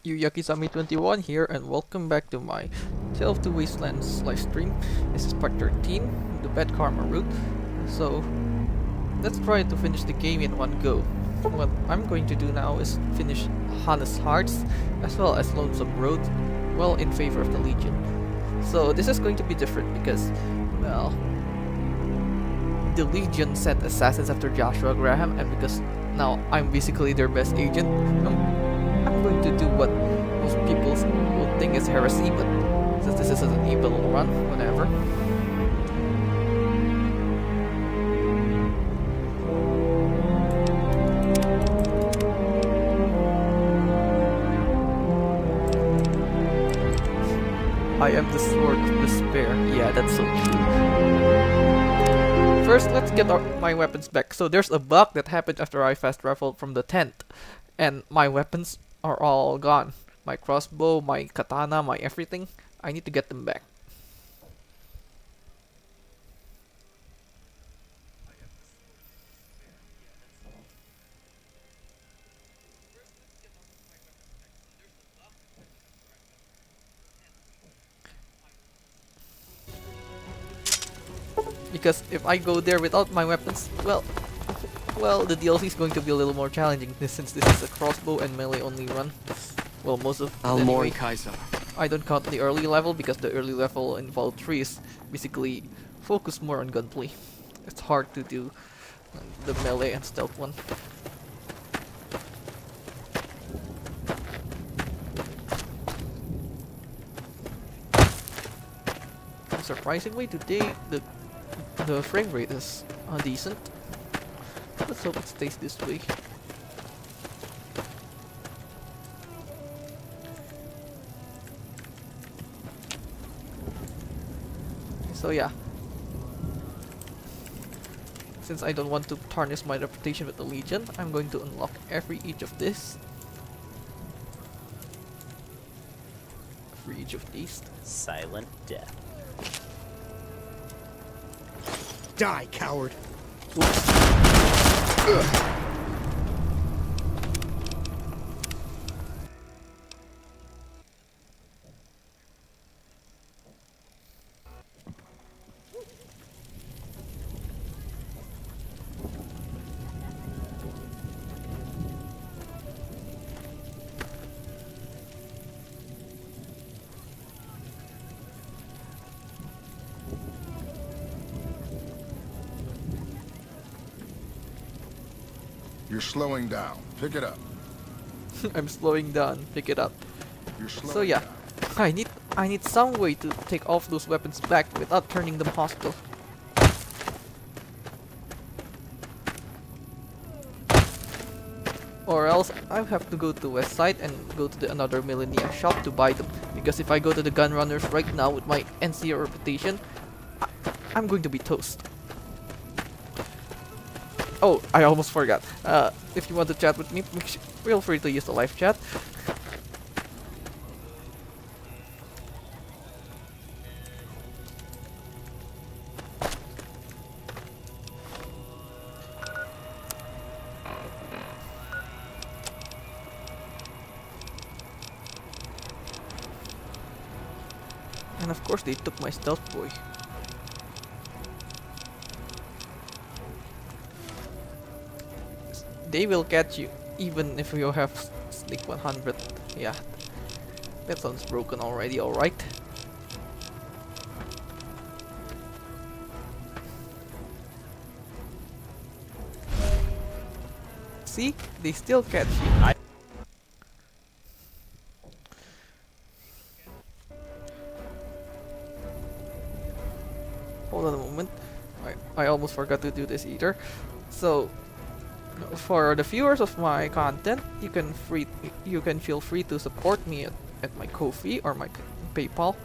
Yuyakizami21 here, and welcome back to my Tale of Two Wastelands livestream. This is part 13, the Bad Karma route. So, let's try to finish the game in one go. What I'm going to do now is finish Hana's Hearts, as well as Lonesome Road, well, in favor of the Legion. So, this is going to be different because, well, the Legion sent assassins after Joshua Graham, and because now I'm basically their best agent, I'm going to do what most people will think is heresy, but since this is an evil run, whatever. I am the sword of despair. Yeah, that's so true. First, let's get my weapons back. So there's a bug that happened after I fast traveled from the tent, and my weapons are all gone. My crossbow, my katana, my everything. I need to get them back. Because if I go there without my weapons, well, the DLC is going to be a little more challenging since this is a crossbow and melee only run. Well, most of anyway. I don't count the early level because the early level in Vault 3 is basically focused more on gunplay. It's hard to do the melee and stealth one. Surprisingly, today the frame rate is decent. Let's hope it stays this way. So yeah, since I don't want to tarnish my reputation with the Legion, I'm going to unlock each of this. For each of these. Silent death. Die, coward! You're slowing down. Pick it up. I'm slowing down. Pick it up. You're slowing So yeah, down. I need some way to take off those weapons back without turning them hostile. Or else I have to go to the west side and go to another Millennia shop to buy them. Because if I go to the gun runners right now with my NCR reputation, I'm going to be toast. Oh, I almost forgot. If you want to chat with me, feel free to use the live chat. And of course they took my stealth boy. They will catch you even if you have sneak 100. Yeah, that sounds broken already, alright. See? They still catch you. Hold on a moment. I almost forgot to do this either. So for the viewers of my content, you can feel free to support me at my Ko-fi or my PayPal.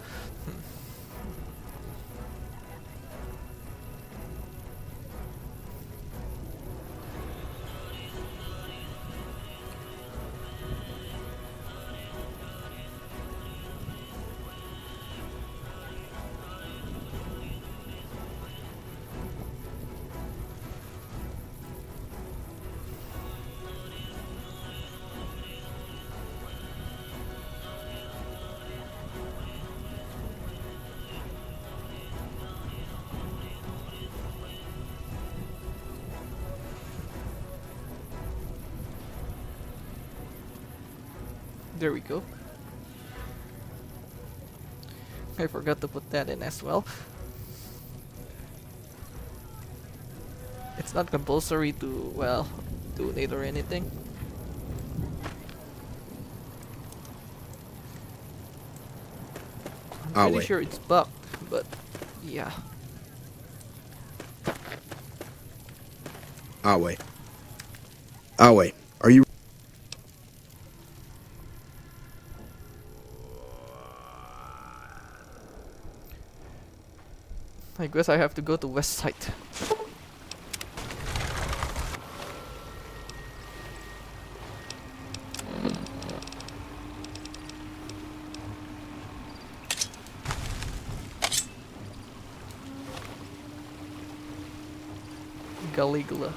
There we go. I forgot to put that in as well. It's not compulsory to, well, donate or anything. I'm I'll pretty wait. sure it's bugged, but yeah. I'll wait. I'll wait. Are you... I guess I have to go to west side. Caligula.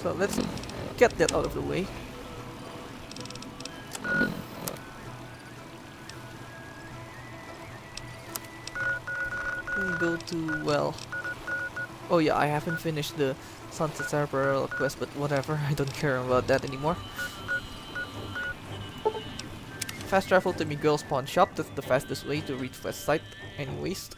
So let's get that out of the way. And go to, well... Oh yeah, I haven't finished the Sunset Sarparella quest, but whatever, I don't care about that anymore. Fast travel to Miguel's pawn shop, that's the fastest way to reach west side anyways.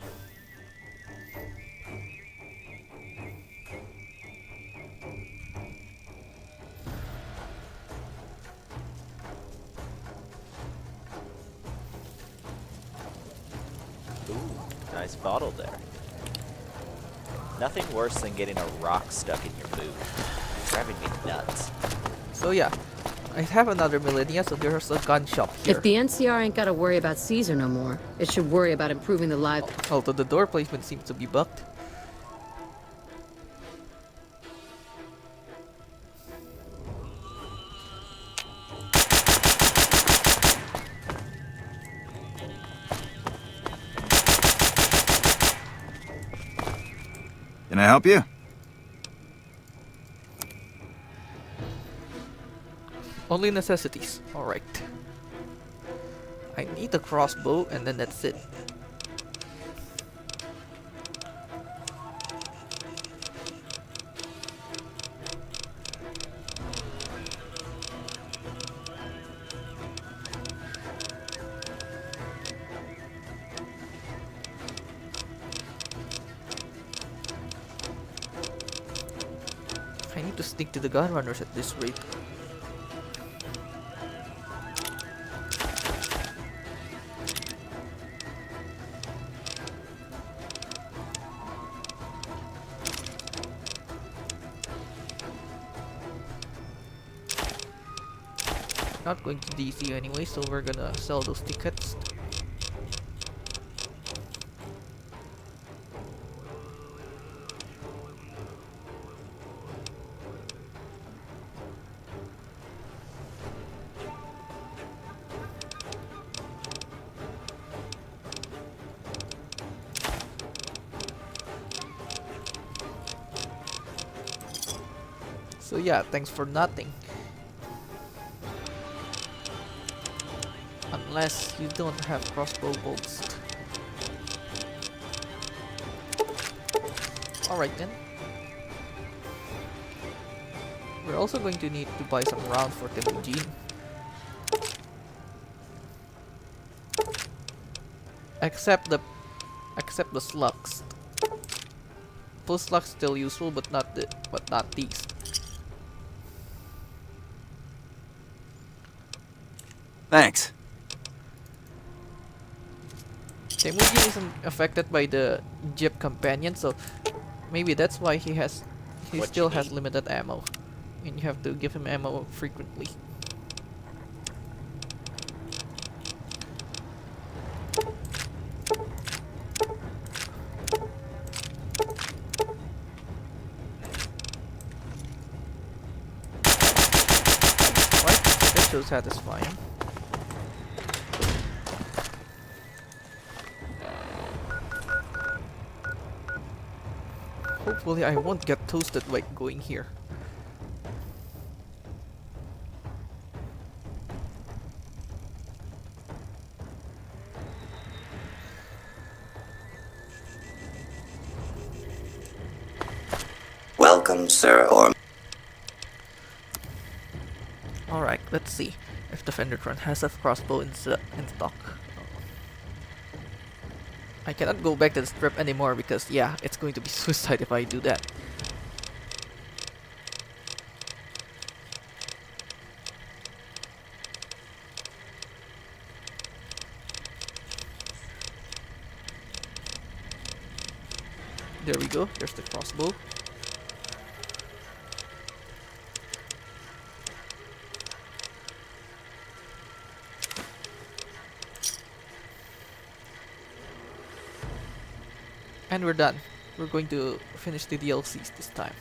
Ooh, nice bottle there. Nothing worse than getting a rock stuck in your boot. It's driving me nuts. So yeah, I have another millennia, so there's a gun shop here. If the NCR ain't gotta worry about Caesar no more, it should worry about improving the lives. Although the door placement seems to be bugged. Can I help you? Only necessities. Alright. I need a crossbow and then that's it. I need to stick to the gun runners at this rate. Not going to DC anyway, so we're gonna sell those tickets. So yeah, thanks for nothing. Unless you don't have crossbow bolts. Alright then. We're also going to need to buy some rounds for Temujin. Except the slugs. Those slugs still useful, but not these. Thanks. Temujin isn't affected by the Jeep companion, so maybe that's why he What still you has need? limited ammo. And you have to give him ammo frequently. Right? That's so satisfying. hopefully I won't get toasted by going here. Welcome, sir, or... Alright, let's see if the Fendertron has a crossbow in stock. I cannot go back to the strip anymore because, yeah, it's going to be suicide if I do that. There we go, there's the crossbow. And we're done. We're going to finish the DLCs this time.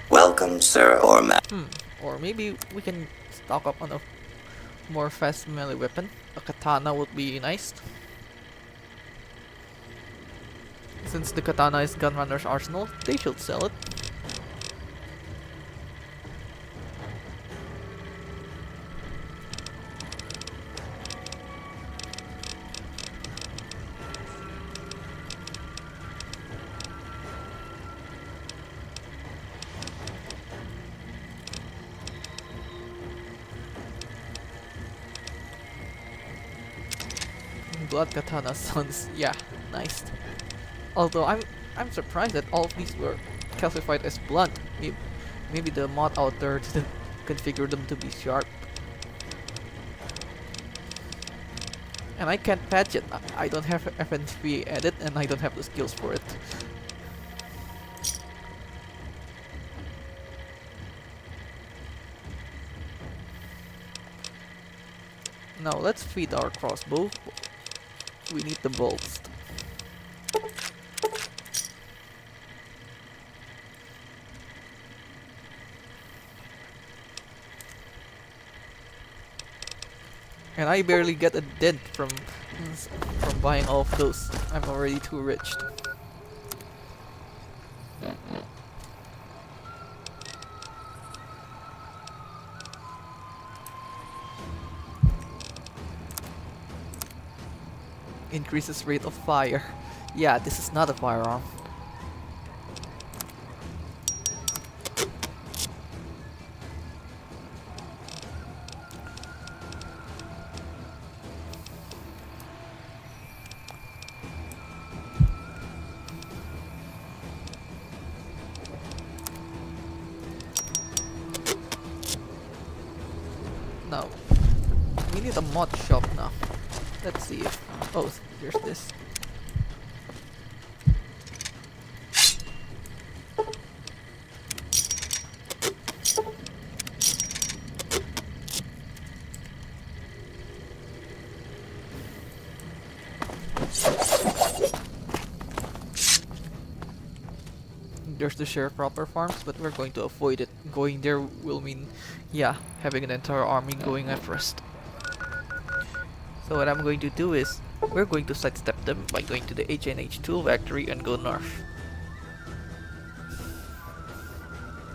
Welcome, sir, or ma... Or maybe we can stock up on a more fast melee weapon. A katana would be nice. Since the katana is Gunrunner's arsenal, they should sell it. Blood katana sounds, yeah, nice. Although I'm surprised that all of these were classified as blunt. Maybe the mod out there didn't configure them to be sharp. And I can't patch it. I don't have FNP edit and I don't have the skills for it. Now let's feed our crossbow. We need the bolts. And I barely get a dent from buying all of those. I'm already too rich. Increases rate of fire. Yeah, this is not a firearm. Now, we need a mod shop now. Let's see if... Oh, here's this. There's the sharecropper farms, but we're going to avoid it. Going there will mean, yeah, having an entire army going at first. So what I'm going to do is, we're going to sidestep them by going to the HNH tool factory and go north.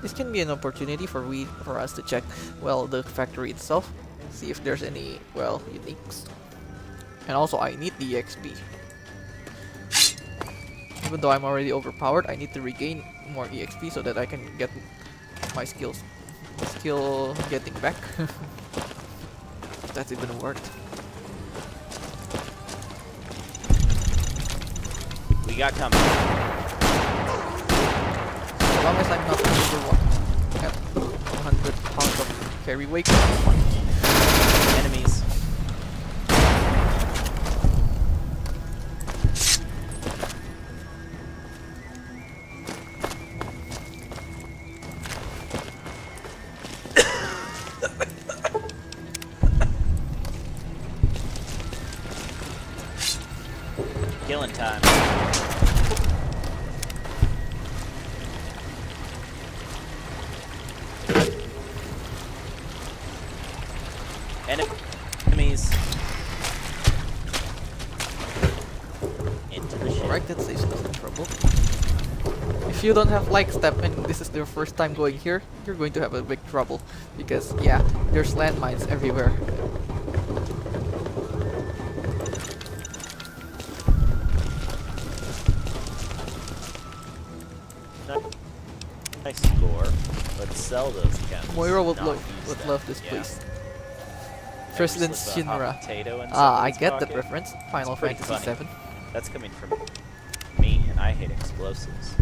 This can be an opportunity for us to check, well, the factory itself, see if there's any, well, uniques. And also I need the XP. Even though I'm already overpowered, I need to regain more EXP so that I can get my skill getting back. If that's even worked. We got company. As long as I'm not at 100 pounds of carry weight, that's fine. Enemies. Killing time. Alright, that saves us in trouble. If you don't have like step and this is your first time going here, you're going to have a big trouble. Because yeah, there's landmines everywhere. Nice score. Let's sell those chems. Moira would not use them. love this Yeah. place. Ever President slip a hot Shinra. potato in Ah, I someone's get that pocket? reference. Final It's pretty Fantasy funny. VII. That's coming from me, and I hate explosives.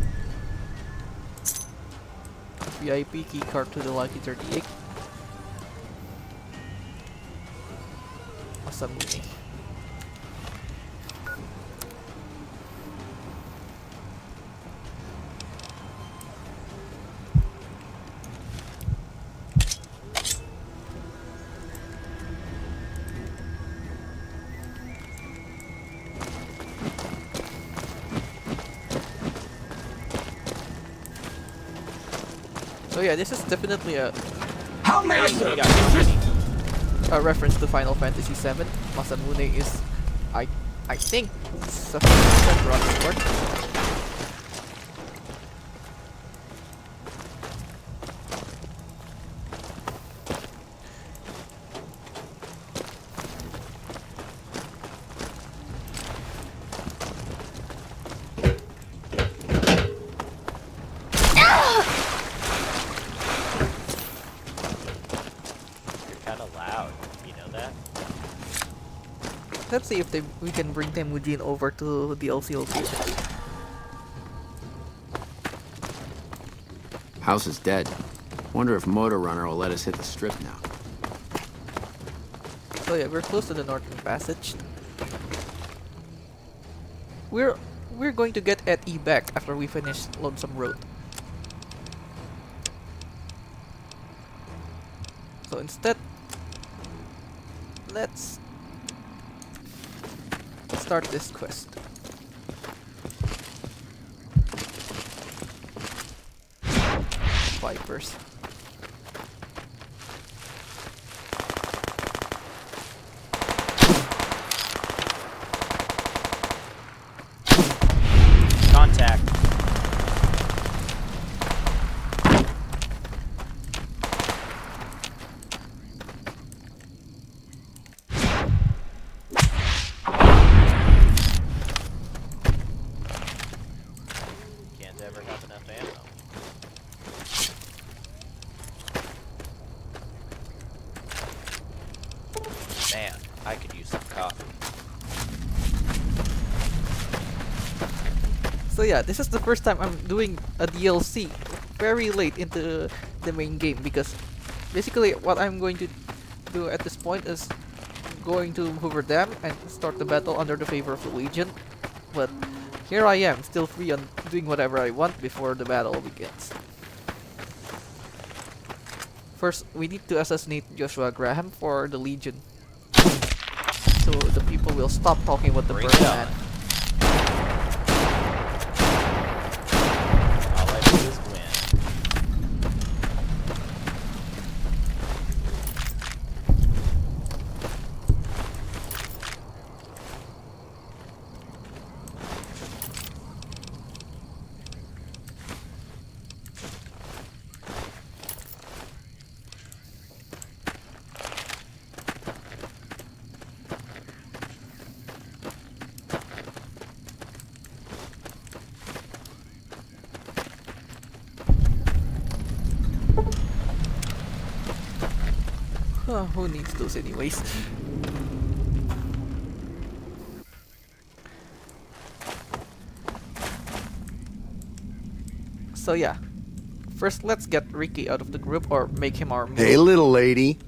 VIP keycard to the Lucky 38. Masamune. So yeah, this is definitely a We got company. reference to Final Fantasy VII. Masamune is, I think, 70% run sword. You're kind of loud. You know that? Let's see if we can bring Temujin over to the DLC location. House is dead. Wonder if Motor Runner will let us hit the strip now. So yeah, we're close to the Northern Passage. We're going to get E back after we finish Lonesome Road. So instead, let's start this quest. Vipers. Contact. Can't ever have enough ammo. Man, I could use some coffee. So yeah, this is the first time I'm doing a DLC very late into the main game because basically what I'm going to do at this point is going to Hoover Dam and start the battle under the favor of the Legion. But here I am, still free on doing whatever I want before the battle begins. First, we need to assassinate Joshua Graham for the Legion. So the people will stop talking about the Bring it Birdman. on. All I do is win. Who needs those anyways? So yeah, first let's get Ricky out of the group or make him our Hey, little lady.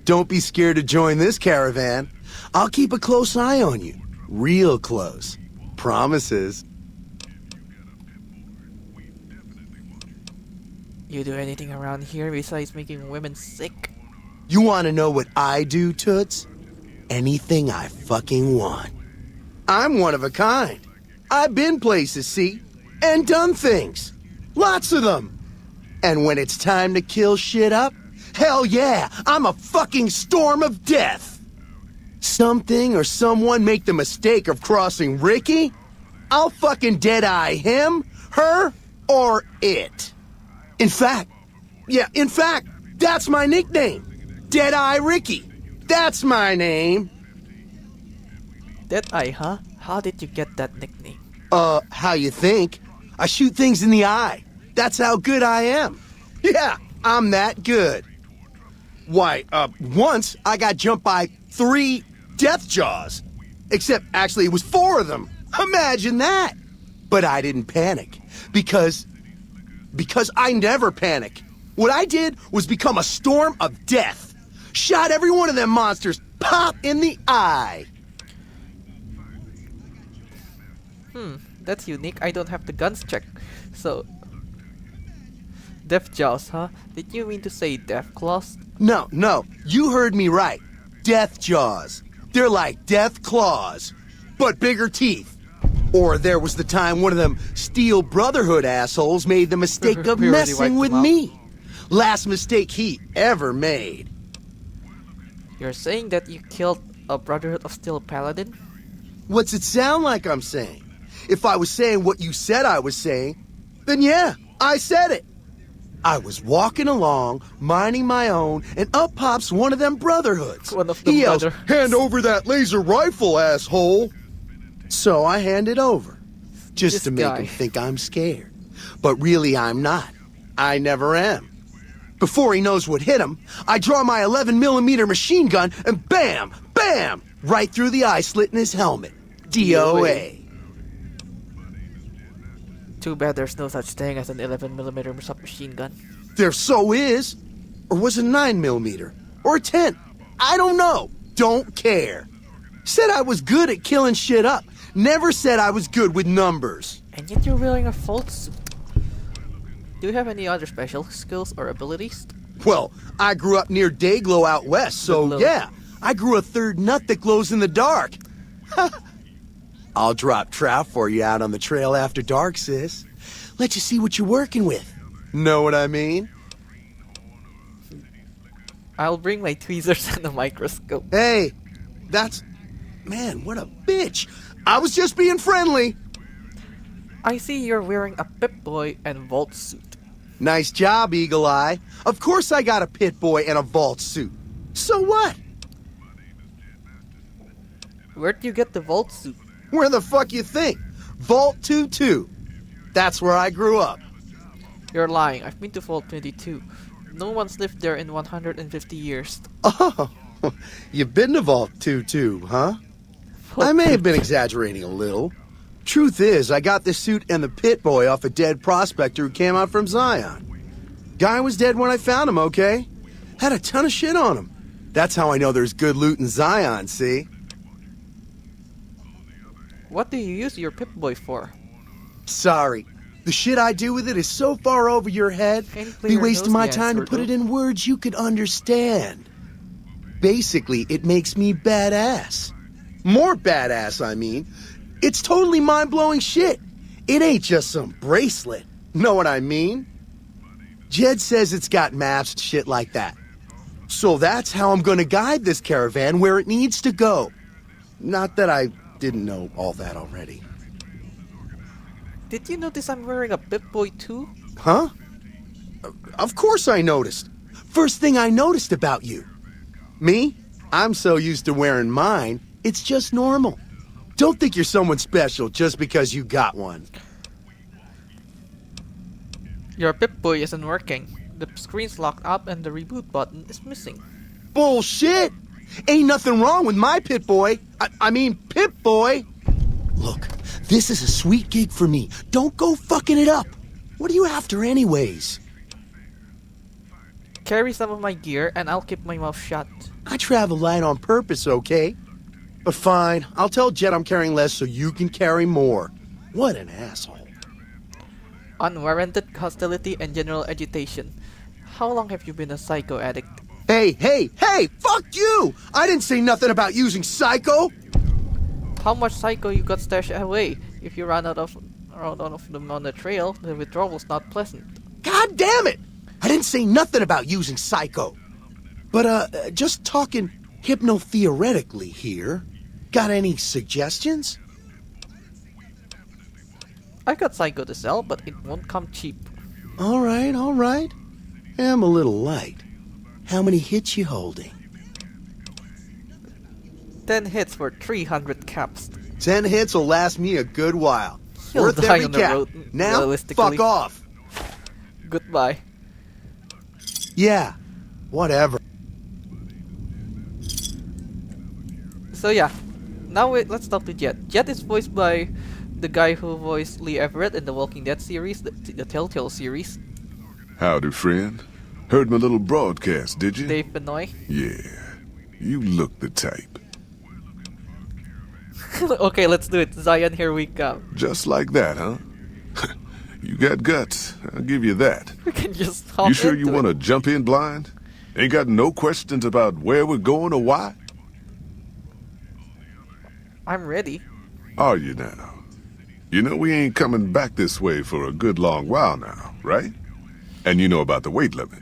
Don't be scared to join this caravan. I'll keep a close eye on you. Real close. Promises. You do anything around here besides making women sick? You want to know what I do, Toots? Anything I fucking want. I'm one of a kind. I've been places, see? And done things. Lots of them. And when it's time to kill shit up, hell yeah, I'm a fucking storm of death. Something or someone make the mistake of crossing Ricky? I'll fucking dead-eye him, her, or it. In fact, that's my nickname. Dead-Eye Ricky. That's my name. Deadeye, huh? How did you get that nickname? How you think? I shoot things in the eye. That's how good I am. Yeah, I'm that good. Why, once I got jumped by 3 death jaws. Except, actually, it was 4 of them. Imagine that. But I didn't panic. Because I never panic. What I did was become a storm of death. Shot every one of them monsters pop in the eye. That's unique. I don't have the guns check. So, Death Jaws, huh? Did you mean to say Death Claws? No, you heard me right. Death jaws. They're like death claws, but bigger teeth. Or there was the time one of them Steel Brotherhood assholes made the mistake of We already messing wiped with them out. me. Last mistake he ever made. You're saying that you killed a Brotherhood of Steel Paladin? What's it sound like I'm saying? If I was saying what you said I was saying, then yeah, I said it. I was walking along, minding my own, and up pops one of them Brotherhoods. One of them He yells, brother- "Hand over that laser rifle, asshole!" So I hand it over, just This to make guy. him think I'm scared. But really I'm not. I never am. Before he knows what hit him, I draw my 11mm machine gun and bam, bam, right through the eye slit in his helmet. DOA. Too bad there's no such thing as an 11mm submachine gun. There so is. Or was it 9mm? Or a 10? I don't know. Don't care. Said I was good at killing shit up. Never said I was good with numbers. And yet you're wearing a vault suit. Do you have any other special skills or abilities? Well, I grew up near Dayglow out west, so Glow. yeah. I grew a third nut that glows in the dark. I'll drop trout for you out on the trail after dark, sis. Let you see what you're working with. Know what I mean? I'll bring my tweezers and a microscope. Hey, that's... Man, what a bitch. I was just being friendly. I see you're wearing a Pip-Boy and vault suit. Nice job, Eagle Eye. Of course I got a pit boy and a vault suit. So what? Where'd you get the vault suit? Where the fuck you think? Vault 22. That's where I grew up. You're lying. I've been to Vault 22. No one's lived there in 150 years. Oh, you've been to Vault 22, huh? I may have been exaggerating a little. Truth is, I got this suit and the pit boy off a dead prospector who came out from Zion. Guy was dead when I found him, okay? Had a ton of shit on him. That's how I know there's good loot in Zion, see? What do you use your Pip-Boy for? Sorry. The shit I do with it is so far over your head, Can you clear be your wasting nose? my The time to answer, put it though. in words you could understand. Basically, it makes me badass. More badass, I mean. It's totally mind-blowing shit. It ain't just some bracelet. Know what I mean? Jed says it's got maps and shit like that. So that's how I'm gonna guide this caravan where it needs to go. Not that I didn't know all that already. Did you notice I'm wearing a Pip-Boy too? Huh? Of course I noticed. First thing I noticed about you. Me? I'm so used to wearing mine, it's just normal. Don't think you're someone special just because you got one. Your Pip-Boy isn't working. The screen's locked up and the reboot button is missing. Bullshit! Ain't nothing wrong with my Pit Boy. I mean, Pip Boy. Look, this is a sweet gig for me. Don't go fucking it up. What are you after anyways? Carry some of my gear and I'll keep my mouth shut. I travel light on purpose, okay? But fine, I'll tell Jet I'm carrying less so you can carry more. What an asshole. Unwarranted hostility and general agitation. How long have you been a psycho addict? Hey, fuck you! I didn't say nothing about using psycho! How much psycho you got stashed away? If you run out of them on the trail, the withdrawal's not pleasant. God damn it! I didn't say nothing about using psycho. But, just talking hypno-theoretically here. Got any suggestions? I got Psycho to sell, but it won't come cheap. All right, all right. I'm a little light. How many hits you holding? 10 hits for 300 caps. 10 hits will last me a good while. He'll Worth die every on the cap. road, Now, realistically. fuck off. Goodbye. Yeah, whatever. So yeah, now let's talk to Jet. Jet is voiced by the guy who voiced Lee Everett in the Walking Dead series, the Telltale series, Howdy, friend. Heard my little broadcast, did you? Dave Benoit. Yeah, you look the type. Okay, let's do it. Zion, here we come. Just like that, huh? You got guts, I'll give you that. We can just hop You sure you into want to it. jump in blind? Ain't got no questions about where we're going or why? I'm ready. Are you now? You know we ain't coming back this way for a good long while now, right? And you know about the weight limit.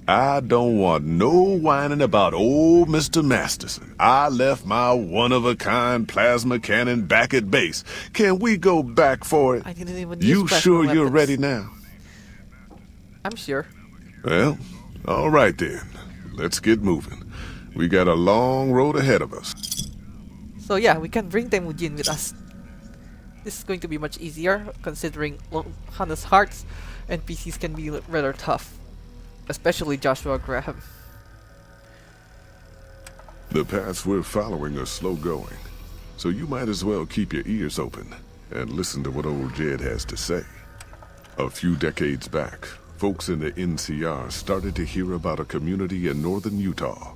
I don't want no whining about old Mr. Masterson. I left my one-of-a-kind plasma cannon back at base. Can we go back for it? I didn't even You use plasma sure you're weapons. ready now? I'm sure. Well, all right then. Let's get moving. We got a long road ahead of us. So yeah, we can bring Temujin with us. This is going to be much easier, considering Hana's hearts NPCs can be rather tough. Especially Joshua Graham. The paths we're following are slow going, so you might as well keep your ears open and listen to what old Jed has to say. A few decades back, folks in the NCR started to hear about a community in northern Utah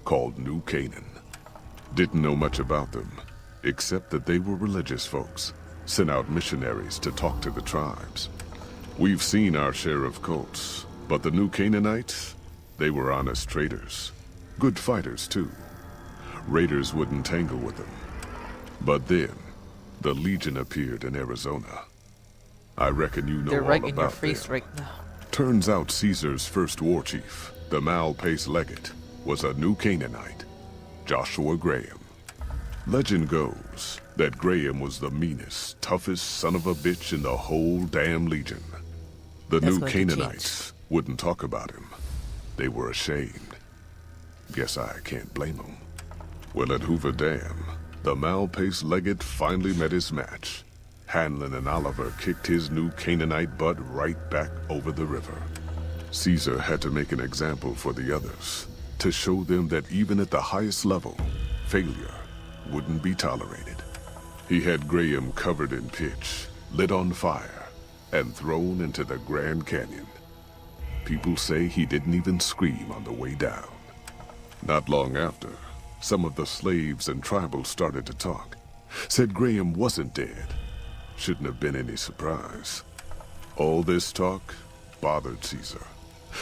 called New Canaan. Didn't know much about them, except that they were religious folks, sent out missionaries to talk to the tribes. We've seen our share of cults, but the New Canaanites, they were honest traders. Good fighters, too. Raiders wouldn't tangle with them. But then, the Legion appeared in Arizona. I reckon you know They're all right about in your face them. right now. Turns out Caesar's first war chief, the Malpace Legate, was a New Canaanite, Joshua Graham. Legend goes that Graham was the meanest, toughest son of a bitch in the whole damn Legion. The That's New going to change. Canaanites wouldn't talk about him. They were ashamed. Guess I can't blame them. Well, at Hoover Dam, the Malpace Legate finally met his match. Hanlon and Oliver kicked his New Canaanite butt right back over the river. Caesar had to make an example for the others, to show them that even at the highest level, failure wouldn't be tolerated. He had Graham covered in pitch, lit on fire, and thrown into the Grand Canyon. People say he didn't even scream on the way down. Not long after, some of the slaves and tribals started to talk. Said Graham wasn't dead. Shouldn't have been any surprise. All this talk bothered Caesar,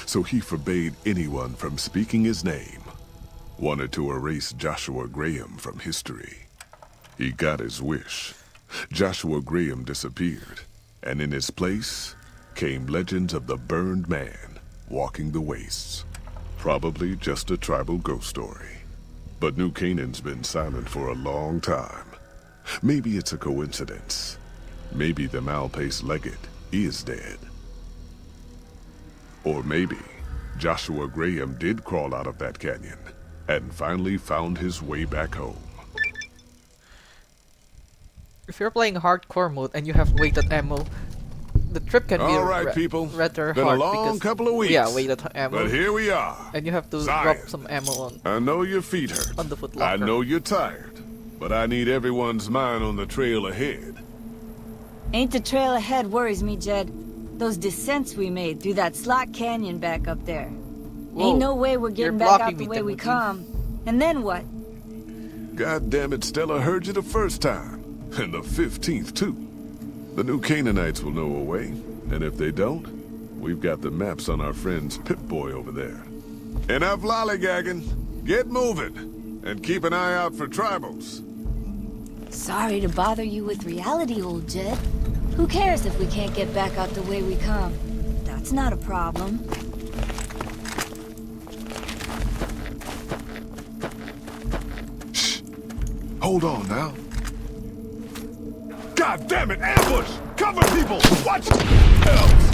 so he forbade anyone from speaking his name. Wanted to erase Joshua Graham from history. He got his wish. Joshua Graham disappeared, and in his place came legends of the burned man walking the wastes. Probably just a tribal ghost story. But New Canaan's been silent for a long time. Maybe it's a coincidence. Maybe the Malpace Legate is dead. Or maybe Joshua Graham did crawl out of that canyon and finally found his way back home. If you're playing hardcore mode and you have weighted ammo, the trip can be All right, people. rather Been hard a long because couple of weeks. yeah, weighted ammo, But here we are. and you have to Zion. drop some ammo on I know your feet hurt. on the foot I locker. know you're tired. But I need everyone's mind on the trail ahead. Ain't the trail ahead worries me, Jed. Those descents we made through that slot canyon back up there. Whoa, Ain't no way we're you're getting back blocking out the me, way we Temujin. come. And then what? God damn it, Stella heard you the first time. And the 15th, too. The New Canaanites will know a way. And if they don't, we've got the maps on our friend's Pip-Boy over there. Enough lollygagging. Get moving. And keep an eye out for tribals. Sorry to bother you with reality, old Jed. Who cares if we can't get back out the way we come? That's not a problem. Hold on now. God damn it, ambush! Cover people! Watch yourselves!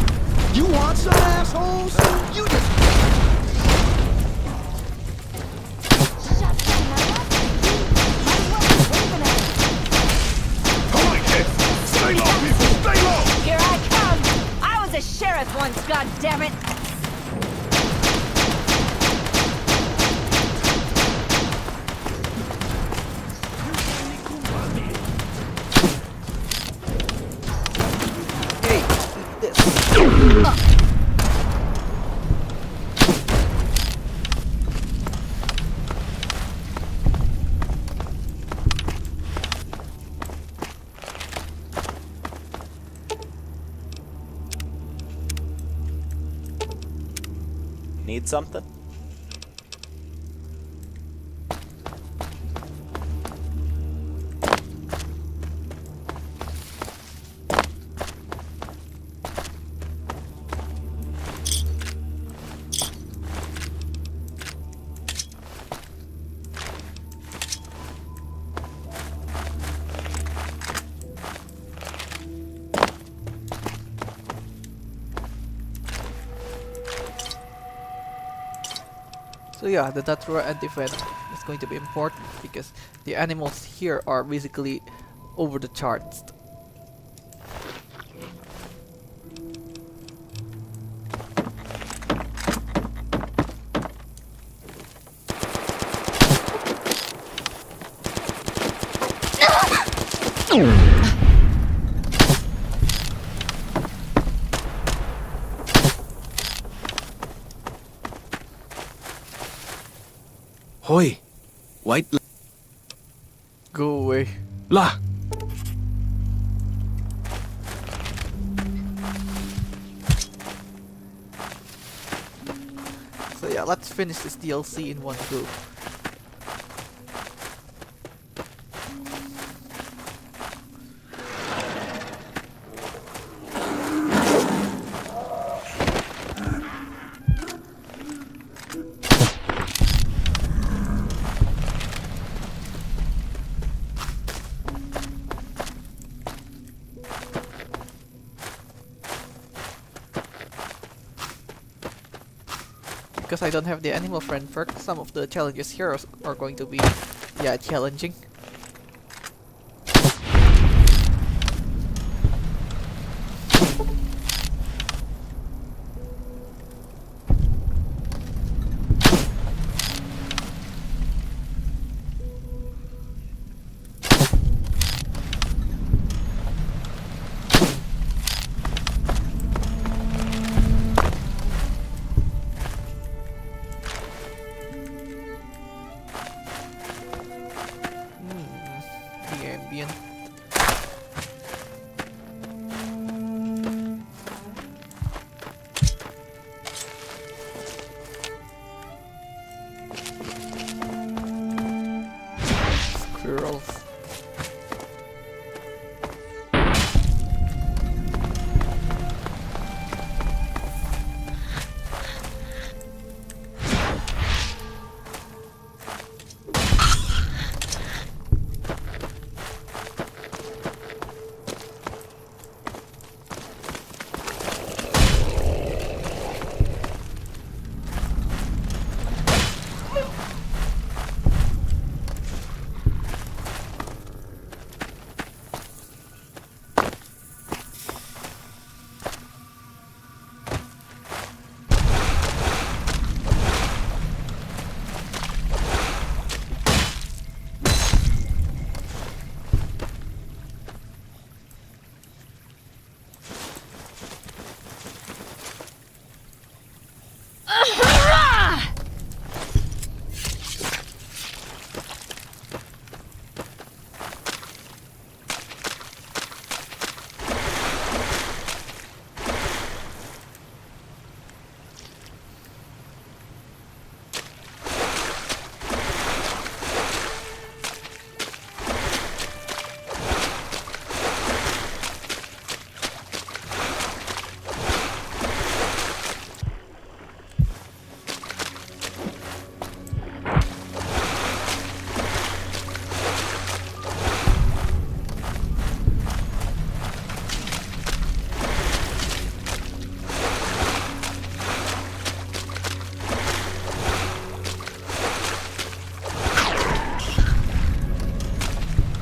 You want some assholes? You just... Come on, kids! Stay low, people! Stay low! Here I come! I was a sheriff once, goddammit! Hey, eat this. Need something? So yeah, the Datura anti-venom is going to be important because the animals here are basically over the charts. Hoi. White... Go away. La. So yeah, let's finish this DLC in one go. Because I don't have the animal friend perk, some of the challenges here are going to be, yeah, challenging.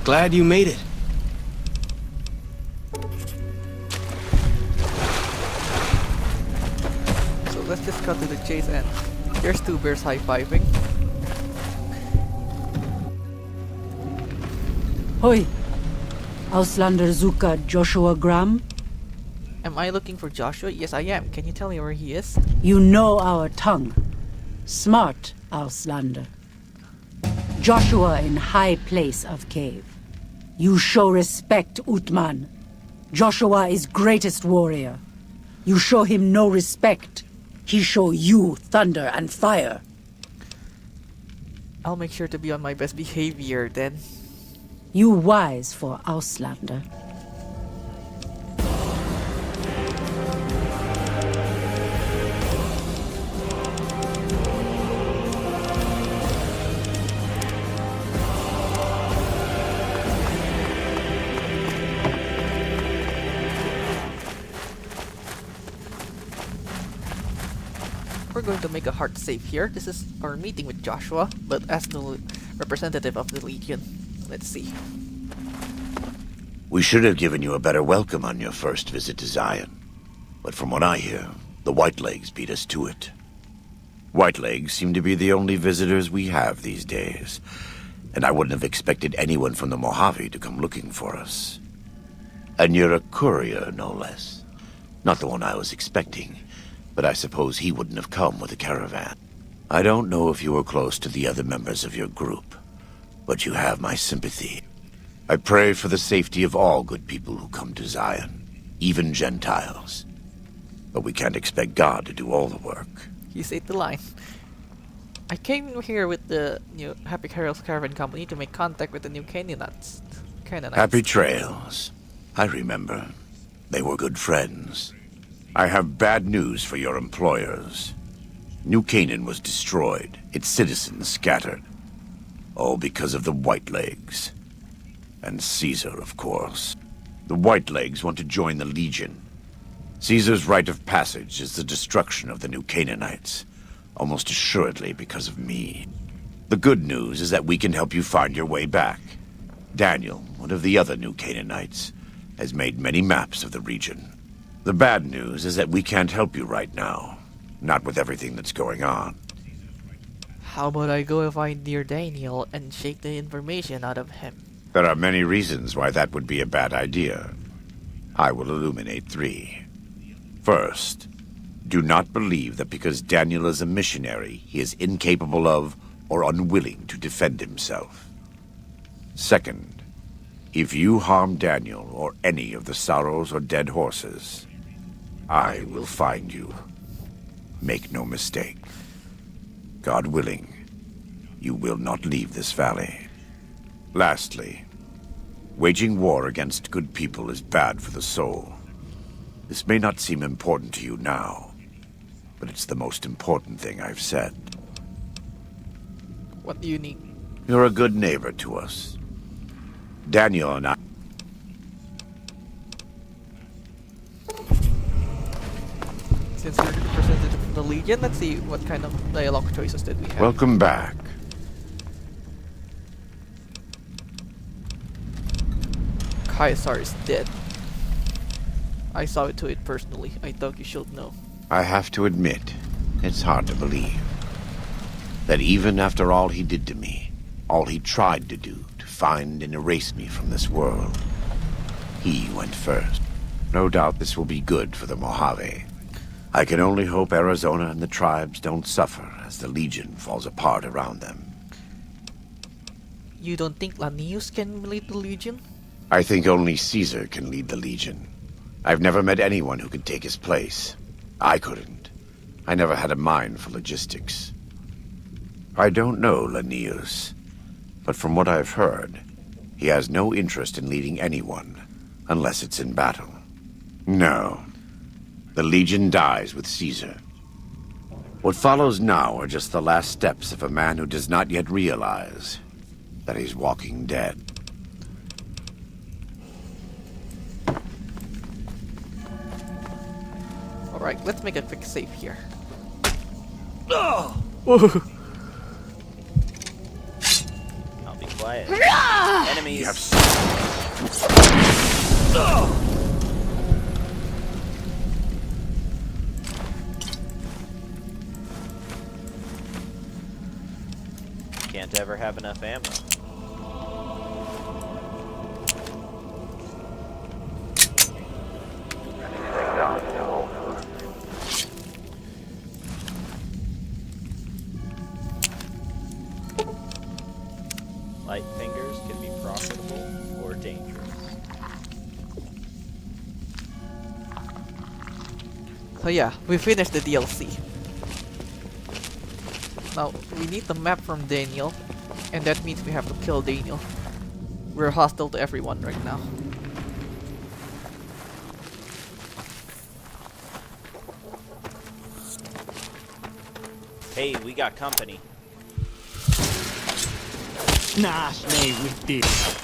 Glad you made it. So let's just cut to the chase, and there's two bears high-fiving. Hoi! Auslander Zuka Joshua Graham? Am I looking for Joshua? Yes, I am. Can you tell me where he is? You know our tongue. Smart, Auslander. Joshua in high place of cave. You show respect, Utman. Joshua is greatest warrior. You show him no respect. He show you thunder and fire. I'll make sure to be on my best behavior then. You wise for Auslander. We're going to make a hard save here. This is our meeting with Joshua, but as the representative of the Legion. Let's see. We should have given you a better welcome on your first visit to Zion. But from what I hear, the Whitelegs beat us to it. Whitelegs seem to be the only visitors we have these days, and I wouldn't have expected anyone from the Mojave to come looking for us. And you're a courier, no less. Not the one I was expecting, but I suppose he wouldn't have come with a caravan. I don't know if you were close to the other members of your group, but you have my sympathy. I pray for the safety of all good people who come to Zion, even Gentiles. But we can't expect God to do all the work. You said the line. I came here with the new Happy Carols Caravan Company to make contact with the new Canaanites. Happy trails. I remember. They were good friends. I have bad news for your employers. New Canaan was destroyed, its citizens scattered. All because of the Whitelegs. And Caesar, of course. The Whitelegs want to join the Legion. Caesar's rite of passage is the destruction of the new Canaanites, almost assuredly because of me. The good news is that we can help you find your way back. Daniel, one of the other new Canaanites, has made many maps of the region. The bad news is that we can't help you right now, not with everything that's going on. How about I go find dear Daniel and shake the information out of him? There are many reasons why that would be a bad idea. I will illuminate 3. First, do not believe that because Daniel is a missionary, he is incapable of or unwilling to defend himself. Second, if you harm Daniel or any of the sorrows or dead horses, I will find you. Make no mistake. God willing, you will not leave this valley. Lastly, waging war against good people is bad for the soul. This may not seem important to you now, but it's the most important thing I've said. What do you need? You're a good neighbor to us. Daniel and I... Since you're the representative of the Legion, let's see what kind of dialogue choices did we have. Welcome back. Caesar is dead. I saw it to it personally. I thought you should know. I have to admit, it's hard to believe that even after all he did to me, all he tried to do to find and erase me from this world, he went first. No doubt this will be good for the Mojave. I can only hope Arizona and the tribes don't suffer as the Legion falls apart around them. You don't think Lanius can lead the Legion? I think only Caesar can lead the Legion. I've never met anyone who could take his place. I couldn't. I never had a mind for logistics. I don't know Lanius, but from what I've heard, he has no interest in leading anyone, unless it's in battle. No. The Legion dies with Caesar. What follows now are just the last steps of a man who does not yet realize that he's walking dead. Alright, let's make a quick save here. I'll be quiet. Enemies. Can't ever have enough ammo. Light fingers can be profitable or dangerous. So yeah, we finished the DLC. Now, we need the map from Daniel, and that means we have to kill Daniel. We're hostile to everyone right now. Hey, we got company. Smash me with this.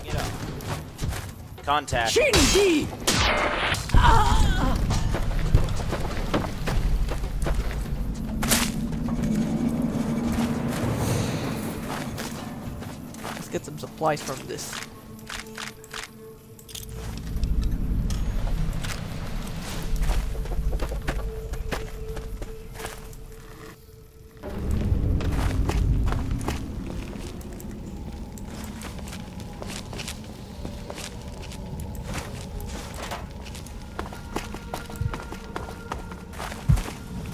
Get up. Contact. Shindy! Let's get some supplies from this.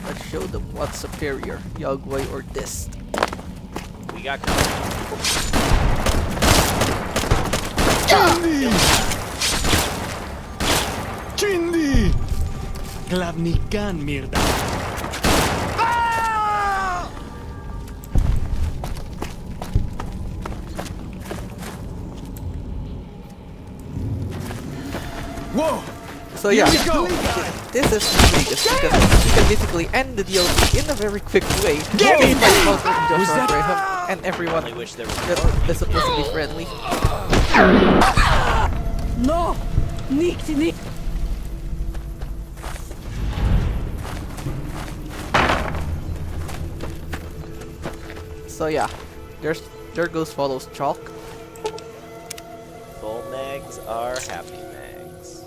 Let's show them what's superior, Yogway or Dist. We got company. Chindi! Chindi! Glavnikan mirda. Whoa! So yeah, Here we go. this is the biggest because you can basically end the DLC in a very quick way. Get me Despite back! Bowser and Was Joshua that- Graham and everyone Only wish there was that is supposed to be friendly. No! Nicht, nicht! So yeah, there goes follows chalk. full mags are happy mags.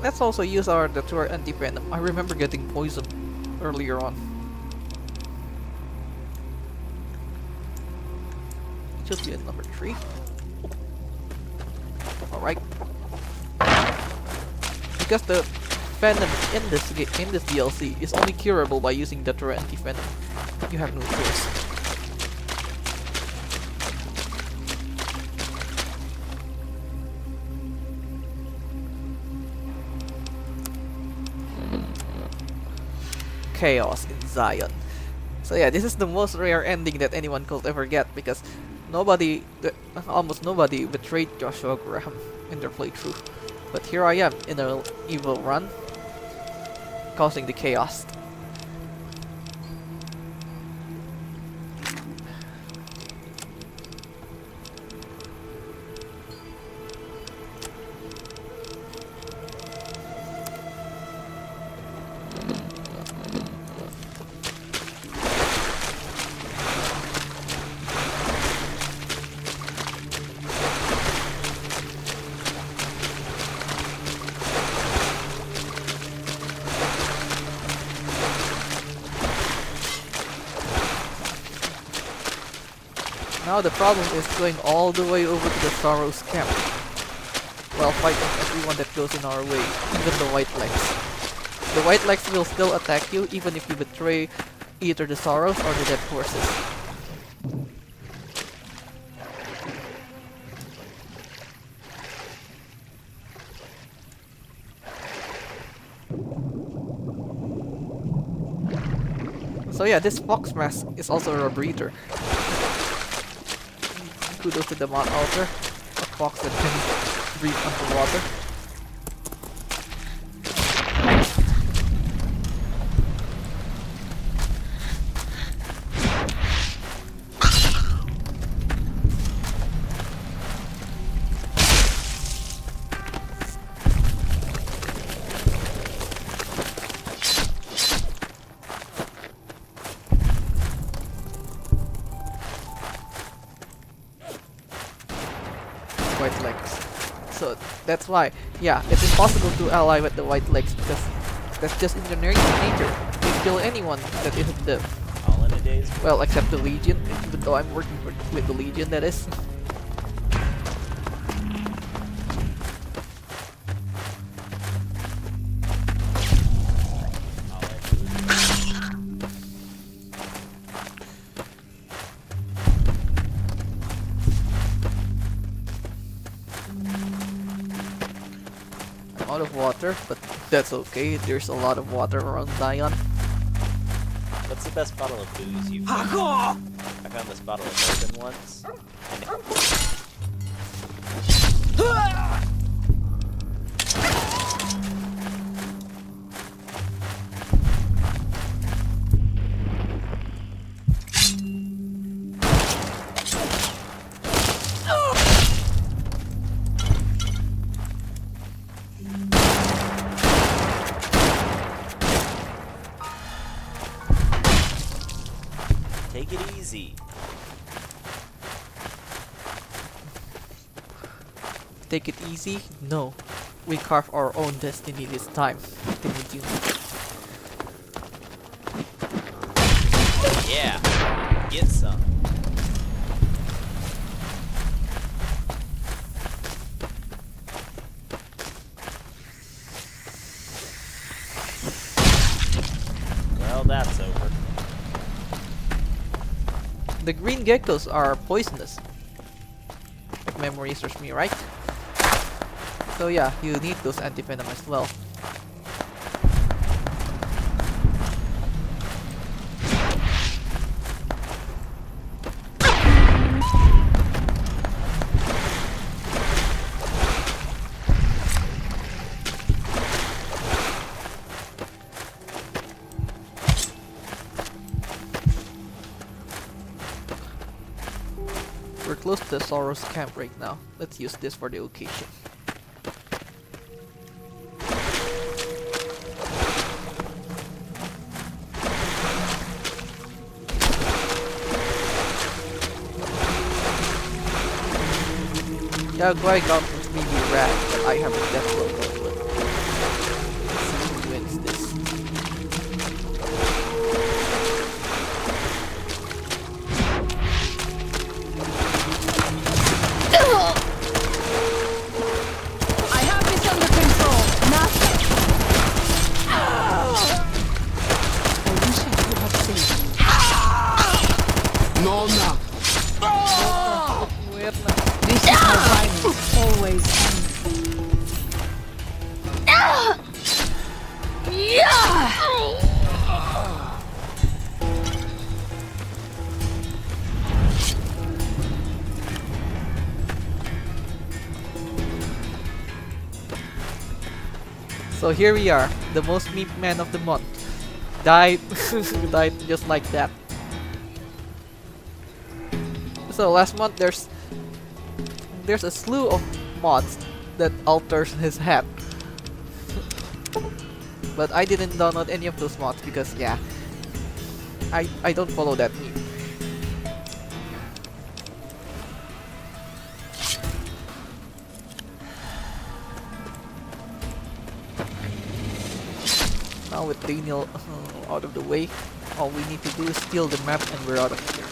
Let's also use our Datura anti-venom. I remember getting poisoned earlier on. It should be at number 3. Alright. Because the venom in this DLC is only curable by using Datura anti-venom. You have no choice. Chaos in Zion. So yeah, this is the most rare ending that anyone could ever get because almost nobody betrayed Joshua Graham in their playthrough. But here I am in an evil run, causing the chaos. Now the problem is going all the way over to the Sorrow's camp, while fighting everyone that goes in our way, even the White Legs. The White Legs will still attack you even if you betray either the Sorrows or the Dead Horses. So yeah, this fox mask is also a breeder. Kudos to the Mount Altar, a fox that can breathe underwater. white legs. So that's why, yeah, it's impossible to ally with the white legs because that's just in their nature. They kill anyone that isn't them. All in a day's work. Well, except the Legion, even though I'm working with the Legion, that is. I'm out of water, but that's okay. There's a lot of water around Zion. What's the best bottle of booze you've found? I found this bottle of bourbon once. And take it easy. Take it easy? No. We carve our own destiny this time. Didn't you? Yeah, get some. Well, that's over. The green geckos are poisonous. If memory serves me right. So yeah, you need those anti-venom as well. We're close to the Soros camp right now. Let's use this for the occasion. Yeah, Qui-Gon was maybe rad, but I have a death row gauntlet. Let's see who wins this. I have this under control. Nothing. I wish I could have saved you. No, no. This is how violence always ends. So here we are, the most meat man of the month. Died, died just like that. So last month there's a slew of mods that alters his hat. But I didn't download any of those mods because yeah, I don't follow that meme. Now with Daniel out of the way, all we need to do is steal the map and we're out of here.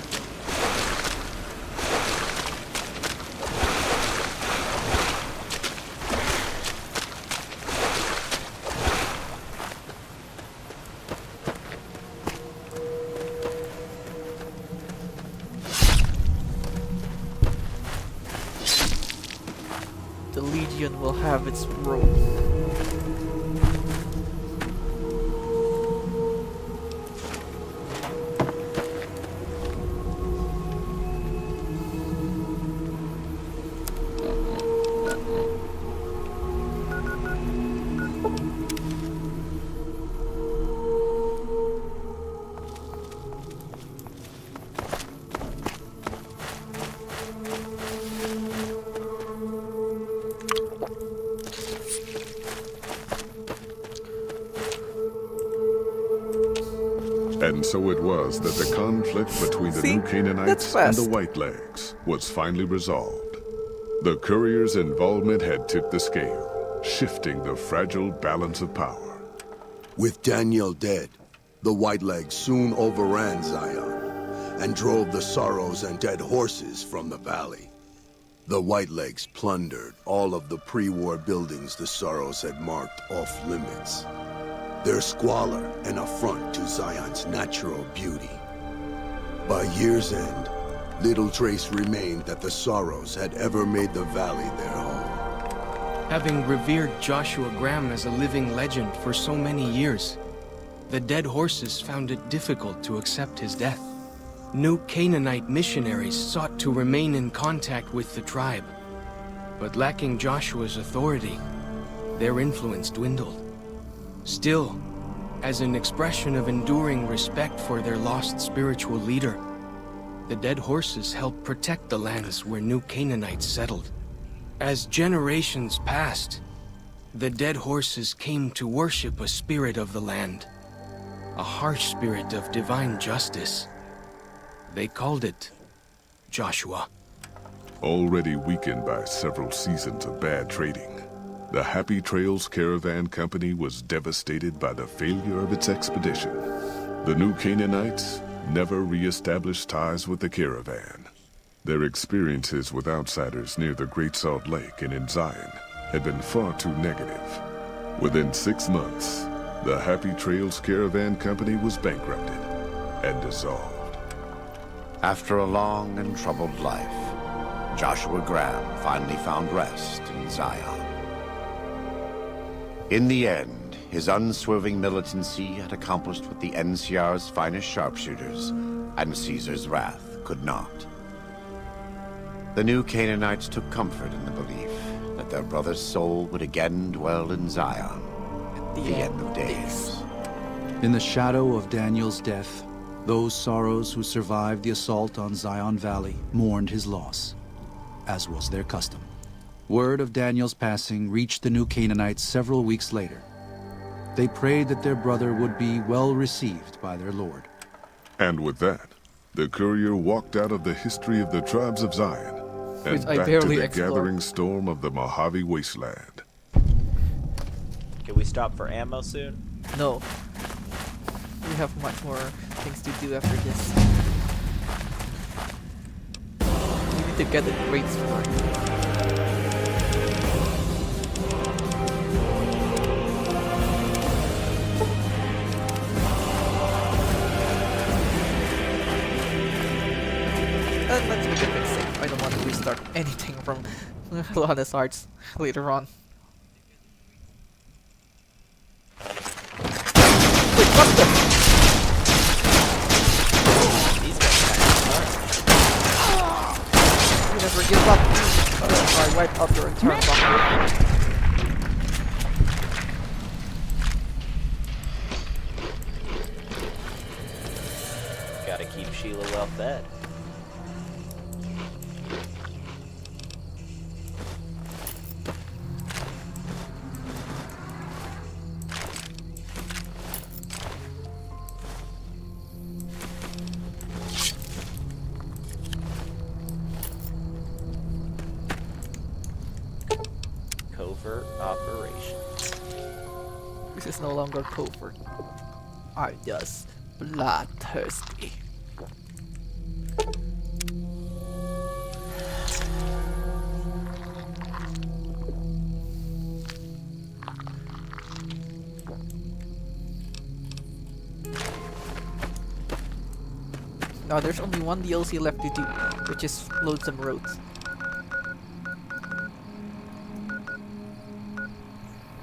The Legion will have its robe. And so it was that the conflict between the See? new That's Canaanites and fast. the Whitelegs was finally resolved. The courier's involvement had tipped the scale, shifting the fragile balance of power. With Daniel dead, the Whitelegs soon overran Zion and drove the Sorrows and Dead Horses from the valley. The Whitelegs plundered all of the pre-war buildings the Sorrows had marked off limits. Their squalor an affront to Zion's natural beauty. By year's end, little trace remained that the Sorrows had ever made the valley their home. Having revered Joshua Graham as a living legend for so many years, the Dead Horses found it difficult to accept his death. New Canaanite missionaries sought to remain in contact with the tribe, but lacking Joshua's authority, their influence dwindled. Still, as an expression of enduring respect for their lost spiritual leader, the Dead Horses helped protect the lands where New Canaanites settled. As generations passed, the Dead Horses came to worship a spirit of the land, a harsh spirit of divine justice. They called it Joshua. Already weakened by several seasons of bad trading, the Happy Trails Caravan Company was devastated by the failure of its expedition. The New Canaanites never re-established ties with the caravan. Their experiences with outsiders near the Great Salt Lake and in Zion had been far too negative. Within 6 months, the Happy Trails Caravan Company was bankrupted and dissolved. After a long and troubled life, Joshua Graham finally found rest in Zion. In the end, his unswerving militancy had accomplished what the NCR's finest sharpshooters and Caesar's wrath could not. The New Canaanites took comfort in the belief that their brother's soul would again dwell in Zion at the end of days. In the shadow of Daniel's death, those Sorrows who survived the assault on Zion Valley mourned his loss, as was their custom. Word of Daniel's passing reached the New Canaanites several weeks later. They prayed that their brother would be well received by their lord. And with that, the courier walked out of the history of the tribes of Zion and Which I back to barely the explored. gathering storm of the Mojave Wasteland. Can we stop for ammo soon? No. We have much more things to do after this. We need to get the great sword. And let's make it safe. I don't want to restart anything from Lana's Arts later on. Wait, what the? These guys kind of You never give up. I wipe out your entire bunker. Gotta keep Sheila well fed. Covert operations. This is no longer covert. I'm just bloodthirsty. Now there's only one DLC left to do, which is Lonesome Roads.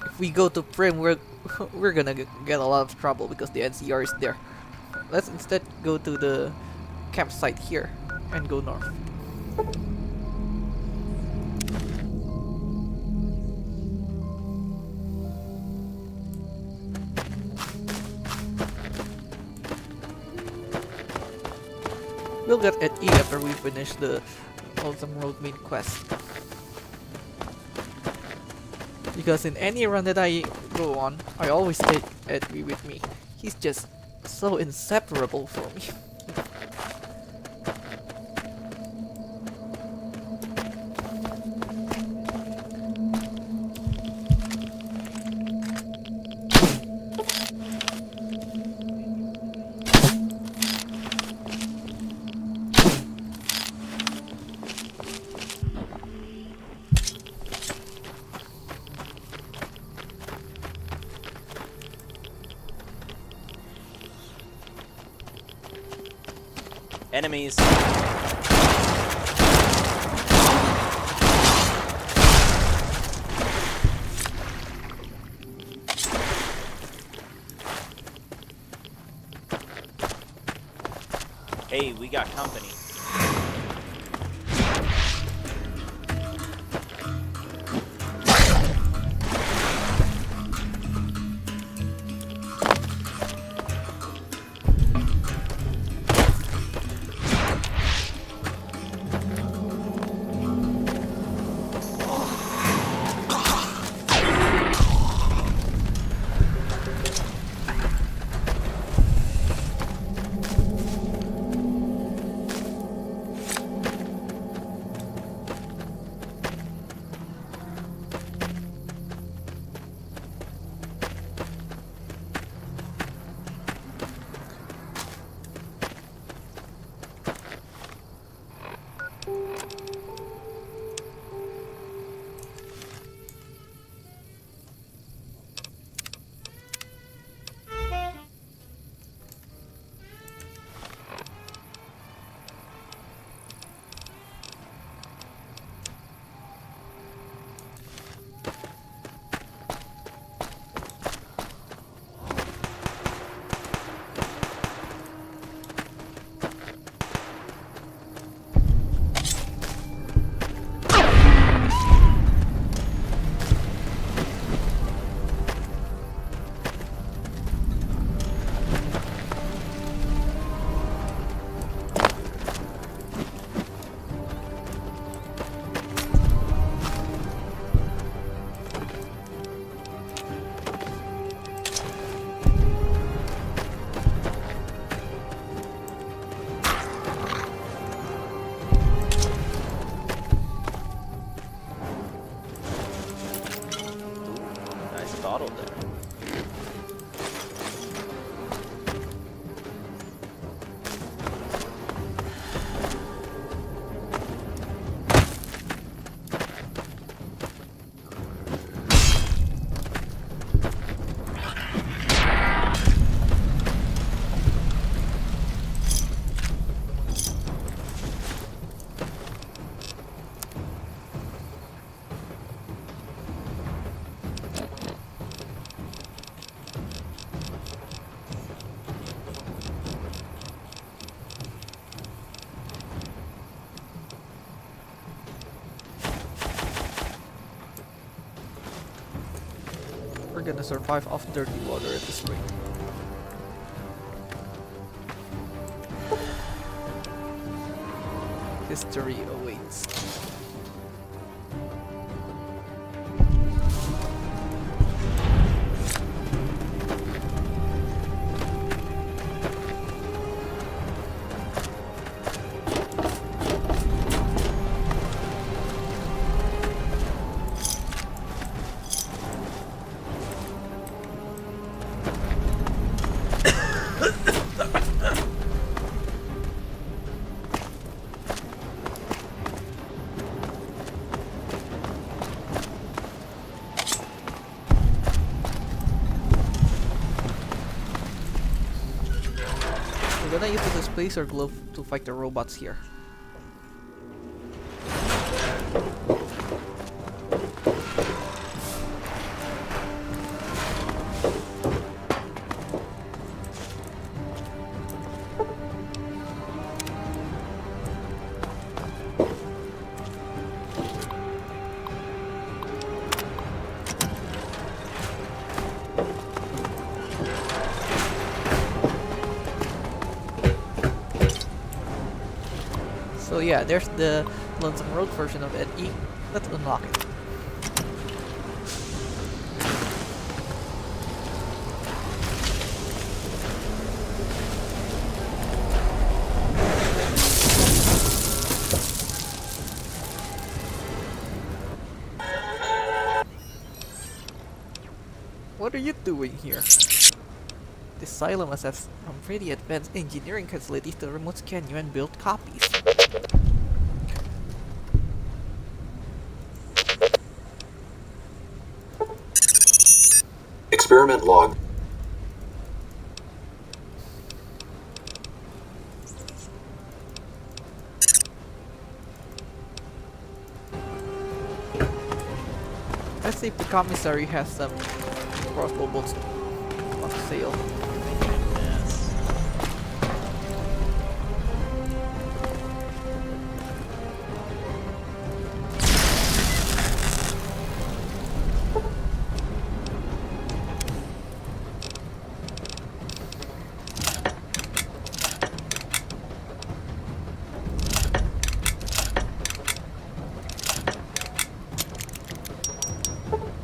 If we go to Prim, we're gonna get a lot of trouble because the NCR is there. Let's instead go to the campsite here and go north. We'll get at E after we finish the Lonesome Road main quest. Because in any run that I go on, I always take Edwy with me. He's just so inseparable for me. Enemies. Hey, we got company. Bottle there. We're gonna survive off dirty water at the spring. History awaits. We're gonna use the displacer glove to fight the robots here. So yeah, there's the Lonesome Road version of NE. Let's unlock it. What are you doing here? This asylum has some pretty advanced engineering facilities to remote scan you and build copies. Experiment log. Let's see if the commissary has some crossbow bolts on sale. Yes.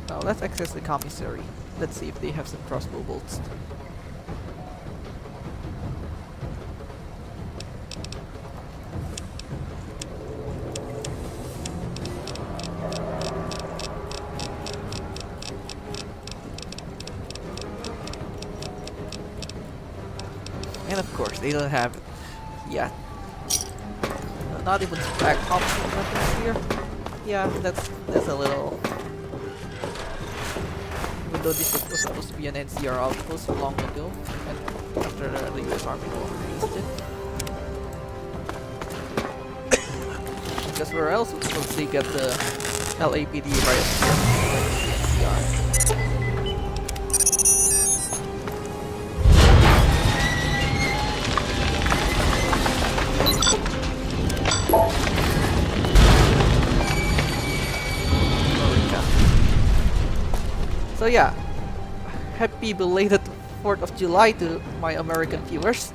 Now let's access the commissary. Let's see if they have some crossbow bolts. And of course, they don't have it yet. Not even back option weapons here. Yeah, that's a little. Even though this was supposed to be an NCR outpost long ago, and after the US Army released it. Because where else would they get the LAPD riot gear? NCR. So yeah, happy belated 4th of July to my American viewers.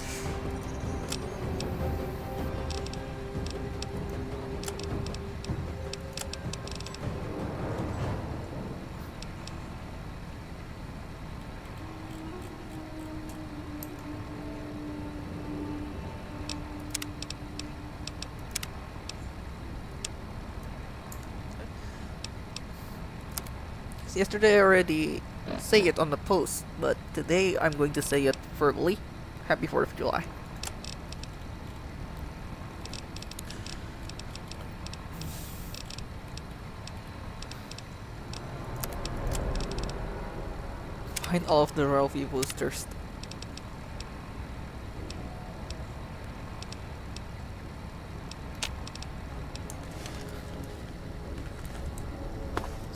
Yesterday I already say it on the post, but today I'm going to say it verbally. Happy 4th of July. Find all of the Royal View boosters.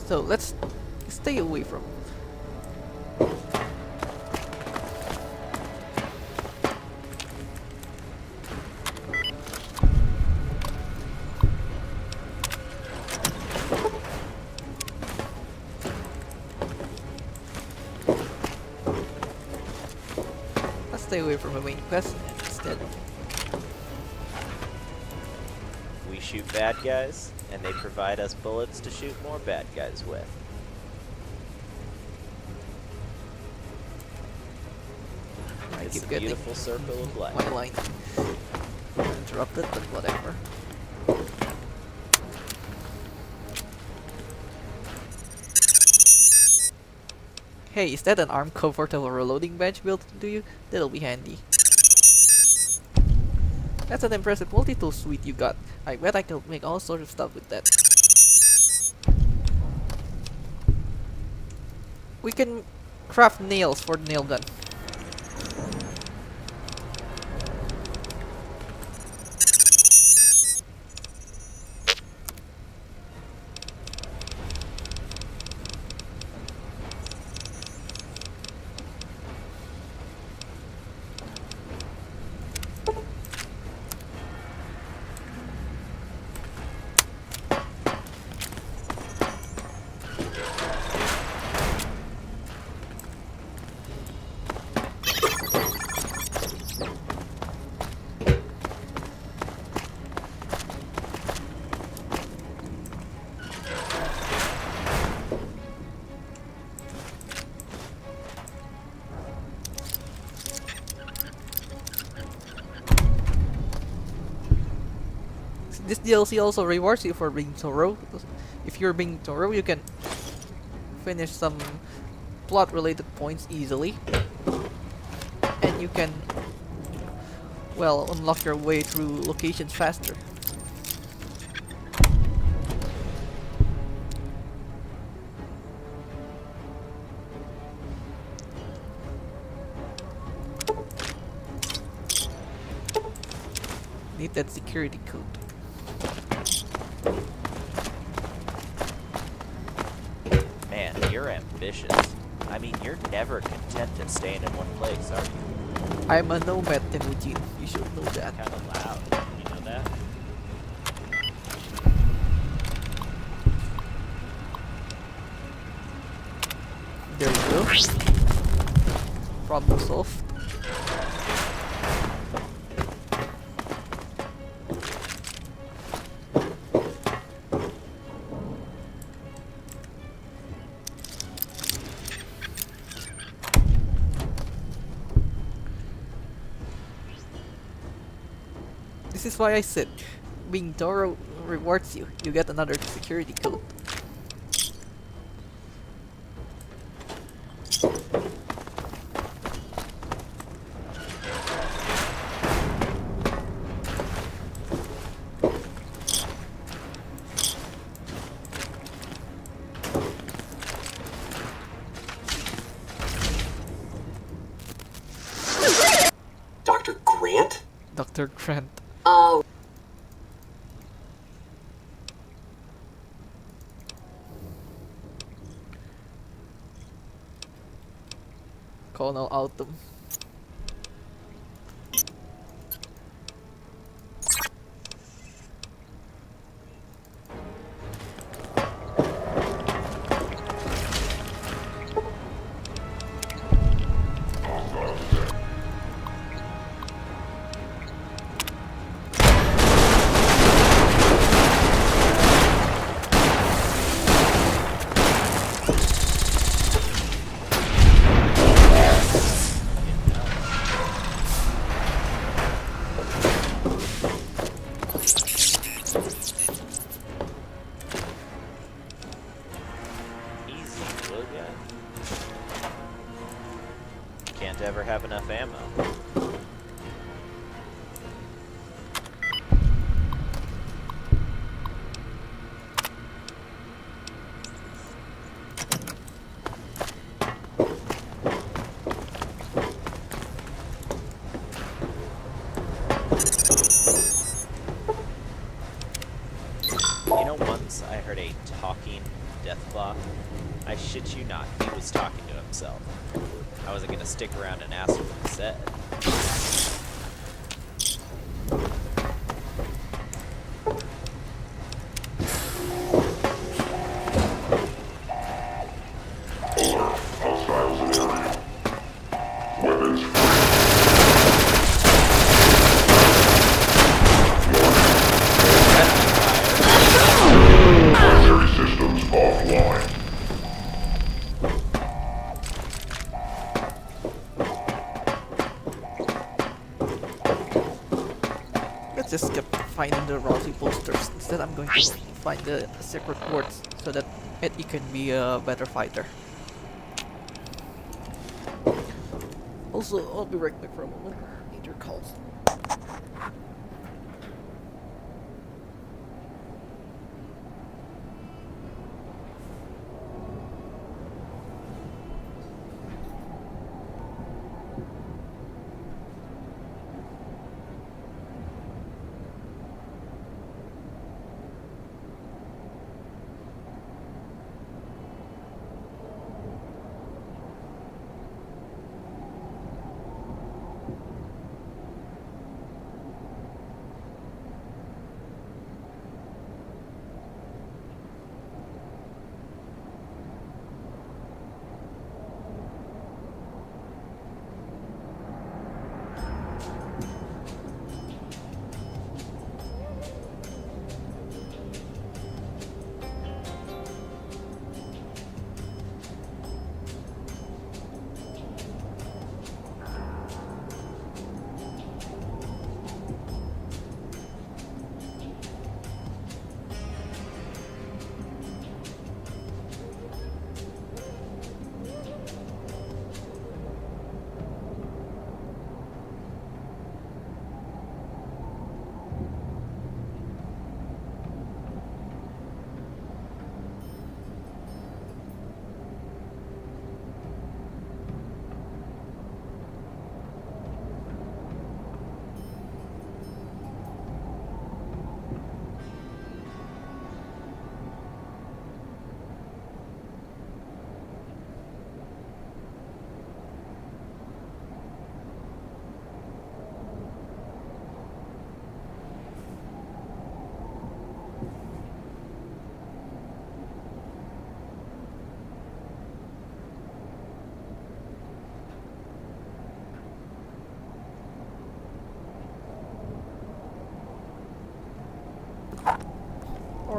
So let's stay away from. Let's stay away from the main quest instead. We shoot bad guys, and they provide us bullets to shoot more bad guys with. I It's keep a getting beautiful circle of life. my line interrupted, but whatever. Hey, is that an arm comfortable reloading bench built into you? That'll be handy. That's an impressive multi-tool suite you got. I bet I could make all sorts of stuff with that. We can craft nails for the nail gun. This DLC also rewards you for being thorough. If you're being thorough, you can finish some plot-related points easily, and you can, well, unlock your way through locations faster. Need that security code. you're ambitious. I mean, you're never content to staying in one place, are you? I'm a nomad, Temujin. You should know that. Kind of loud. You know that? There you go. Problem solved. This is why I said, being thorough rewards you. You get another security code. Dr. Grant? Dr. Grant. Oh. Colonel Autumn. Can't ever have enough ammo. You know, once I heard a talking deathclaw. I shit you not, he was talking to himself. I wasn't gonna stick around and ask what he said. Just kept finding the Rousey posters. Instead, I'm going to find the secret wards so that Eddie can be a better fighter. Also, I'll be right back for a moment. Need your calls.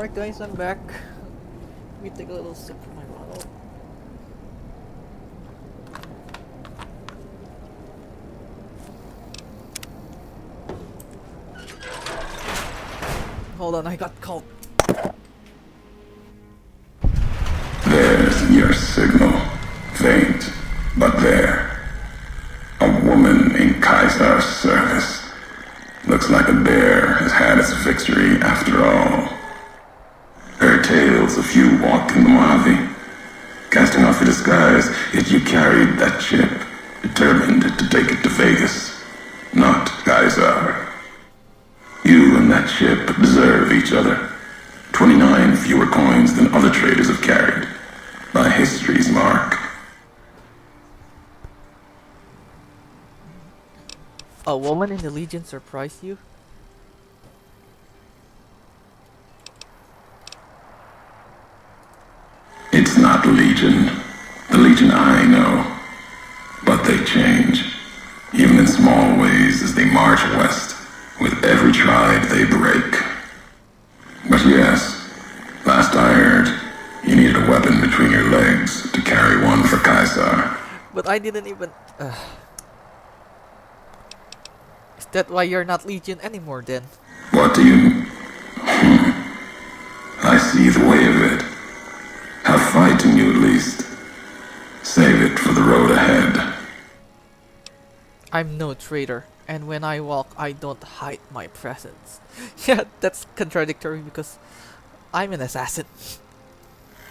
Alright guys, I'm back. Let me take a little sip from my bottle. Hold on, I got called. There's your signal. Faint, but there. A woman in Kaiser's service. Looks like a bear has had its victory after all. Her tales of you walked in the Mojave. Casting off your disguise, yet you carried that chip, determined to take it to Vegas. Not Kaiser. You and that chip deserve each other. 29 fewer coins than other traders have carried. By history's mark. A woman in the Legion surprised you? It's not Legion. The Legion I know. But they change. Even in small ways as they march west. With every tribe they break. But yes, last I heard, you needed a weapon between your legs to carry one for Kaiser. But I didn't even... Is that why you're not Legion anymore then? What do you... I see the way of it. Have fight in you at least. Save it for the road ahead. I'm no traitor, and when I walk, I don't hide my presence. Yeah, that's contradictory because I'm an assassin.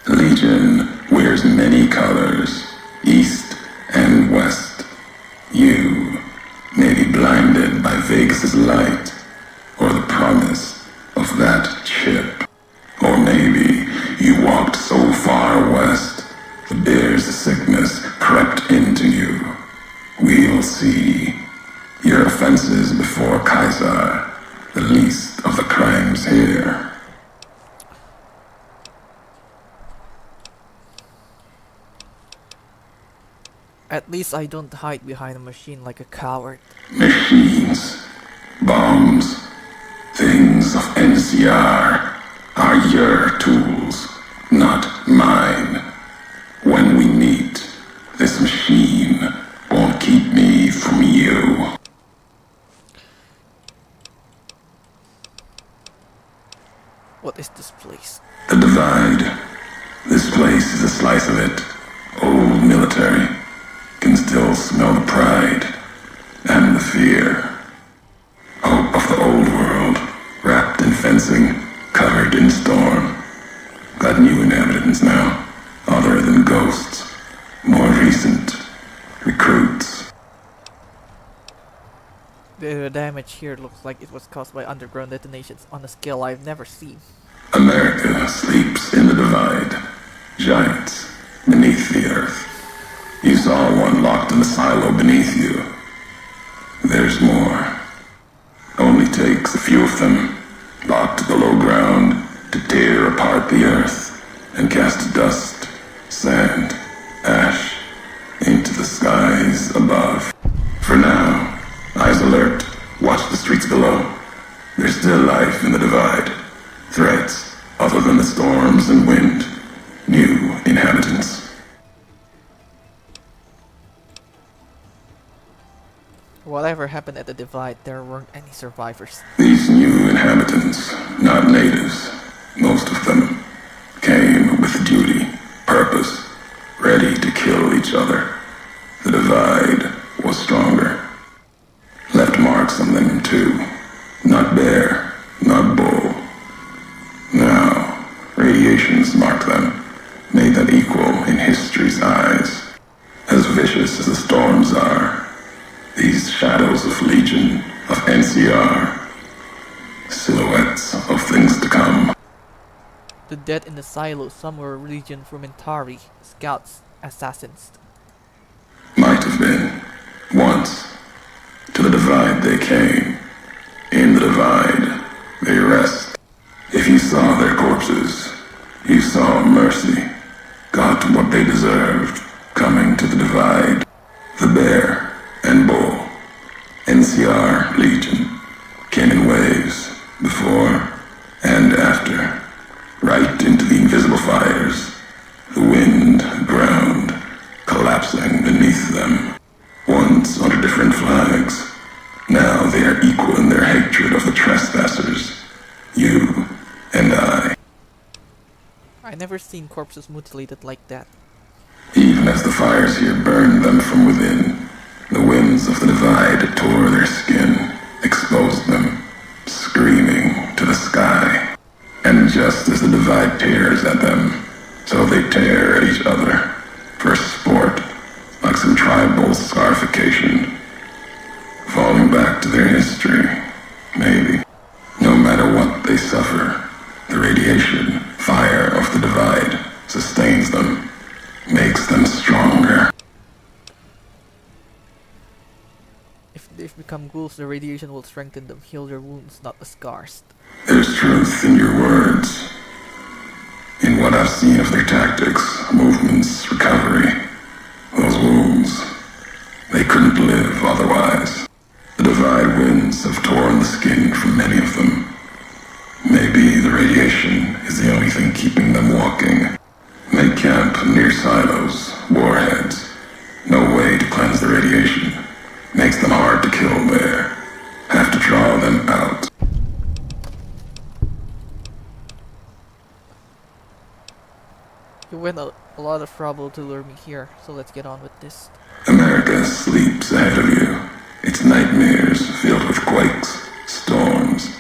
Legion wears many colors, east and west. You may be blinded by Vegas's light, or the promise of that chip. Or maybe you walked so far west, the bear's sickness crept into you. We'll see. Your offenses before Kaiser, the least of the crimes here. At least I don't hide behind a machine like a coward. Machines, bombs, things of NCR are your tools, not mine. When we meet, this machine won't keep me from you. What is this place? The Divide. This place is a slice of it. Old military. Can still smell the pride and the fear. Hope of the old world, wrapped in fencing, covered in storm. Got new inhabitants now, other than ghosts, more recent recruits. The damage here looks like it was caused by underground detonations on a scale I've never seen. America sleeps in the Divide. Giants beneath the earth. You saw one locked in the silo beneath you. There's more. Only takes a few of them, locked below ground, to tear apart the earth and cast dust, sand, ash into the skies above. For now, eyes alert, watch the streets below. There's still life in the Divide. Threats other than the storms and wind. New inhabitants. Whatever happened at the Divide, there weren't any survivors. These new inhabitants, not natives, most of them, came with duty, purpose, ready to kill each other. The Divide was stronger. Left marks on them too. Not bear, not bull. Now, radiations marked them, made them equal in history's eyes. As vicious as the storms are, these shadows of Legion, of NCR, silhouettes of things to come. The dead in the silo, some were Legion Frumentari, scouts, assassins. Might have been. Once. To the Divide they came. In the Divide, they rest. If you saw their corpses, you saw mercy. Got what they deserved, coming to the Divide. The bear and bull. NCR Legion came in waves, before and after. the invisible fires, the wind, ground, collapsing beneath them. Once under different flags, now they are equal in their hatred of the trespassers. You and I. I never seen corpses mutilated like that. Even as the fires here burned them from within, the winds of the divide tore their skin, exposed them, screaming to the sky. And just as the divide tears at them, so they tear at each other, for sport, like some tribal scarification. Falling back to their history, maybe. No matter what they suffer, the radiation, fire of the divide sustains them, makes them stronger. If they've become ghouls, the radiation will strengthen them, heal their wounds, not the scars. There's truth in your words. In what I've seen of their tactics, movements, recovery, those wounds, they couldn't live otherwise. The divide winds have torn the skin from many of them. Maybe the radiation is the only thing keeping them walking. They camp near silos, warheads. No way to cleanse the radiation. Makes them hard to kill there. Have to draw them out. You went a lot of trouble to lure me here, so let's get on with this. America sleeps ahead of you. Its nightmares filled with quakes, storms.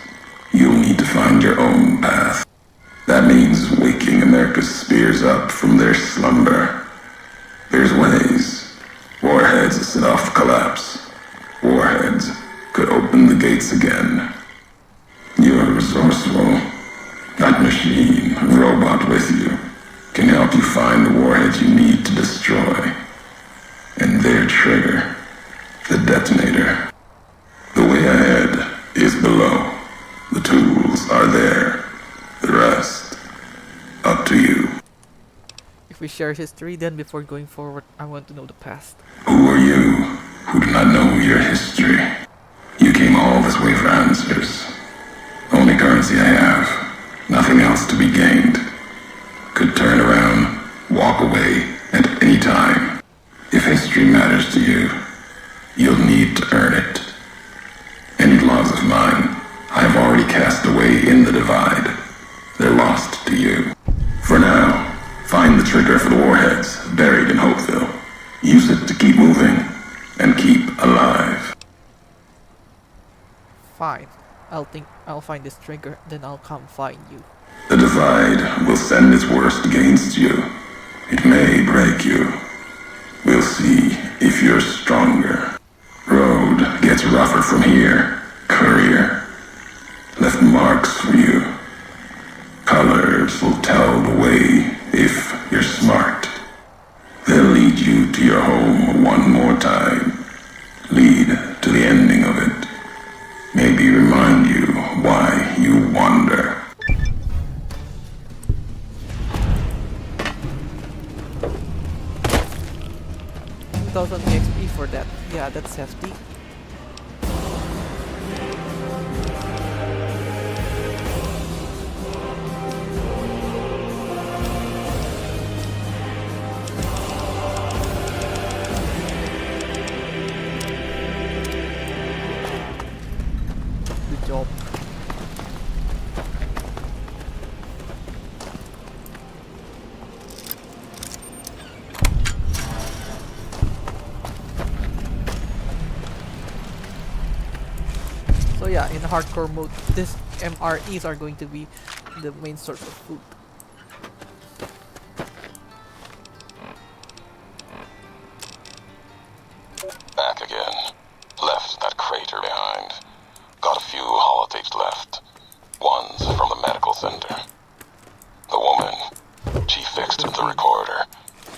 You'll need to find your own path. That means waking America's spears up from their slumber. There's ways. Warheads set off collapse. Warheads could open the gates again. You're resourceful. That machine, robot with you, can help you find the warheads you need to destroy. And their trigger, the detonator. The way ahead is below. The tools are there. The rest, up to you. If we share history, then before going forward, I want to know the past. Who are you who do not know your history? You came all this way for answers. Only currency I have. Nothing else to be gained. Could turn around, walk away at any time. If history matters to you, you'll need to earn it. Any laws of mine, I have already cast away in the divide. They're lost to you. For now, find the trigger for the warheads buried in Hopeville. Use it to keep moving and keep alive. Fine. I'll find this trigger, then I'll come find you. The divide will send its worst against you. It may break you. We'll see if you're stronger. Road gets rougher from here. Courier left marks for you. Colors will tell the way if you're smart. They'll lead you to your home one more time. Lead to the ending of it. Maybe remind you why you wander. 2,000 XP for that. Yeah, that's hefty. Good job. So yeah, in hardcore mode, this MREs are going to be the main source of food. Back again. Left that crater behind. Got a few holotapes left. One's from the medical center. The woman, she fixed the recorder.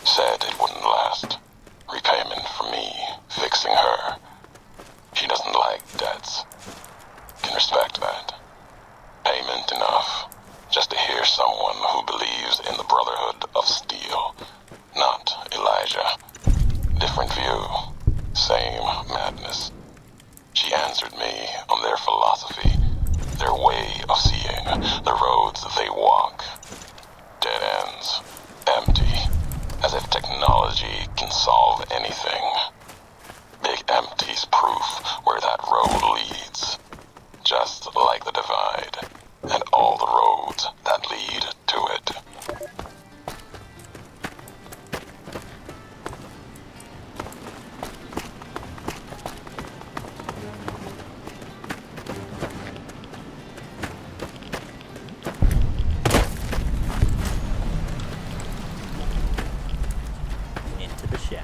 Said it wouldn't last. Repayment for me, fixing her. She doesn't like debts. Can respect that. Payment enough, just to hear someone who believes in the Brotherhood of Steel. Not Elijah. Different view. Same madness. She answered me on their philosophy, their way of seeing, the roads they walk. Dead solve anything. Big Empty's proof where that road leads. Just like the Divide, and all the roads that lead to it. Into the shadow.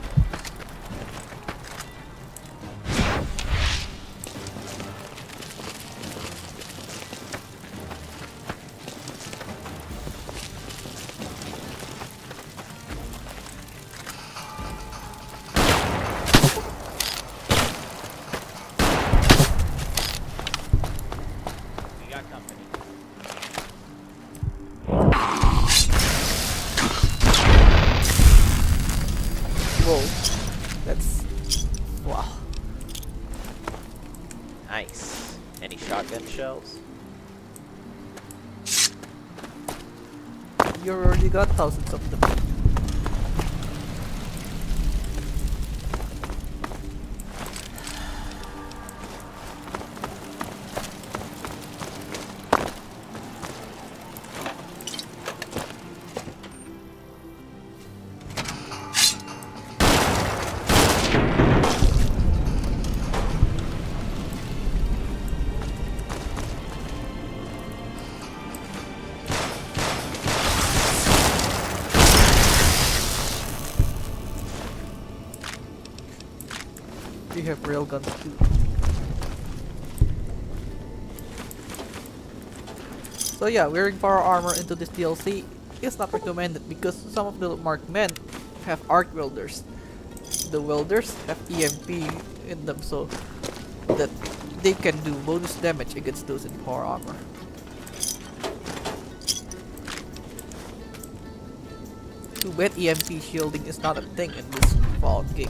We got company. Whoa. That's... wow. Nice. Any shotgun shells? You already got thousands of them. You have railguns too. So yeah, wearing power armor into this DLC is not recommended because some of the marked men have arc welders. The welders have EMP in them so that they can do bonus damage against those in power armor. Too bad EMP shielding is not a thing in this Fallout game.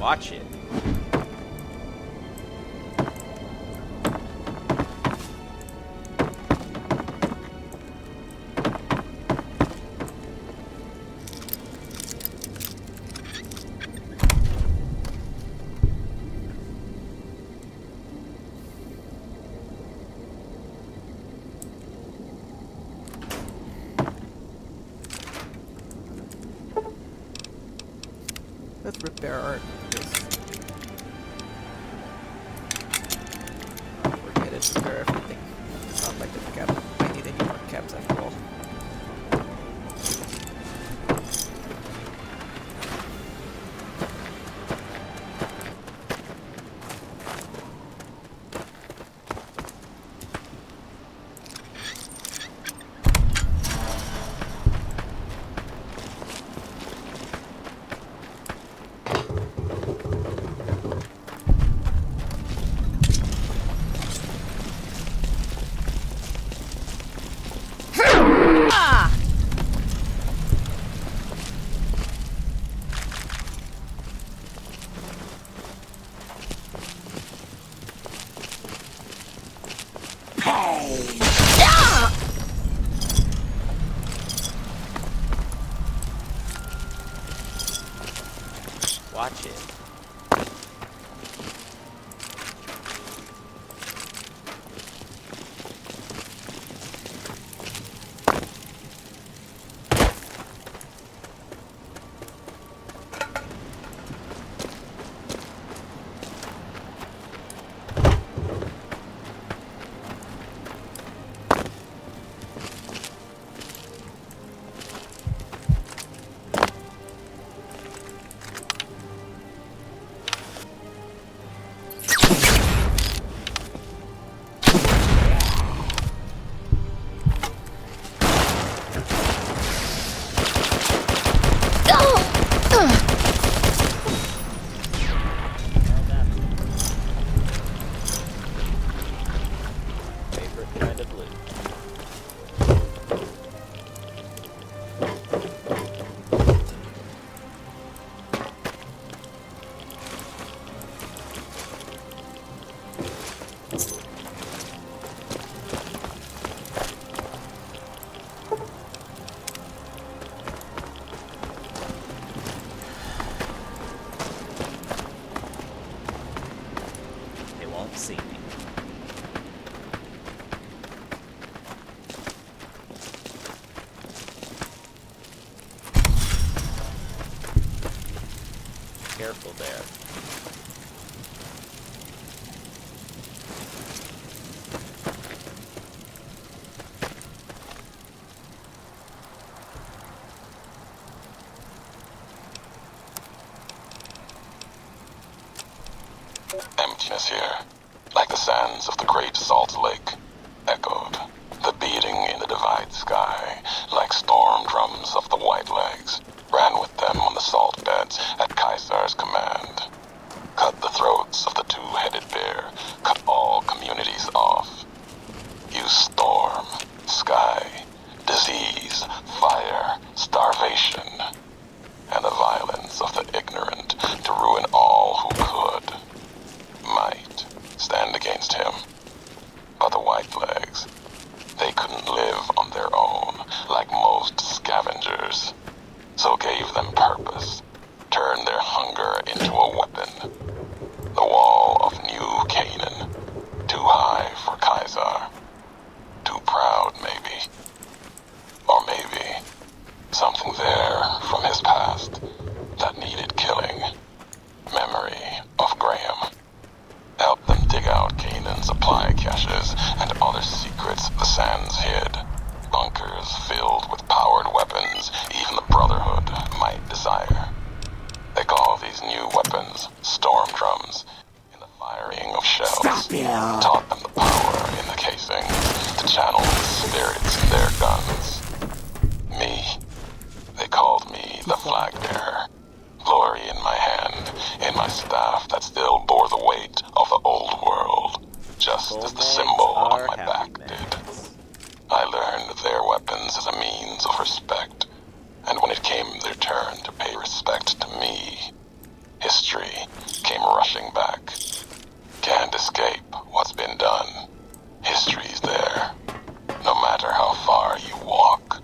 Watch it. Let's repair our this. Forget it, repair everything. It's not like the cap. I need any more caps after all. Watch it. Favorite kind of loot. They won't see me. Careful there. Emptiness here, like the sands of the great salt lake, echoed. The beating in the divide sky, like storm drums of the white legs, ran with them on the salt beds at Caesar's command. Cut the throats of the two-headed bear, cut all communities off. Use storm, sky, disease, fire, starvation, and the violence of the ignorant to ruin all who could. Might stand against him. But the whitelegs, they couldn't live on their own like most scavengers, so gave them purpose, turned their hunger into a weapon. The wall of New Canaan, too high for Caesar, too proud maybe, or maybe something there from his past that needed killing. Memory of Graham. Help them dig out Canaan's supply caches and other secrets the sands hid. Bunkers filled with powered weapons even the Brotherhood might desire. They call these new weapons storm drums. In the firing of shells, taught them the power in the casings to channel the spirits in their guns. Me, they called me the flag bearer. Glory in my hand, in my staff that still bore the weight of the old world, just as the symbol on my back did. I learned their weapons as a means of respect, and when it came their turn to pay respect to me, history came rushing back. Can't escape what's been done. History's there, no matter how far you walk.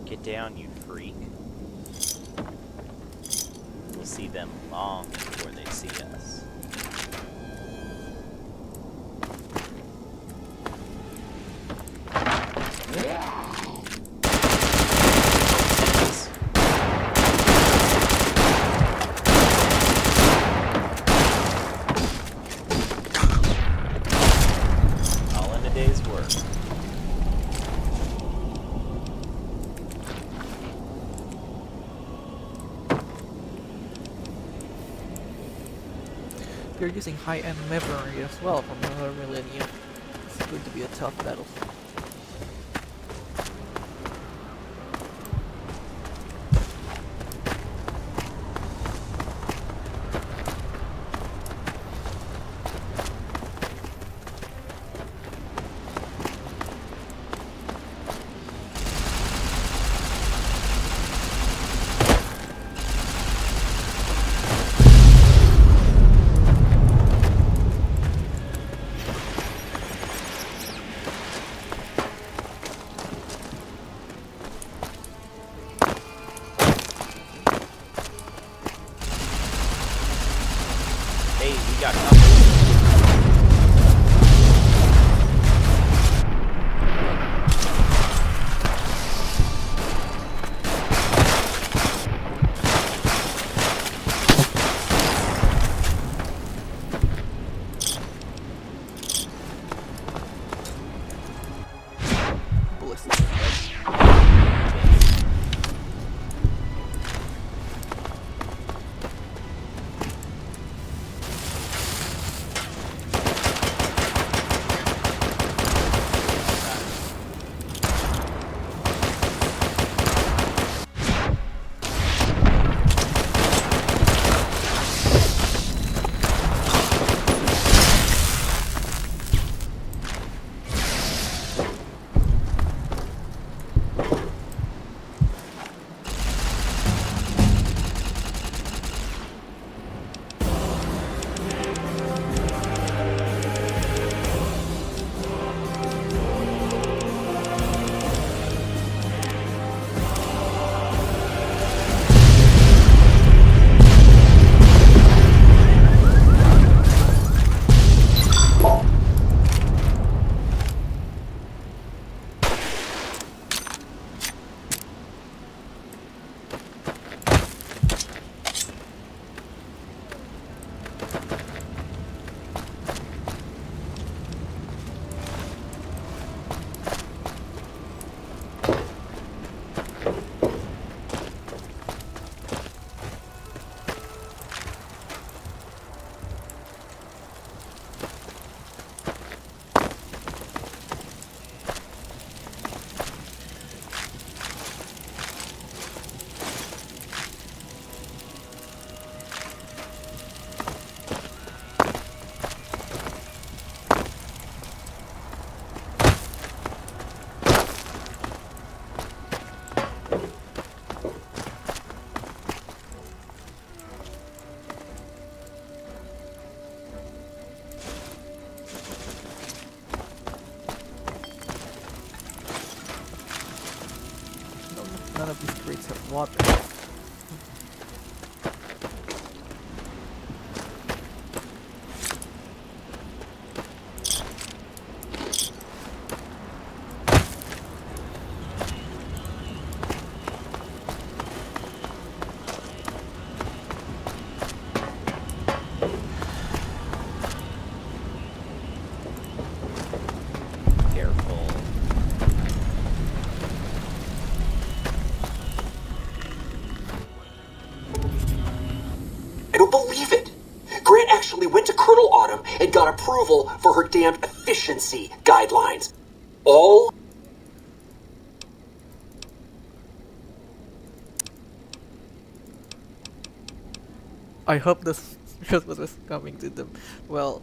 Get down, you freak. We'll see them long before they see us. All in a day's work. You're using high-end memory as well from another millennium. It's going to be a tough battle. Hey, we got company. streets have water. Careful. I don't believe it. Grant actually went to Colonel Autumn and got approval for her damned efficiency guidelines. All I hope this Christmas is coming to them. Well,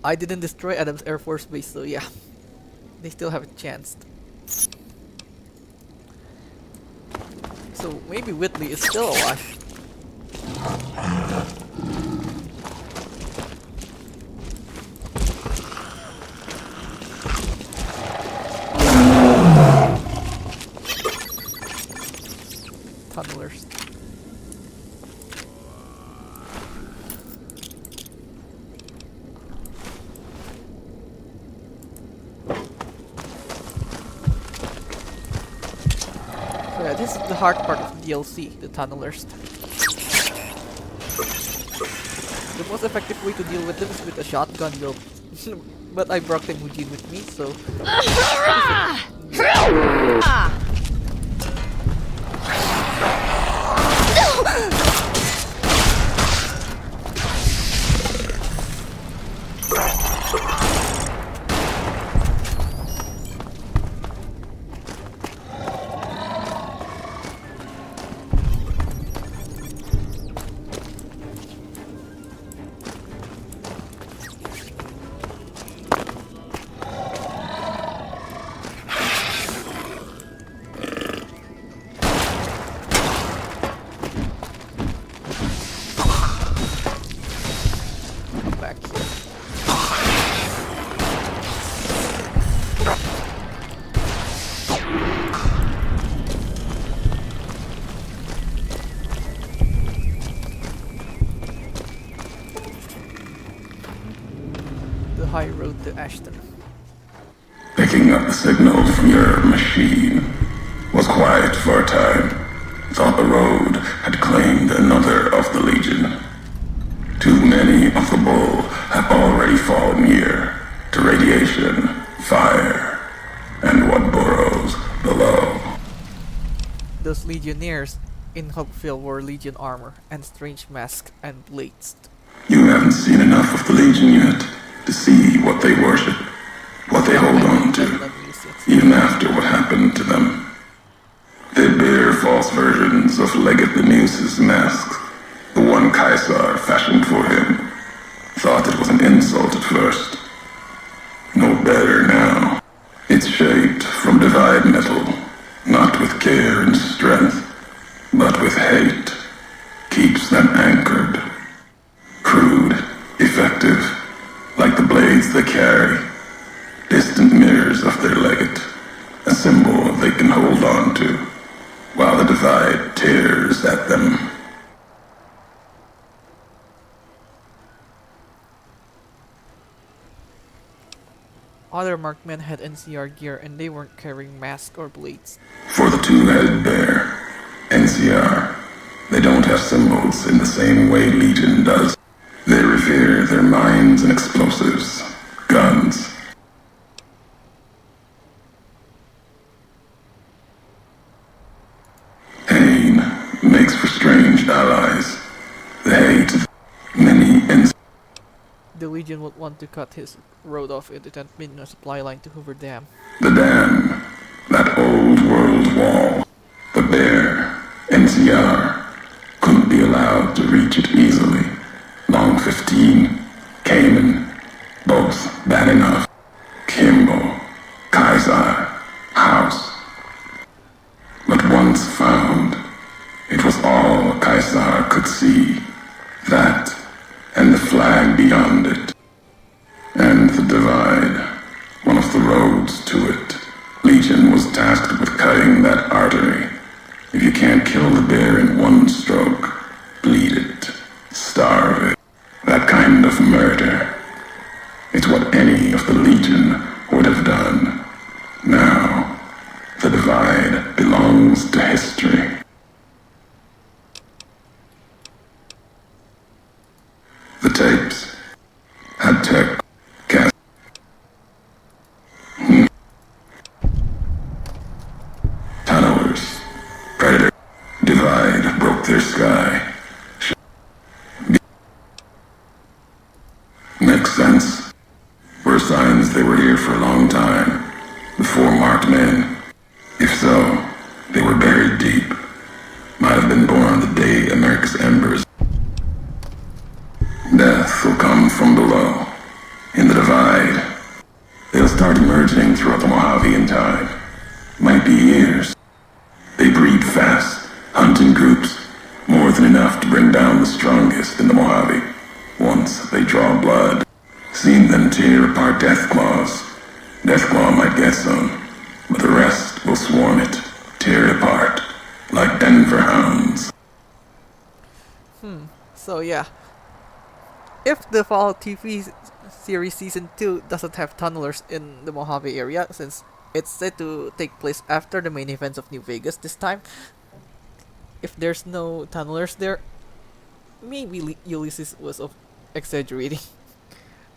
I didn't destroy Adams Air Force Base, so yeah, they still have a chance. So maybe Whitley is still alive. Tunnelers. So yeah, this is the hard part of the DLC, the tunnelers. The most effective way to deal with them is with a shotgun though. But I brought Temujin with me, so... back here. The high road to Ashton. Picking up the signals from your machine was quiet for a time. Thought the road had claimed another of the Legion. Too many of the Bull have already fallen here to radiation, fire, and what burrows below. Those Legionnaires in Hopeville wore Legion armor and strange masks and blades. You haven't seen enough of the Legion yet to see what they worship, what they hold on to, even after what happened to them. They bear false versions of Legate Lenus's masks, the one Caesar fashioned for him. Thought it was an insult at first. No better now. It's shaped from divide metal, not with care and strength, but with hate. Keeps them anchored. Crude, effective, like the blades they carry. Distant mirrors of their legate, a symbol they can hold on to, while the divide tears at them. Other markmen had NCR gear and they weren't carrying masks or blades. For the two-headed bear, NCR, they don't have symbols in the same way Legion does. They revere their mines and explosives, guns. Pain makes for strange allies. The hate of many NCR. The Legion would want to cut his road off into 10 million supply line to Hoover Dam. The dam, that old world wall, the bear, NCR, couldn't be allowed to reach it easily. Long 15, Cayman, both bad enough. Kimbo, Kaiser, House. But once found, it was all Kaiser could see. That, and the flag beyond it. And the divide, one of the roads to it. Legion was tasked with cutting that artery, Kill the bear in one stroke. Bleed it. Starve it. That kind of murder. It's what any of the Legion would have done. Now, the Divide belongs to history. The tapes had tech cast. Tunnelers. Predator. Divide broke their sky. Makes sense. Were signs they were here for a long time, before marked men. If so, they were buried deep. Might have been born the day America's embers. Death will come from below. In the Divide. They'll start emerging throughout the Mojave in time. Might be years. They breed fast, hunt in groups, more than enough to bring down the strongest in the Mojave. Once they draw blood, seen them tear apart Deathclaws. Deathclaw might get some, but the rest will swarm it, tear it apart, like Denver hounds. So yeah. If the fall TV series season 2 doesn't have tunnelers in the Mojave area, since it's set to take place after the main events of New Vegas this time, if there's no tunnelers there, maybe Ulysses was exaggerating.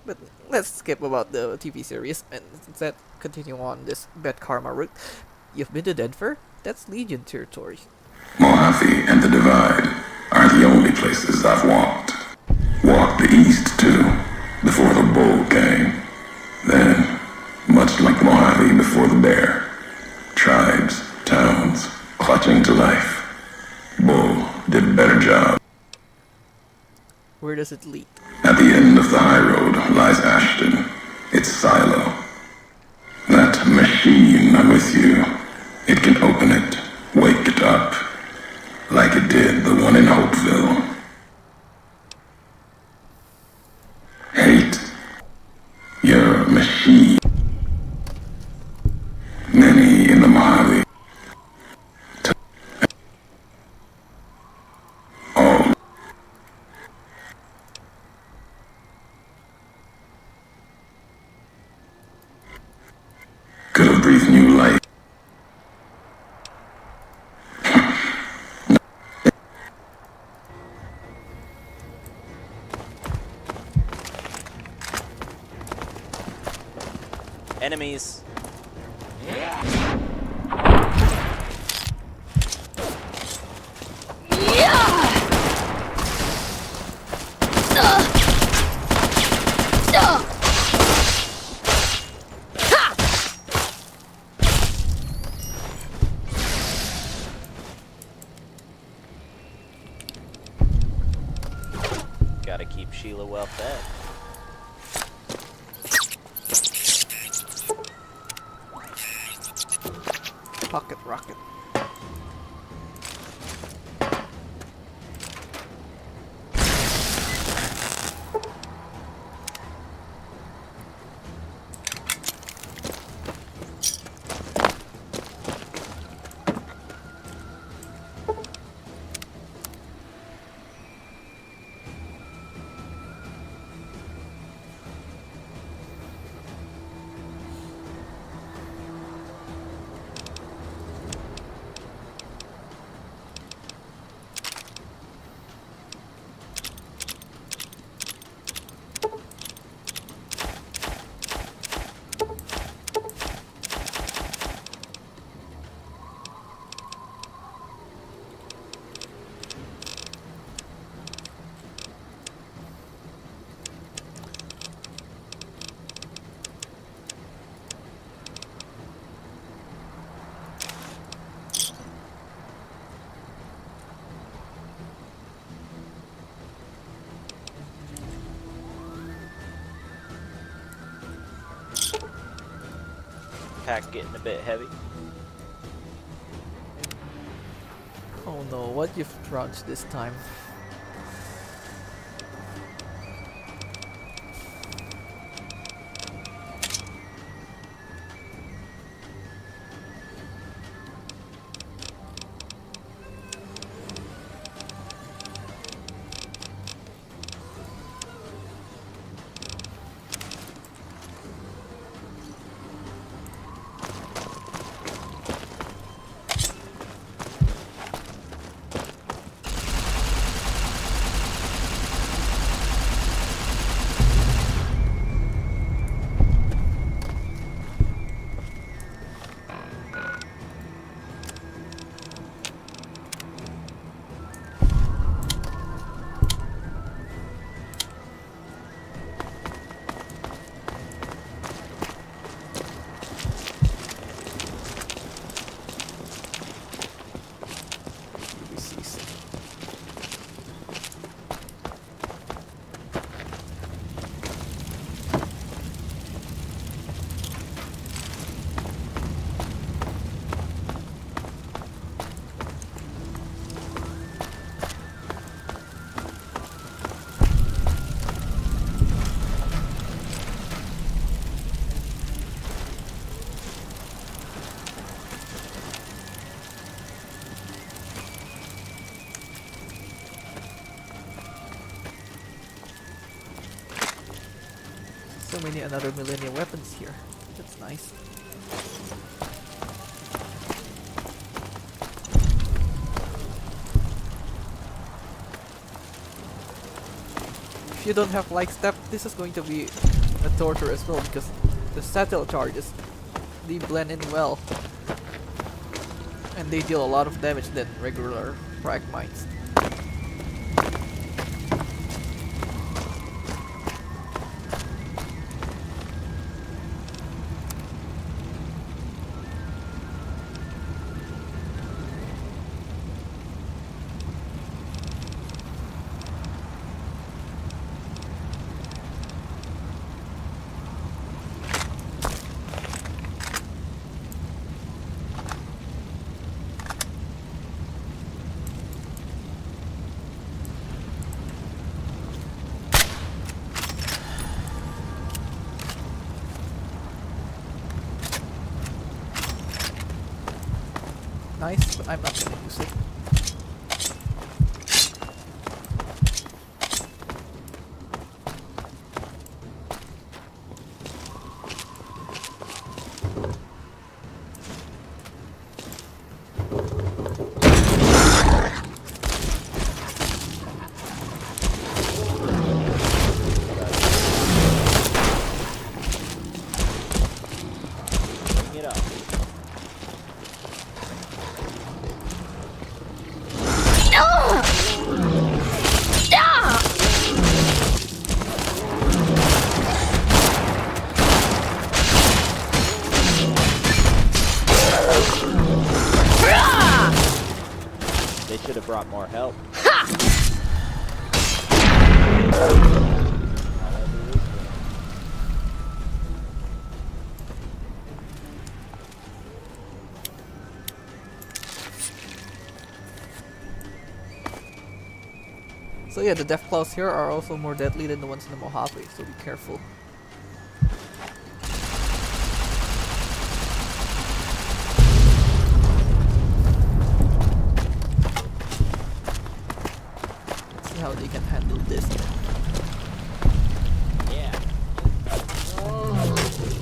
But let's skip about the TV series and instead continue on this Bad Karma route. You've been to Denver? That's Legion territory. Mojave and the Divide are the only places I've walked. Walked the east too, before the bull came. Then, much like the Mojave before the bear, tribes, towns, clutching to life. Bull did a better job. Where does it lead? At the end of the high road lies Ashton, its silo. That machine I'm with you, it can open it, wake it up, like it did the one in Hopeville. Hate your machine. Many in the Mojave. All could have breathed new life. Enemies. Gotta keep Sheila well fed. Pocket rocket. Pack getting a bit heavy. Oh no, what you've crouched this time? So many another millennium weapons here. That's nice. If you don't have like step, this is going to be a torture as well because the satellite charges, they blend in well. And they deal a lot of damage than regular frag mines. Nice, but I'm not gonna use it. Bring it up. They should have brought more help. So yeah, the death claws here are also more deadly than the ones in the Mojave, so be careful. Let's see how they can handle this. Yeah. Oh, that's good.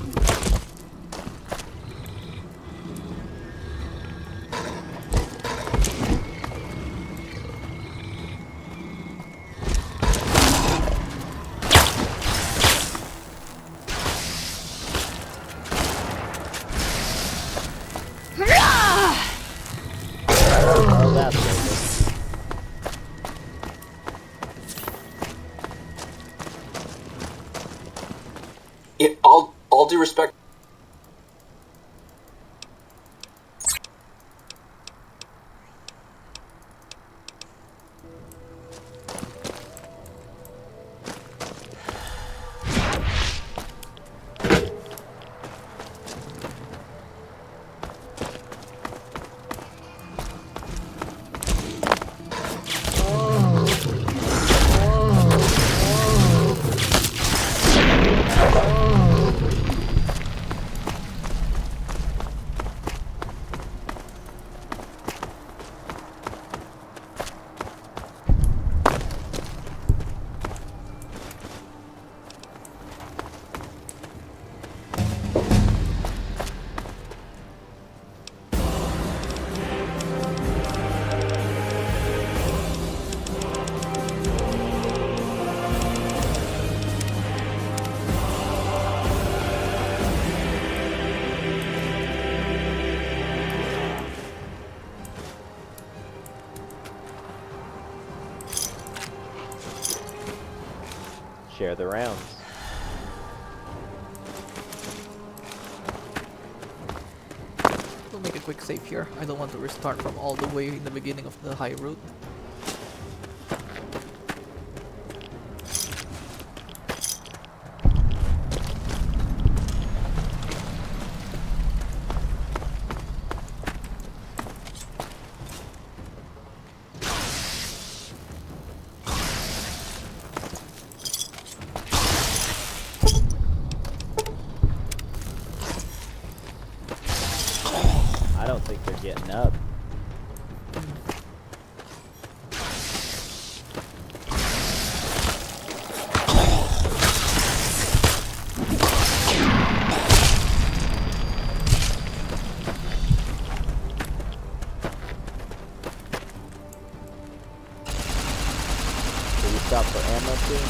All due respect. Share the rounds. We'll make a quick save here. I don't want to restart from all the way in the beginning of the high road. I don't think they're getting up. Watch out for ammo too.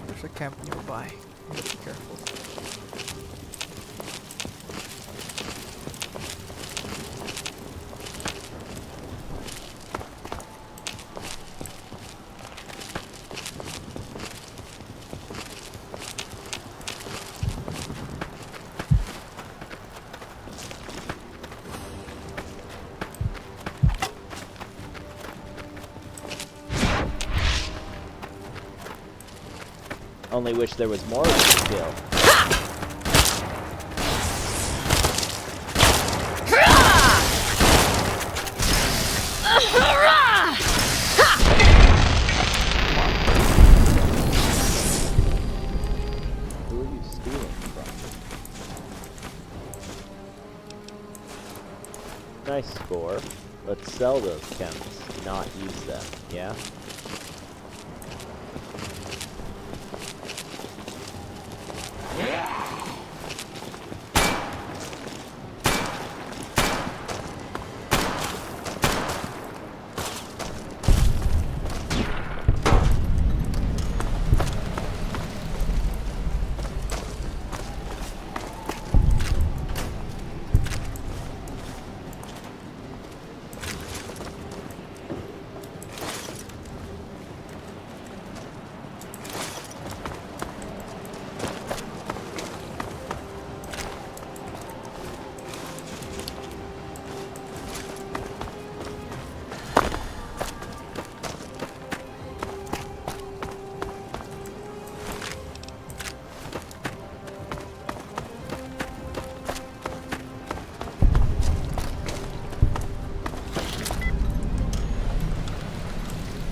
There's a camp nearby. Be careful. Only wish there was more of this skill. Who are you stealing from? Nice score. Let's sell those chems, not use them, yeah?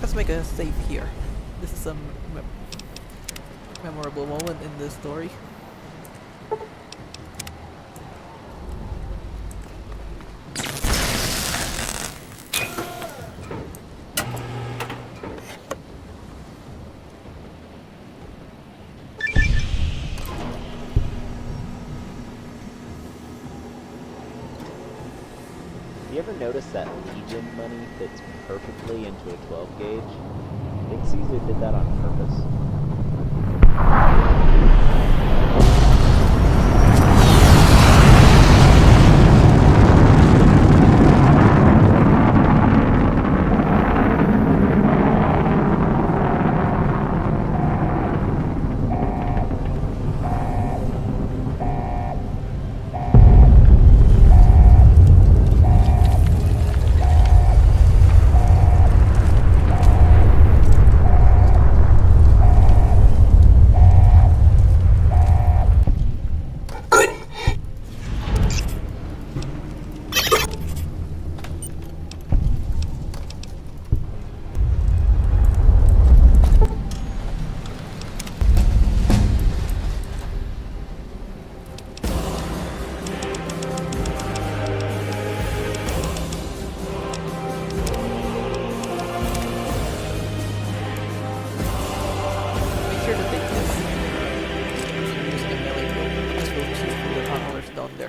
Let's make a save here. This is a memorable moment in the story. You ever notice that Legion money fits perfectly into a 12 gauge? I think Caesar did that on purpose.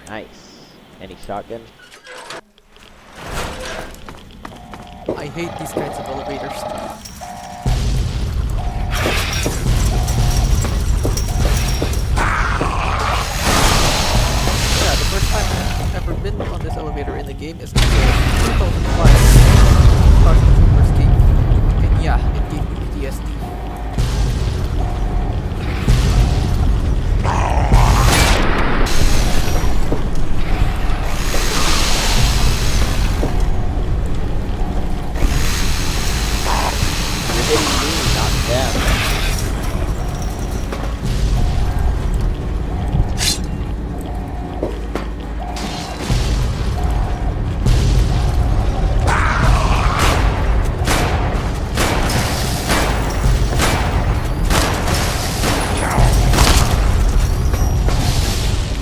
Nice. Any shotgun? I hate these kinds of elevators. Yeah, the first time I've ever been on this elevator in the game is in 2005 Stars and Troopers game. And yeah, it gave me PTSD.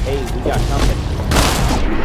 Hey, we got company.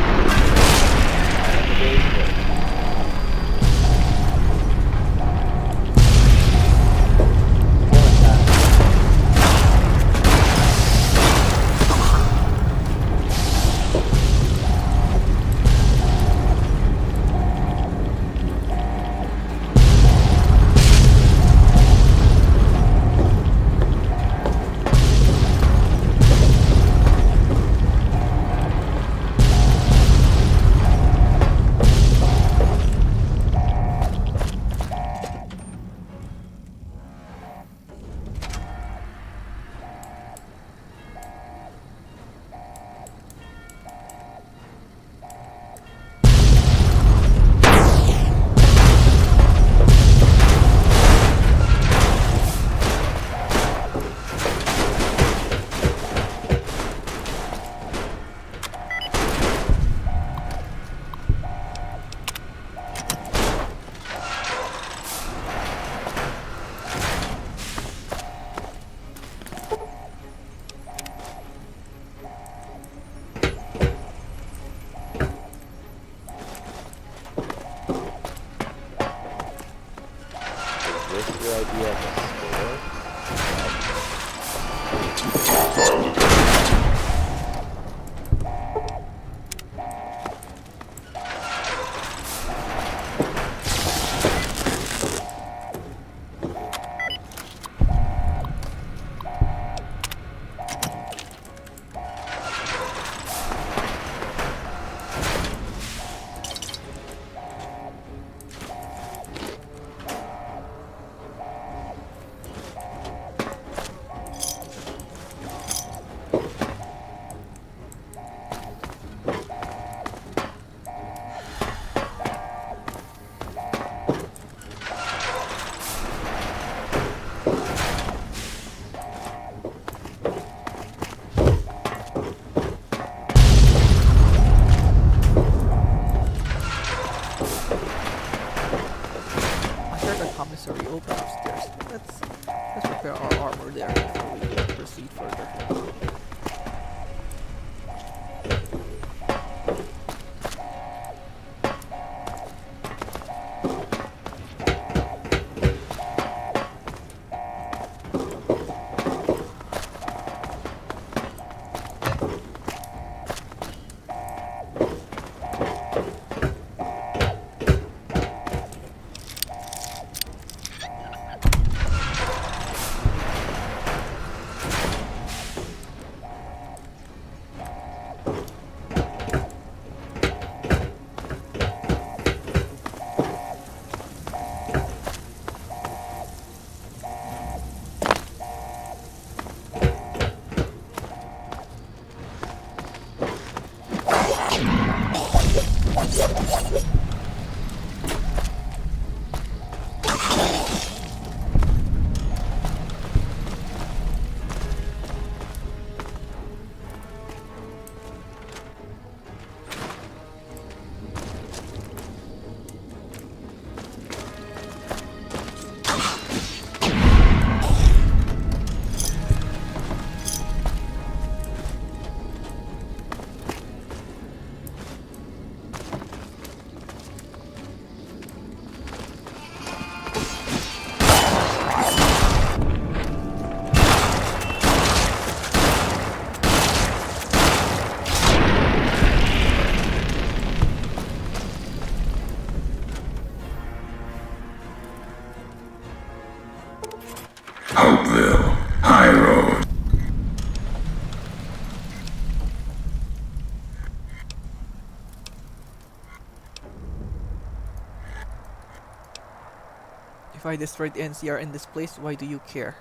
If I destroyed the NCR in this place, why do you care?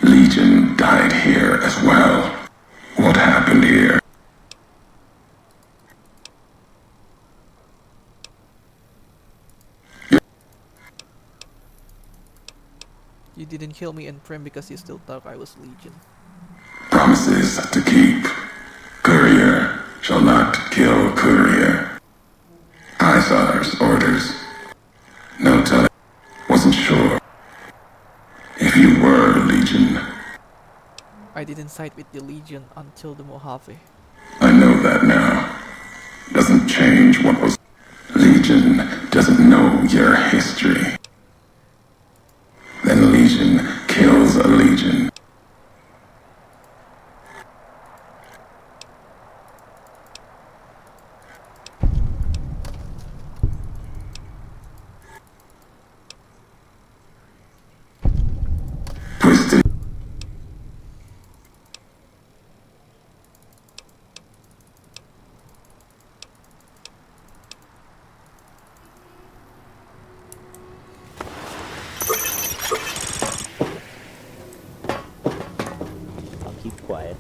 Legion died here as well. What happened here? You didn't kill me in Prim because you still thought I was Legion. Promises to keep. Courier shall not kill courier. Caesar's orders. No telling. Wasn't sure. If you were Legion. I didn't side with the Legion until the Mojave. I know that now. Doesn't change what was. Legion doesn't know your history. Then Legion kills a Legion. Twisted. I'll keep quiet.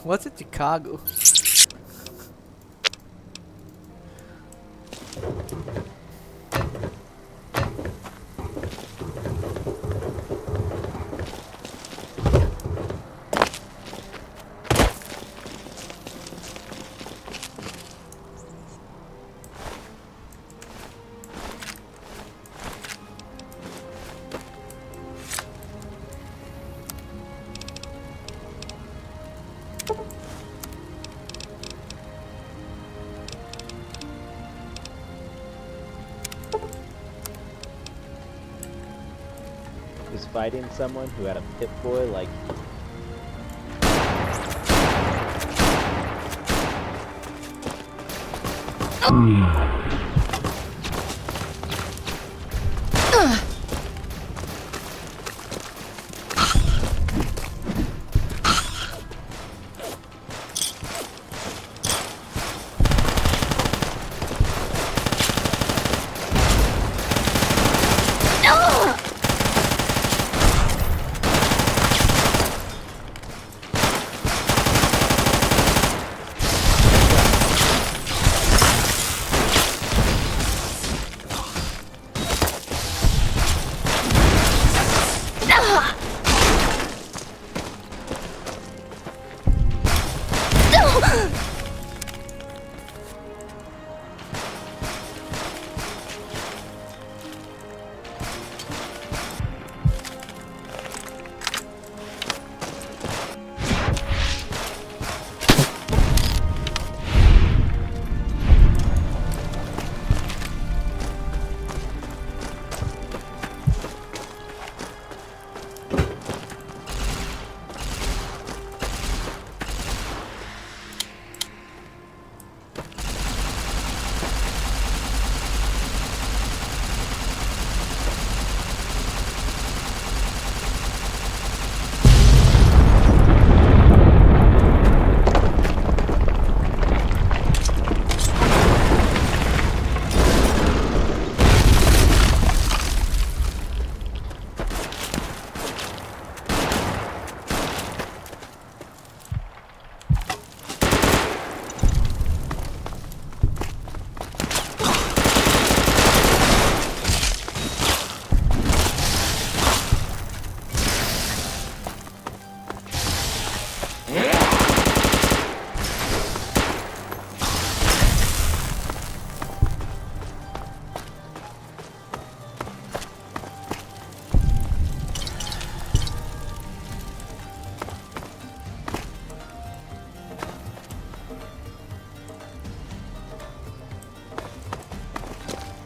What's in Chicago? Was fighting someone who had a Pip-Boy like...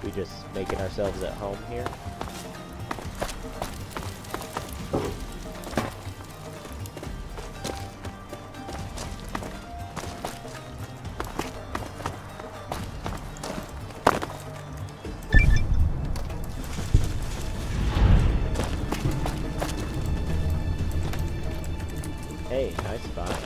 We just making ourselves at home here? Hey, nice find.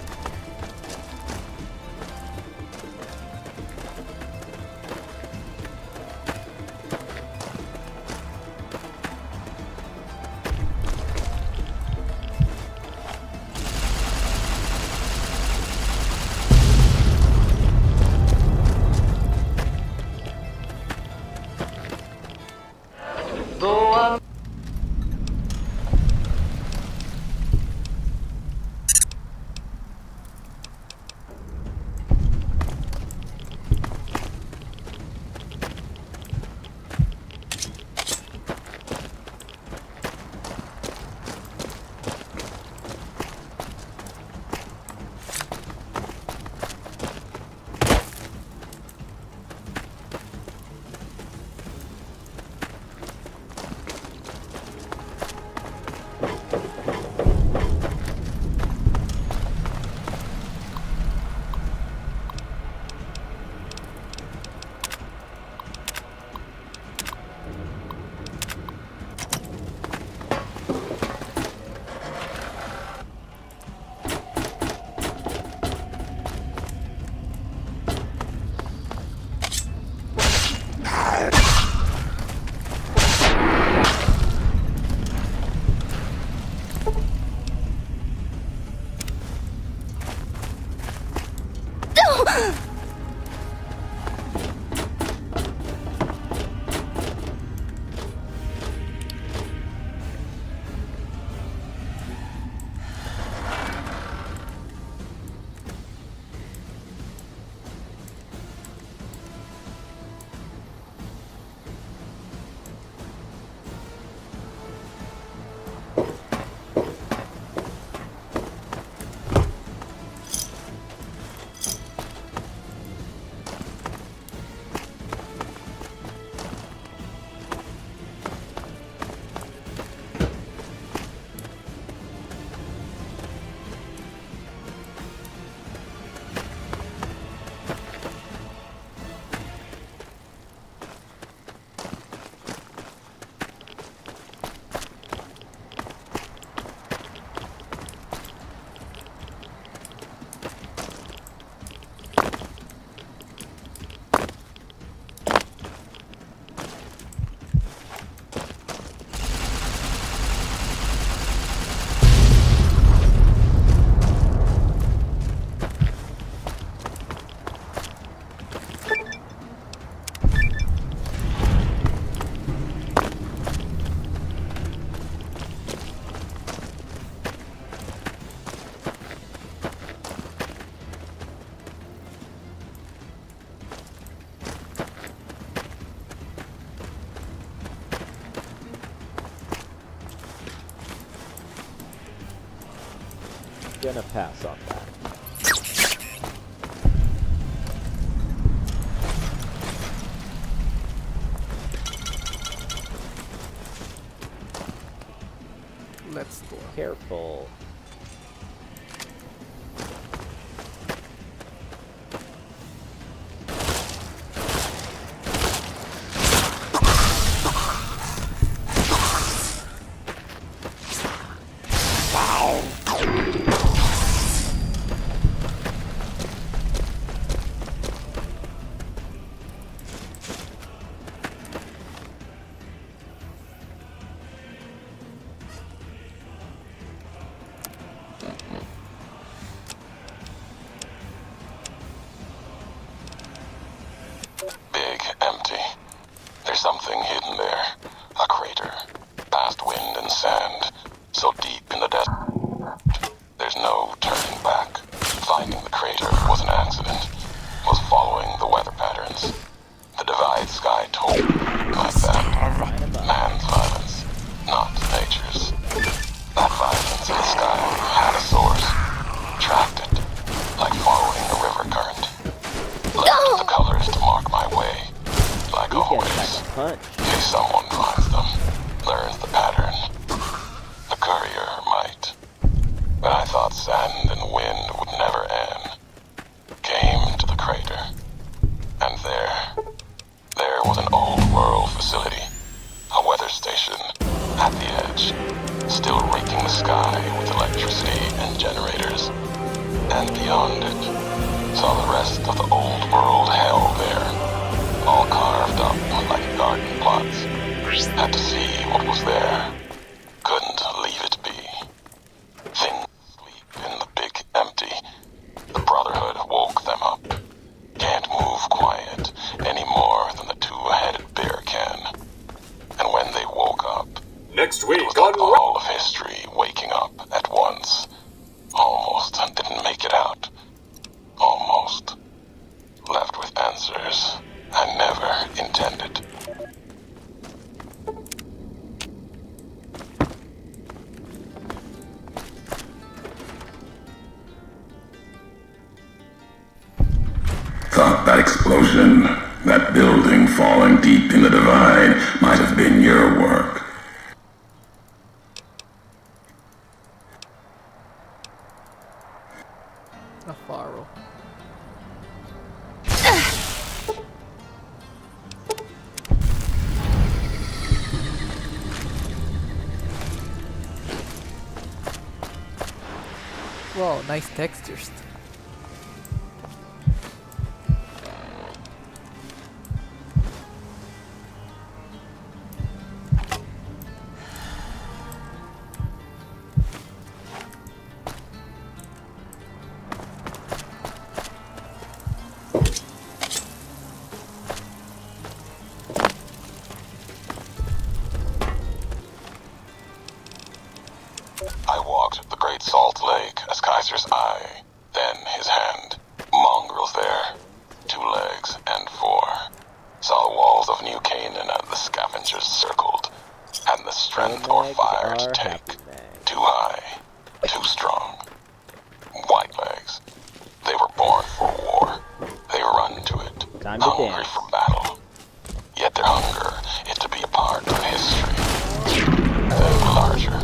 Gonna pass on that. Let's go. Careful. Big, empty. There's something hidden there. A crater. Past wind and sand. So deep in the desert. There's no turning back. Finding the crater was an accident. Was following the weather patterns. The divide sky told like that. Man's violence, not nature's. That violence in the sky had a source. Tracked it, like following a river current. Left the colors to mark my way, like These guys always, pack a punch. if someone finds them, learns the pattern. The courier might. But I thought sand and wind would never end. Came to the crater. And there was an old world facility. A weather station at the edge, still raking the sky with electricity and generators. And beyond it, saw the rest of the old world hell there, all carved up like garden plots. Had to see what was there. Couldn't leave it be. Things sleep in the big empty. The Brotherhood woke them up. Can't move quiet any more than the two-headed bear can. And when they woke up, Next week it was like all of history waking up at once. Almost didn't make it out. Almost. Left with answers I never intended. Thought that explosion, that building falling deep in the divide, might have been your work. A Faro. Wow, nice textures. I walked the Great Salt Lake as Kaiser's eye, then his hand. Mongrels there, 2 legs and 4. Saw the walls of New Canaan and the scavengers circled. Hadn't the strength or fire to take. Too high, too strong. White legs. They were born for war. They run to it, Time to hungry dance. for battle. Yet their hunger is to be a part of history. Think larger.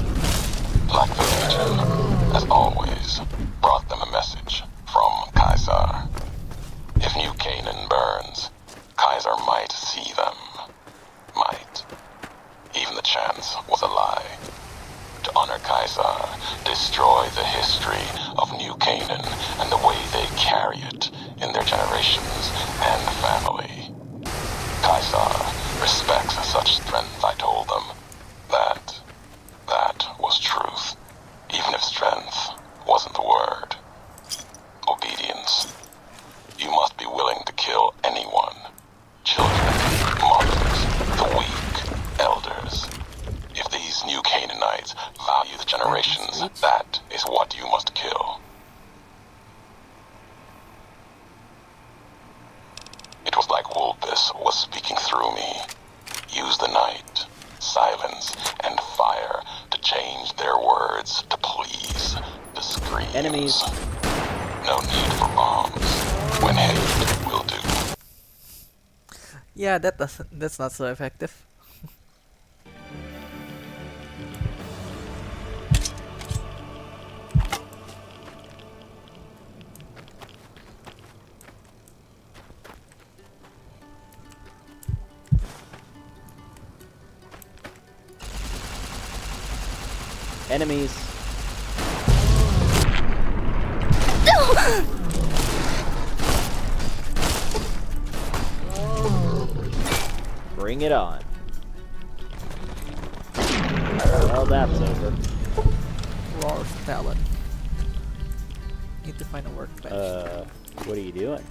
Like the Legion, as always, brought them a message from Kaiser. If New Canaan burns, Kaiser might see them. Might. Even the chance was a lie. To honor Kaiser, destroy the history of New Canaan and the way they carry it in their generations and family. Kaiser respects such strength, I told them. That was truth, even if strength wasn't the word. Obedience. You must be willing to kill anyone. Children, mothers, the weak, elders. If these New Canaanites value the generations, that is what you must kill. It was like Wolpus was speaking through me. Use the night, silence, and fire to change their words to please the screams. Enemies. No need for bombs when hate will do. Yeah, that's not so effective. Enemies. Bring it on. Well, that's over. Roar's Talon. Need to find a workbench. What are you doing?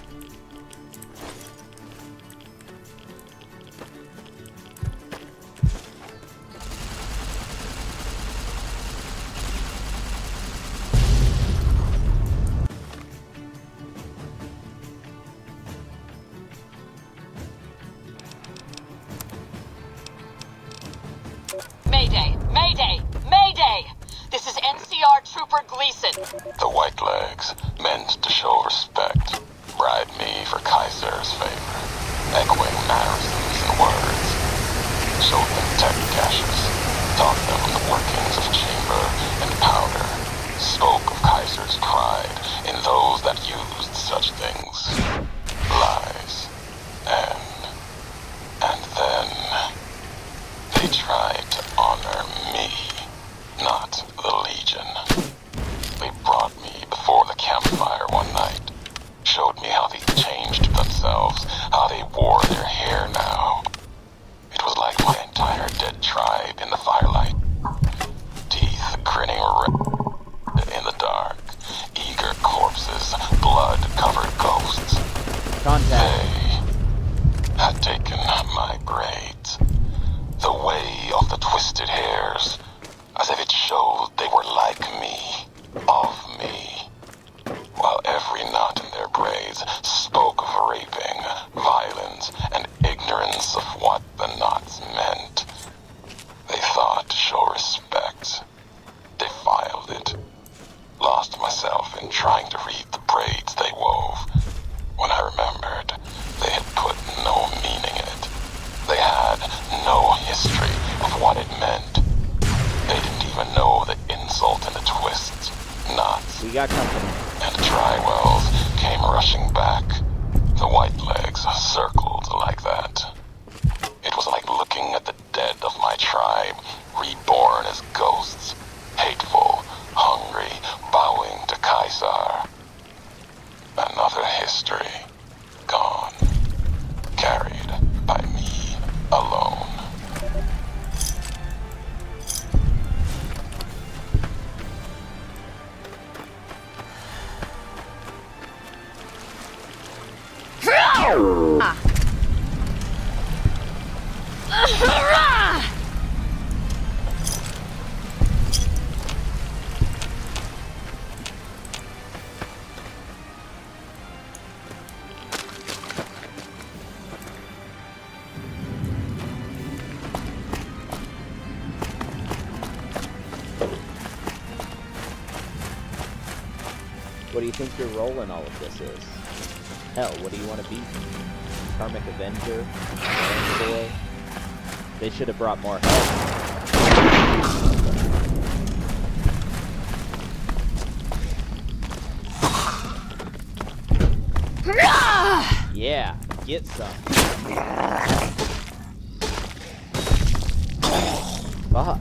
Mayday! Mayday! Mayday! This is NCR Trooper Gleason. The white legs, meant to show respect, bribed me for Kaiser's favor. echoing mannerisms and words. Showed them tech caches, taught them the workings of chamber and powder, spoke of Kaiser's pride in those that used such things. Lies. And then they tried to honor me, not the Legion. They brought me before the campfire one night, showed me how they changed themselves, how they wore their hair now. It was like my entire dead tribe in the firelight. Teeth grinning red in the dark. Eager corpses, blood-covered ghosts. Contact. They had taken my braids. The way of the twisted hairs, as if it showed they were like me, of me. While every knot in their braids spoke of raping, violence, and ignorance of what the knots meant. They thought to show respect. Defiled it. Lost myself in trying to read the braids they wove. When I remembered, they had put no meaning in it. They had no history of what it meant. They didn't even know the insult and the twists, knots. We got company. And dry wells came rushing back. The white legs circled like that. It was like looking at the dead of my tribe, reborn as ghosts, hateful, hungry, bowing to Caesar. Another history, gone, carried by me alone. What do you think your role in all of this is? Hell, what do you want to be? Karmic Avenger? Boy? They should have brought more help. Yeah, get some. Fuck.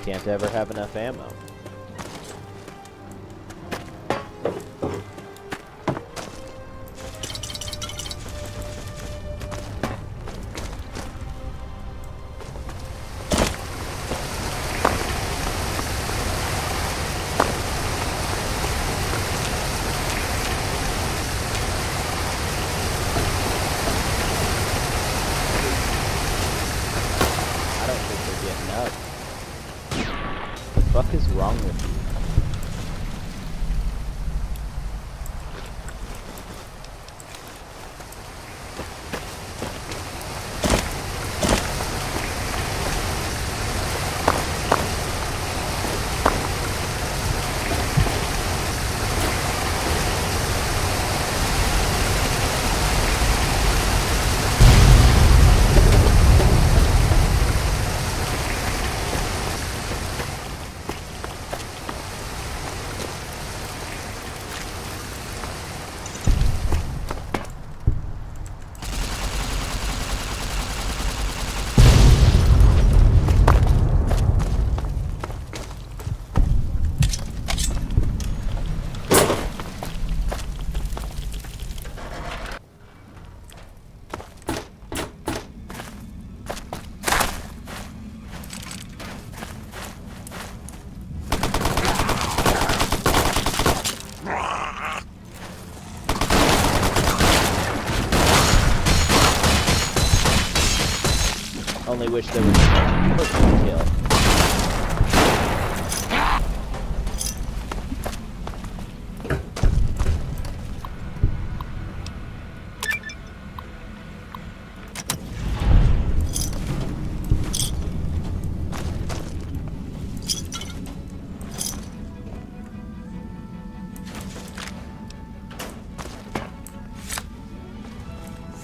Can't ever have enough ammo. I don't think they're getting up. What the fuck is wrong with you? wish there was a person to kill.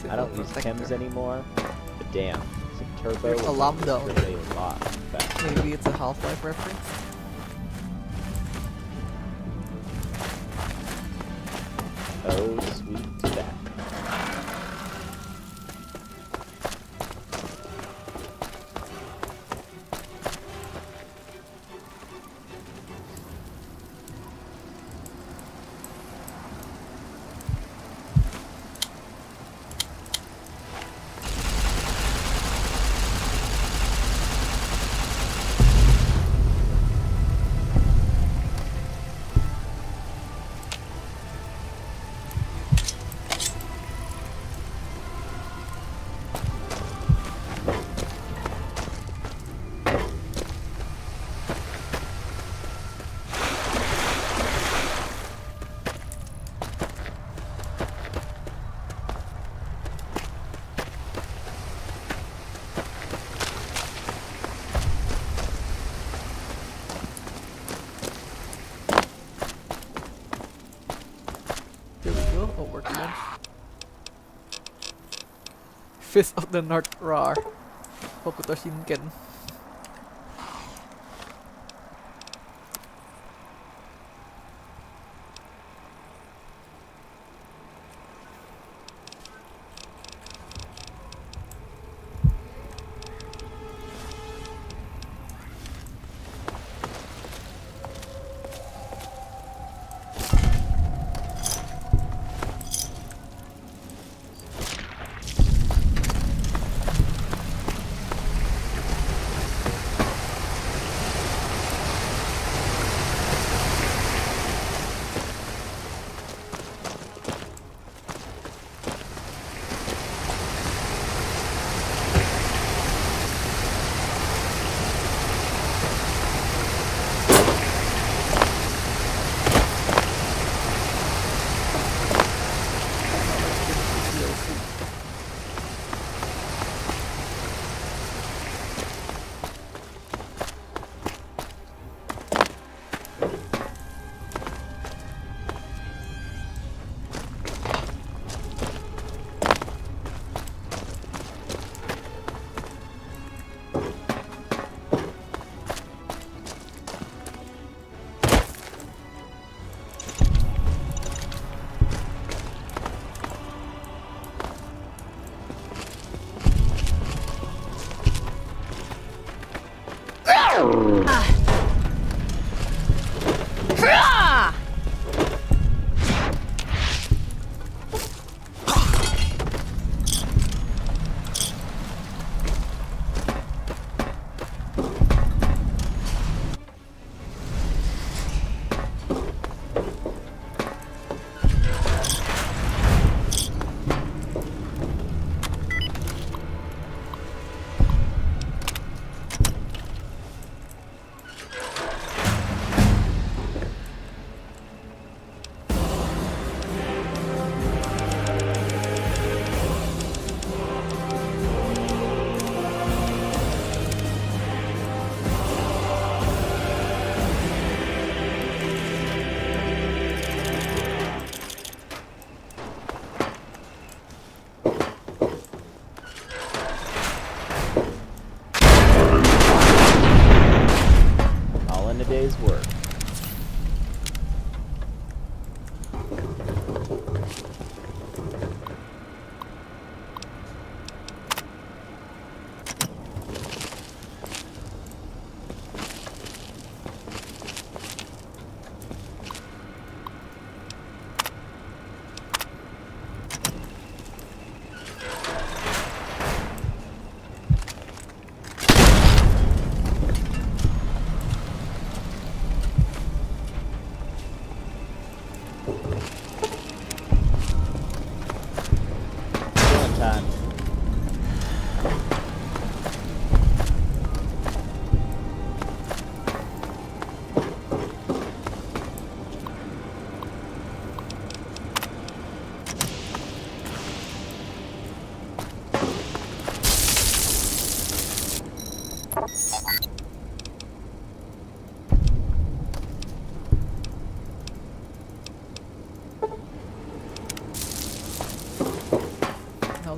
I don't use chems anymore, but damn, some turbo There's a lamp down. really a lot faster. Maybe it's a Half-Life reference. Oh, sweet tobacco. There we go. Oh, workbench. Fist of the North Roar. Hokuto Shinken. Day's work.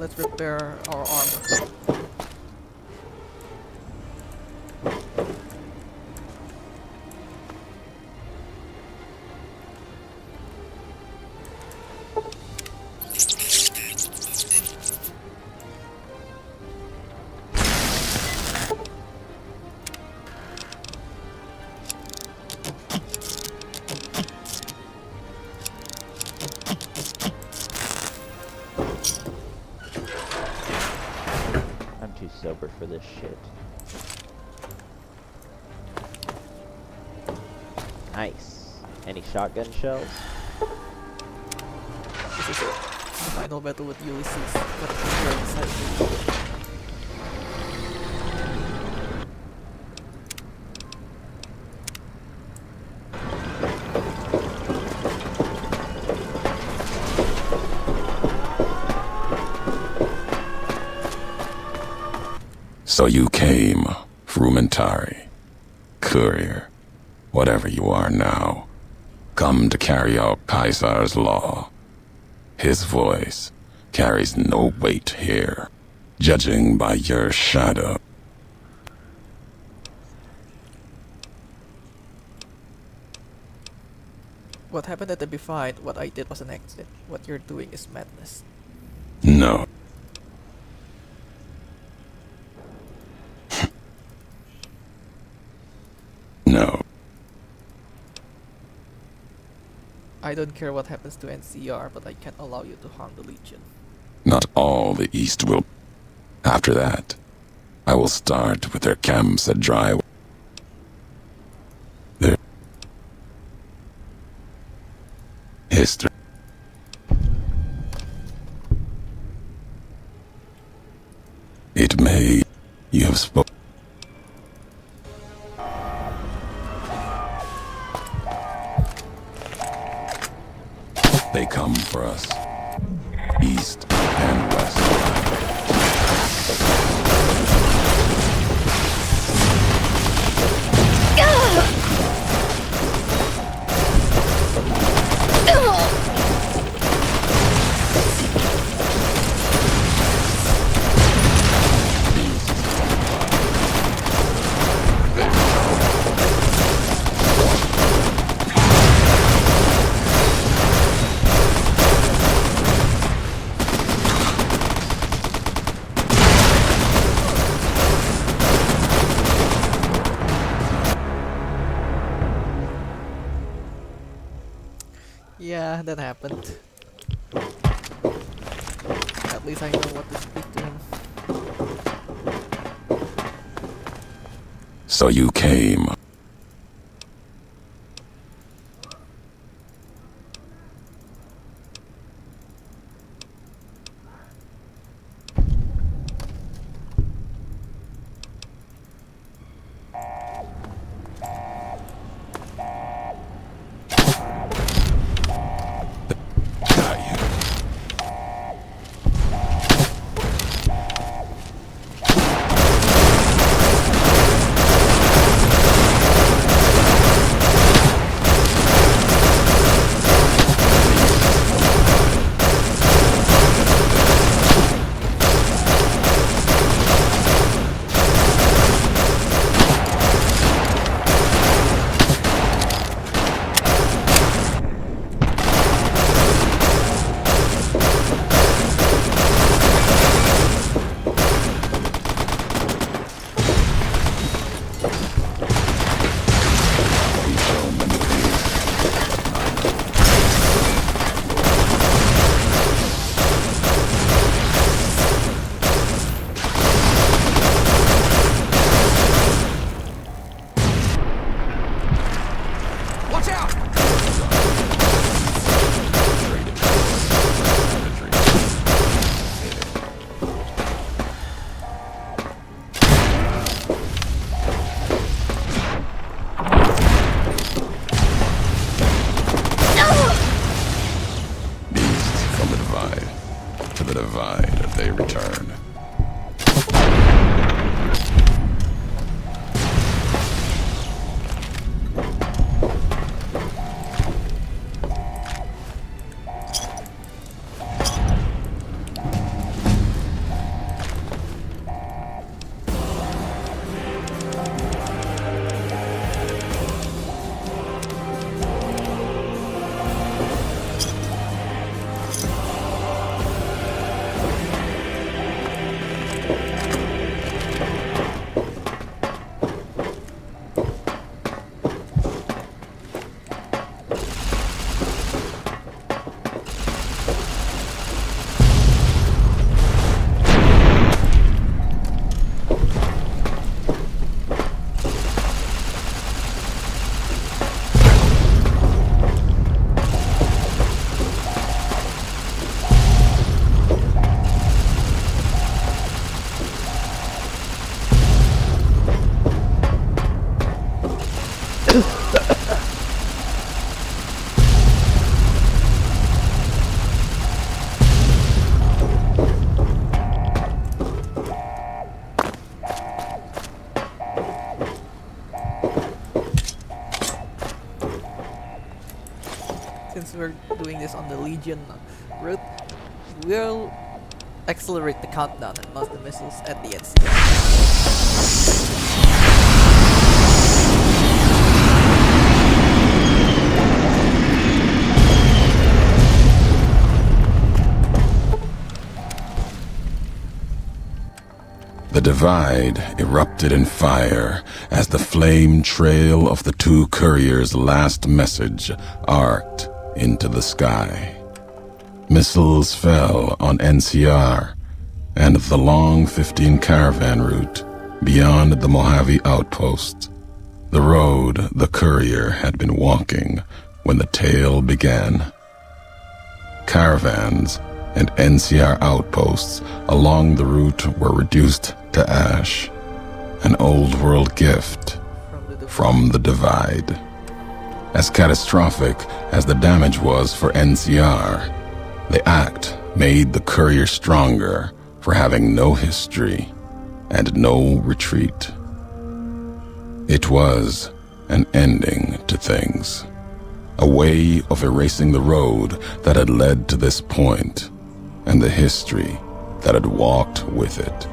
let's repair our armor. I'm too sober for this shit. Nice. Any shotgun shells? This is it. The final battle with Ulysses. What we're excited to do. So you came, Frumentari, courier, whatever you are now, come to carry out Caesar's law. His voice carries no weight here, judging by your shadow. What happened at the Defied, what I did was an accident. What you're doing is madness. No. No. I don't care what happens to NCR, but I can't allow you to harm the Legion. Not all the East will. After that, I will start with their camps at Dry. Their history. It may. You have spoken. They come for us, east and west. Yeah, that happened. At least I know what to speak to him. So you came. since we're doing this on the Legion route, we'll accelerate the countdown and launch the missiles at the NCR. The divide erupted in fire as the flame trail of the two couriers' last message arced into the sky. Missiles fell on NCR and the long 15 caravan route beyond the Mojave outpost, the road the courier had been walking when the tale began. Caravans and NCR outposts along the route were reduced to ash, an old-world gift from the divide. As catastrophic as the damage was for NCR, the act made the courier stronger for having no history and no retreat. It was an ending to things, a way of erasing the road that had led to this point and the history that had walked with it.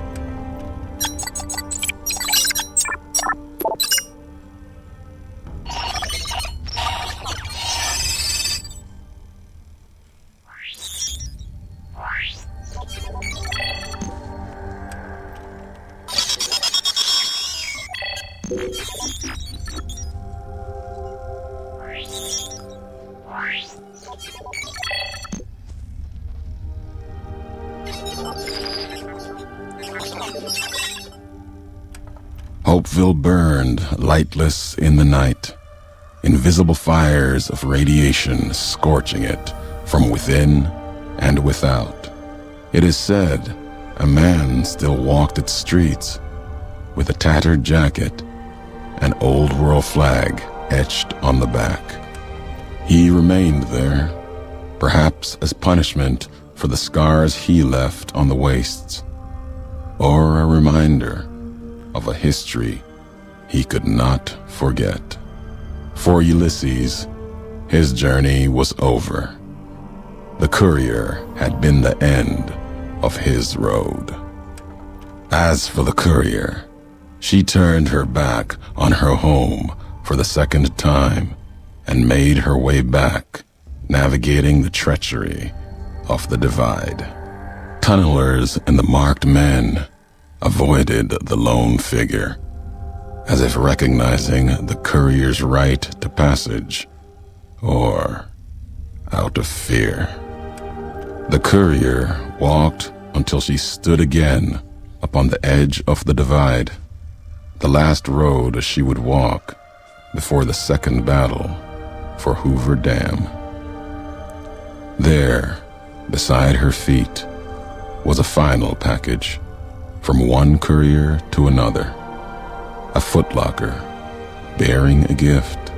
Hopeville burned lightless in the night, invisible fires of radiation scorching it from within and without. It is said a man still walked its streets with a tattered jacket, an old world flag etched on the back. He remained there, perhaps as punishment for the scars he left on the wastes, or a reminder of a history he could not forget. For Ulysses, his journey was over. The courier had been the end of his road. As for the courier, she turned her back on her home for the second time and made her way back, navigating the treachery of the divide. Tunnelers and the marked men avoided the lone figure, as if recognizing the courier's right to passage, or out of fear. The courier walked until she stood again upon the edge of the divide, the last road she would walk before the second battle for Hoover Dam. There, beside her feet, was a final package from one courier to another, a footlocker bearing a gift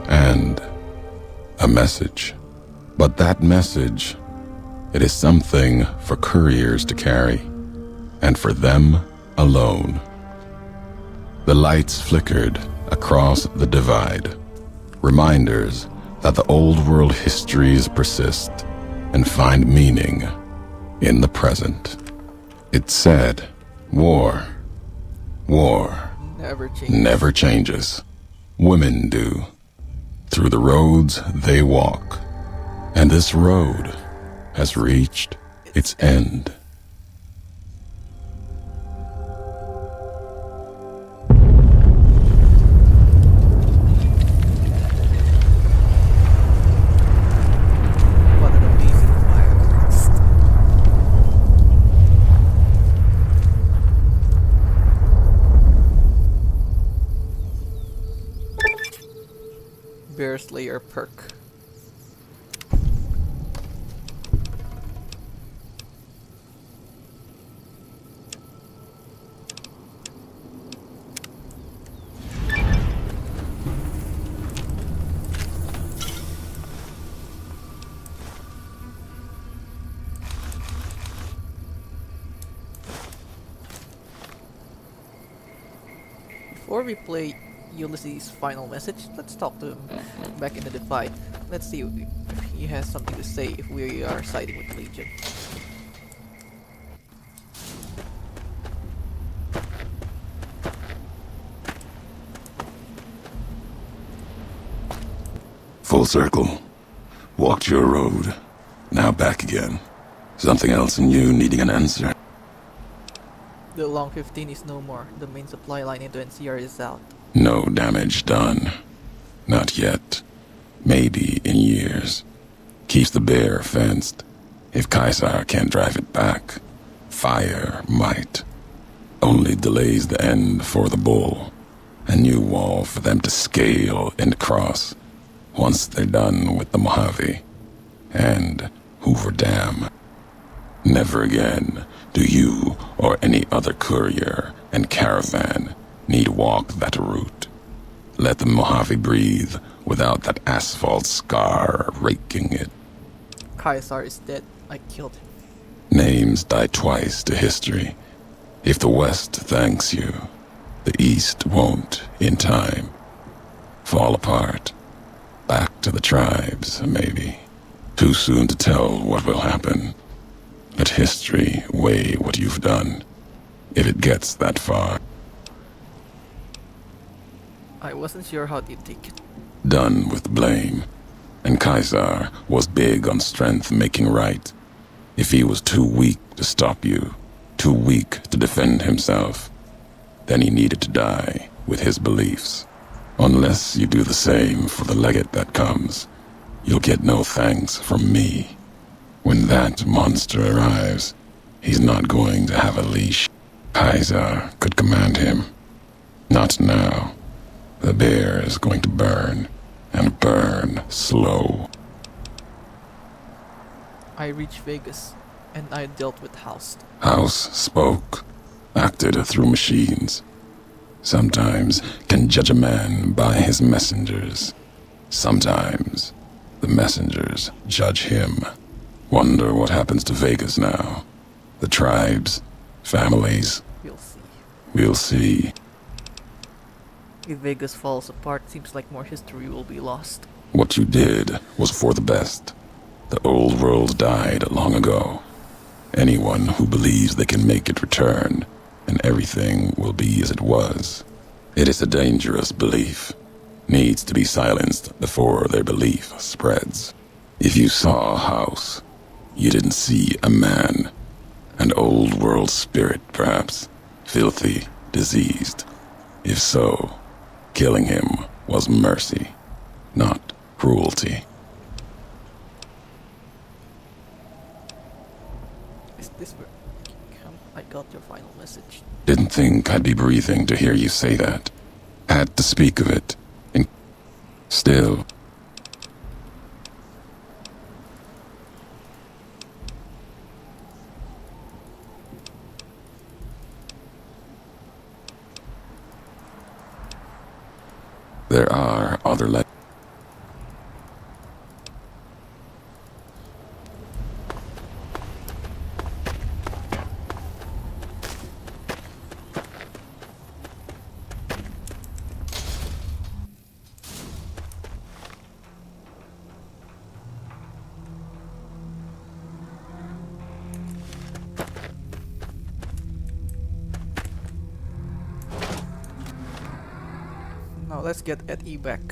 and a message. But that message, it is something for couriers to carry, and for them alone. The lights flickered across the divide, reminders that the old world histories persist and find meaning in the present. It said, war never changes. Women do, through the roads they walk. And this road has reached its end. Bear Slayer perk. Before we play Ulysses' final message. Let's talk to him back in the Divide. Let's see if he has something to say if we are siding with Legion. Full circle. Walked your road. Now back again. Something else in you needing an answer. The Long 15 is no more. The main supply line into NCR is out. No damage done. Not yet. Maybe in years. Keeps the bear fenced. If Caesar can't drive it back, fire might. Only delays the end for the bull. A new wall for them to scale and cross. Once they're done with the Mojave. And Hoover Dam. Never again do you or any other courier and caravan need walk that route. Let the Mojave breathe without that asphalt scar raking it. Caesar is dead. I killed him. Names die twice to history. If the West thanks you, the East won't in time. Fall apart. Back to the tribes, maybe. Too soon to tell what will happen. Let history weigh what you've done, if it gets that far. I wasn't sure how you take it. Done with blame. And Caesar was big on strength making right. If he was too weak to stop you, too weak to defend himself, then he needed to die with his beliefs. Unless you do the same for the legate that comes, you'll get no thanks from me. When that monster arrives, he's not going to have a leash. Caesar could command him. Not now. The bear is going to burn, and burn slow. I reached Vegas, and I dealt with House. House spoke, acted through machines. Sometimes can judge a man by his messengers. Sometimes the messengers judge him. Wonder what happens to Vegas now. The tribes, families. We'll see. We'll see. If Vegas falls apart, seems like more history will be lost. What you did was for the best. The old world died long ago. Anyone who believes they can make it return, and everything will be as it was. It is a dangerous belief. Needs to be silenced before their belief spreads. If you saw a house, you didn't see a man. An old world spirit, perhaps. Filthy, diseased. If so, killing him was mercy, not cruelty. Is this where I got your final message? Didn't think I'd be breathing to hear you say that. Had to speak of it. And still. There are other Now let's get Eddie back,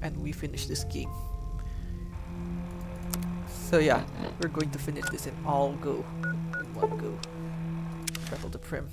and we finish this game. So yeah, we're going to finish this in one go. Travel to Prim.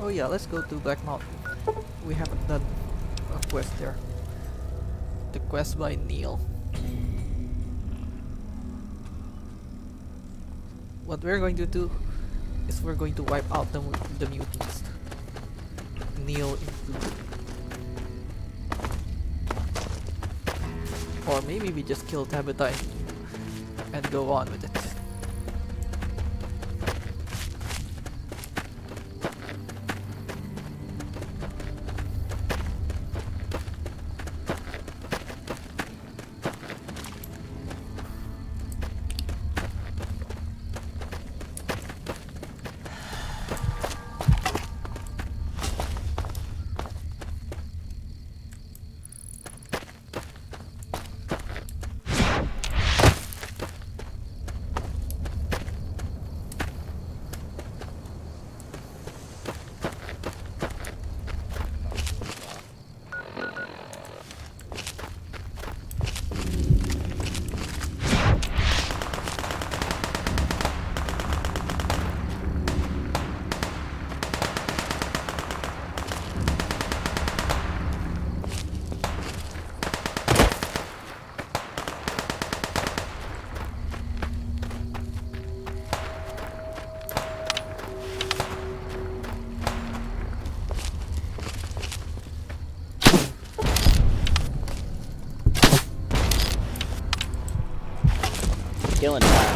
Oh yeah, let's go to Black Mountain. We haven't done a quest there. The quest by Neil. What we're going to do is we're going to wipe out the mutants. Neil included. Or maybe we just kill Tabitha and go on with it. Killing time.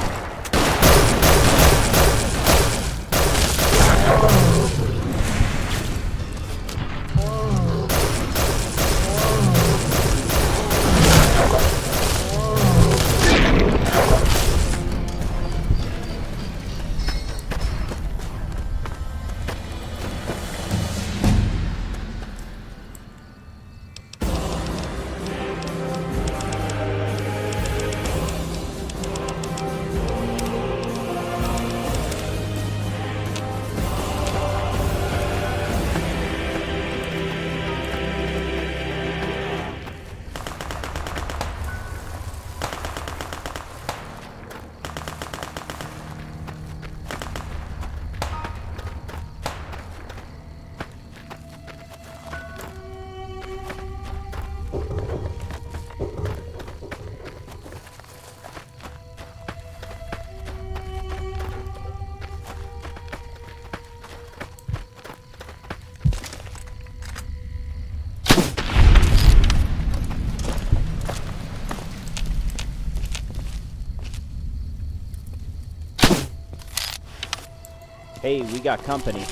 Hey, we got company.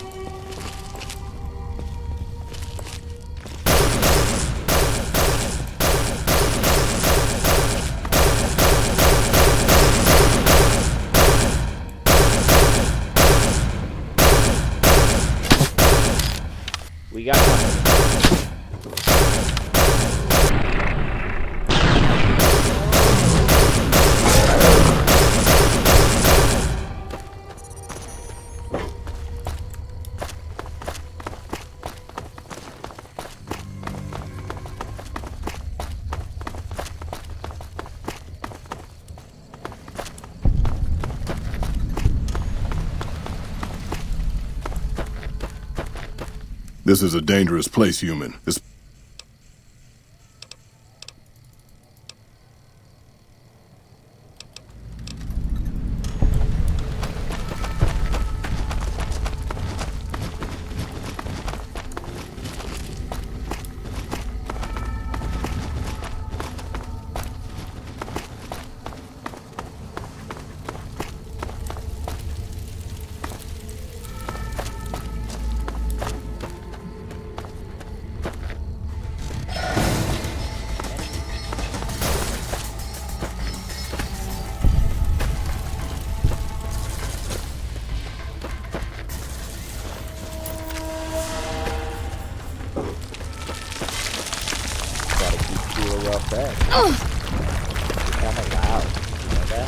We got company. This is a dangerous place, human. This well fed. Kind of loud. You know that?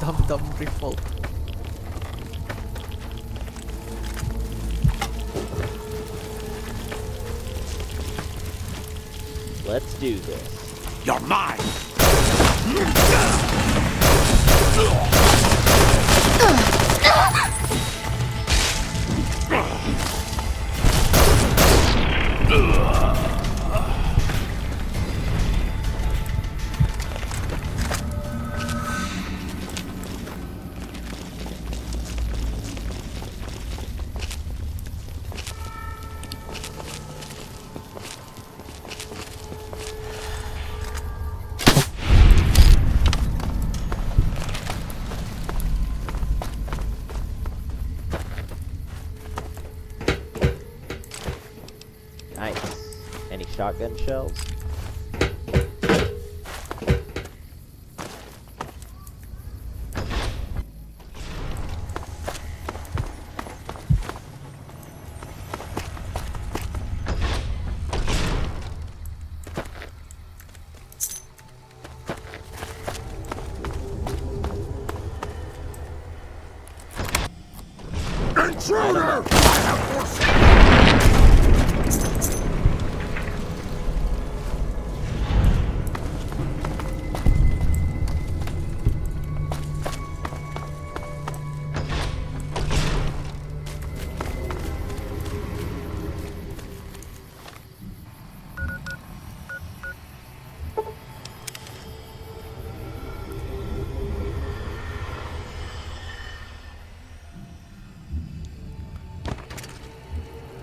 Dum-dum default. Let's do this. You're mine! Nice. Any shotgun shells? Intruder!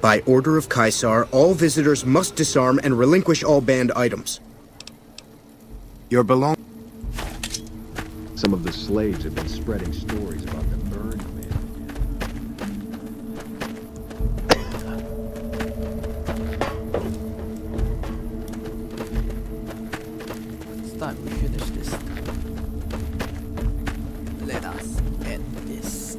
By order of Caesar, all visitors must disarm and relinquish all banned items. Your belongings. Some of the slaves have been spreading stories about the burned man. It's time we finish this. Let us end this.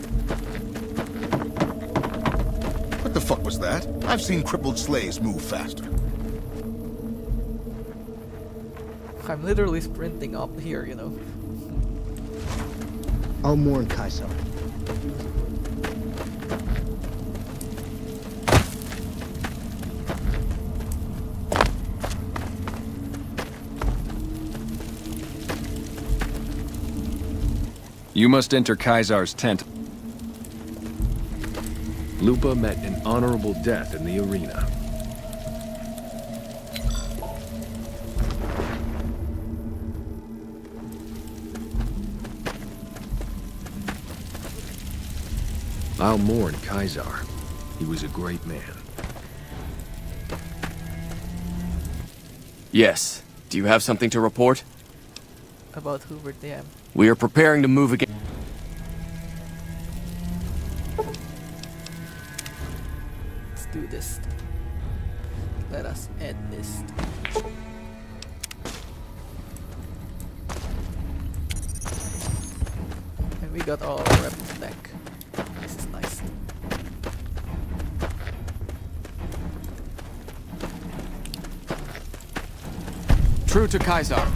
What the fuck was that? I've seen crippled slaves move faster. I'm literally sprinting up here, you know. I'll mourn Caesar. You must enter Caesar's tent. Lupa met an honorable death in the arena. I'll mourn Caesar. He was a great man. Yes. Do you have something to report? About Hoover Dam. We are preparing to move again. Let's do this. Let us end this. And we got all our weapons back. This is nice. True to Caesar.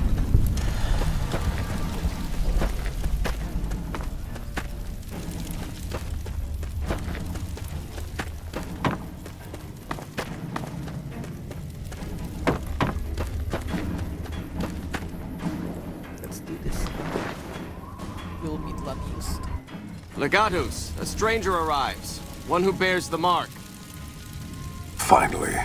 Let's do this. We'll meet Lamius. Legatus, a stranger arrives. One who bears the mark. Finally,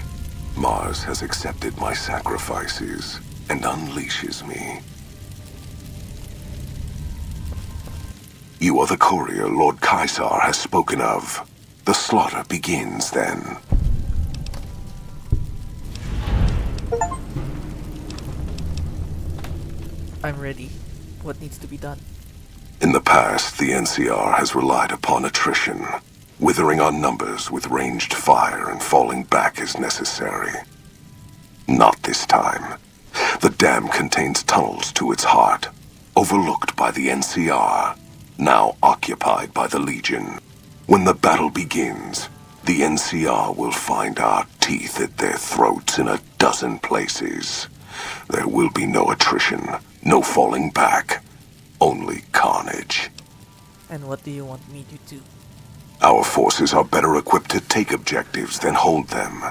Mars has accepted my sacrifices and unleashes me. You are the courier Lord Caesar has spoken of. The slaughter begins then. I'm ready. What needs to be done? In the past, the NCR has relied upon attrition, withering our numbers with ranged fire and falling back as necessary. Not this time. The dam contains tunnels to its heart, overlooked by the NCR, now occupied by the Legion. When the battle begins, the NCR will find our teeth at their throats in a dozen places. There will be no attrition, no falling back, only carnage. And what do you want me to do? Our forces are better equipped to take objectives than hold them.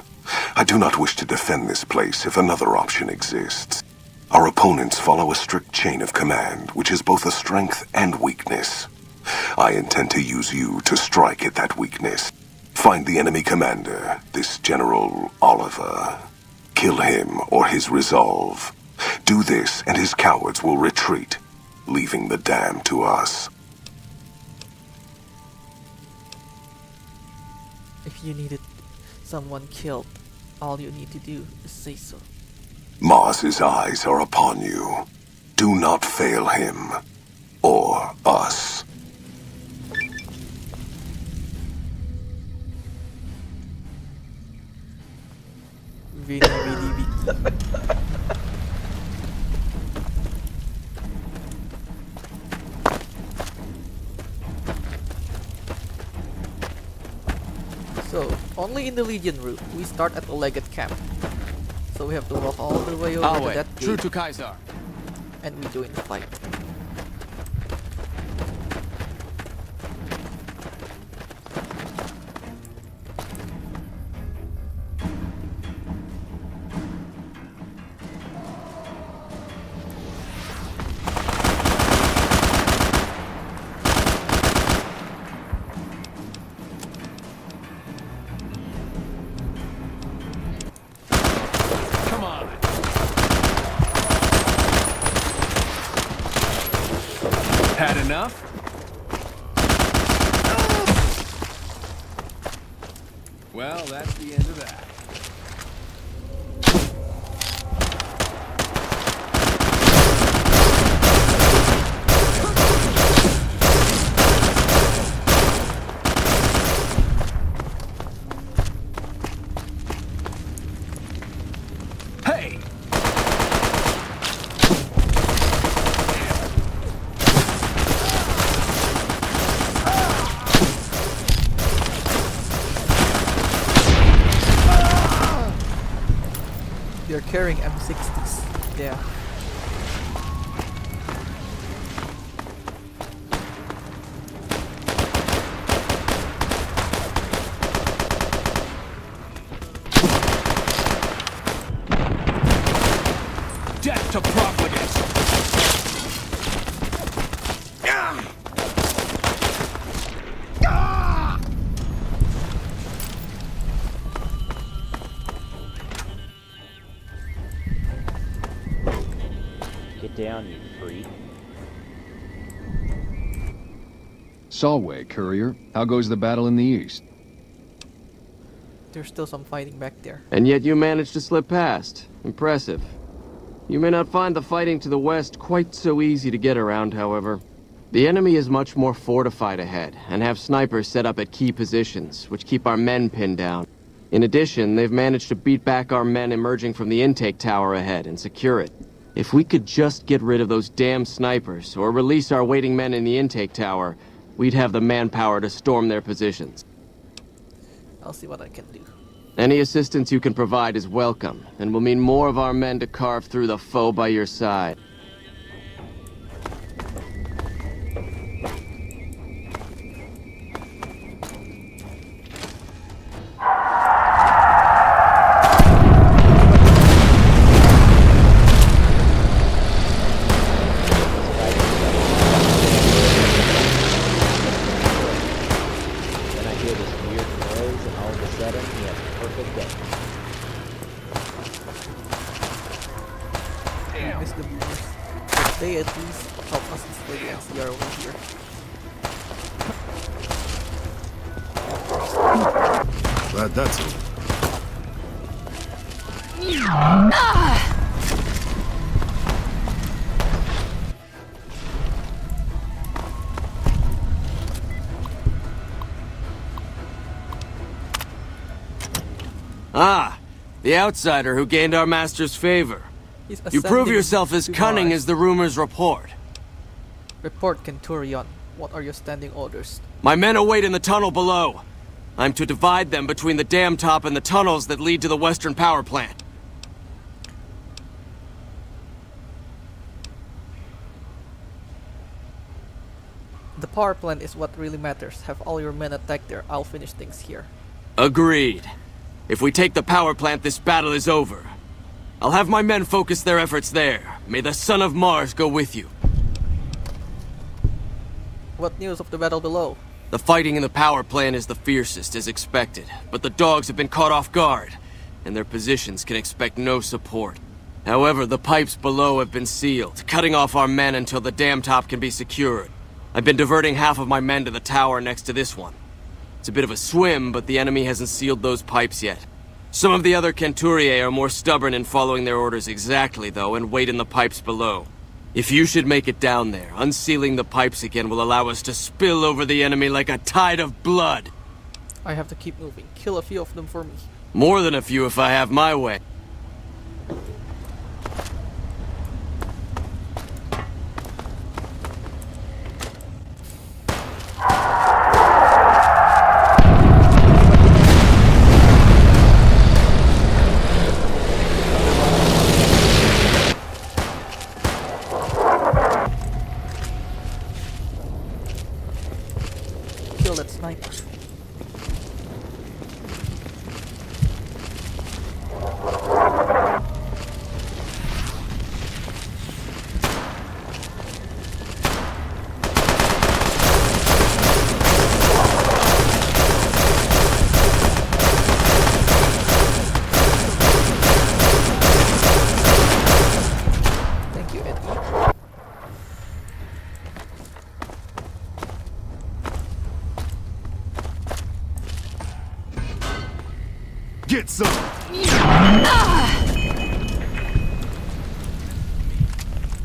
I do not wish to defend this place if another option exists. Our opponents follow a strict chain of command, which is both a strength and weakness. I intend to use you to strike at that weakness. Find the enemy commander, this General Oliver. Kill him or his resolve. Do this and his cowards will retreat, leaving the dam to us. If you needed someone killed, all you need to do is say so. Mars's eyes are upon you. Do not fail him. Or us. Really, really weak. So, only in the Legion route, we start at the Legate camp. So we have to walk all the way over to that True gate, to Kaiser. and we join the fight. Come on. Had enough? Well, that's the end of that. Hey! They're carrying M60s. Yeah. Death to profligates! Get down, you freak. Solway, courier. How goes the battle in the east? There's still some fighting back there. And yet you managed to slip past. Impressive. You may not find the fighting to the west quite so easy to get around, however. The enemy is much more fortified ahead, and have snipers set up at key positions, which keep our men pinned down. In addition, they've managed to beat back our men emerging from the intake tower ahead and secure it. If we could just get rid of those damn snipers, or release our waiting men in the intake tower, we'd have the manpower to storm their positions. I'll see what I can do. Any assistance you can provide is welcome, and will mean more of our men to carve through the foe by your side. Then I hear this weird noise, and all of a sudden, he has a perfect day. I miss the boomers. But they at least help us display the NCR over here. Glad that's over. Ah, the outsider who gained our master's favor. He's You prove ascending yourself as to cunning Mars. as the rumors report. Report, Kenturion. What are your standing orders? My men await in the tunnel below. I'm to divide them between the dam top and the tunnels that lead to the western power plant. The power plant is what really matters. Have all your men attack there. I'll finish things here. Agreed. If we take the power plant, this battle is over. I'll have my men focus their efforts there. May the Son of Mars go with you. What news of the battle below? The fighting in the power plant is the fiercest, as expected, but the dogs have been caught off guard, and their positions can expect no support. However, the pipes below have been sealed, cutting off our men until the dam top can be secured. I've been diverting half of my men to the tower next to this one. It's a bit of a swim, but the enemy hasn't sealed those pipes yet. Some of the other Centuriae are more stubborn in following their orders exactly, though, and wait in the pipes below. If you should make it down there, unsealing the pipes again will allow us to spill over the enemy like a tide of blood. I have to keep moving. Kill a few of them for me. More than a few if I have my way. Kill that sniper. Thank you, Eddie. Get some!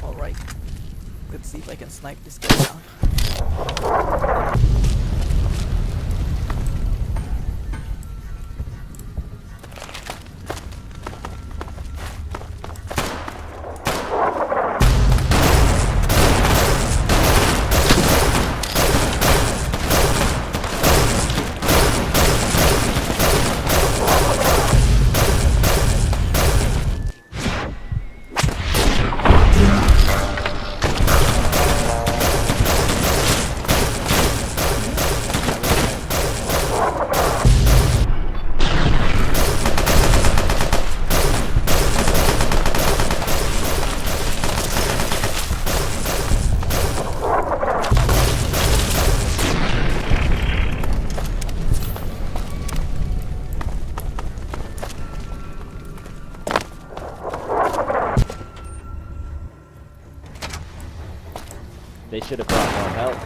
Alright. Let's see if I can snipe this guy down. They should have brought more help.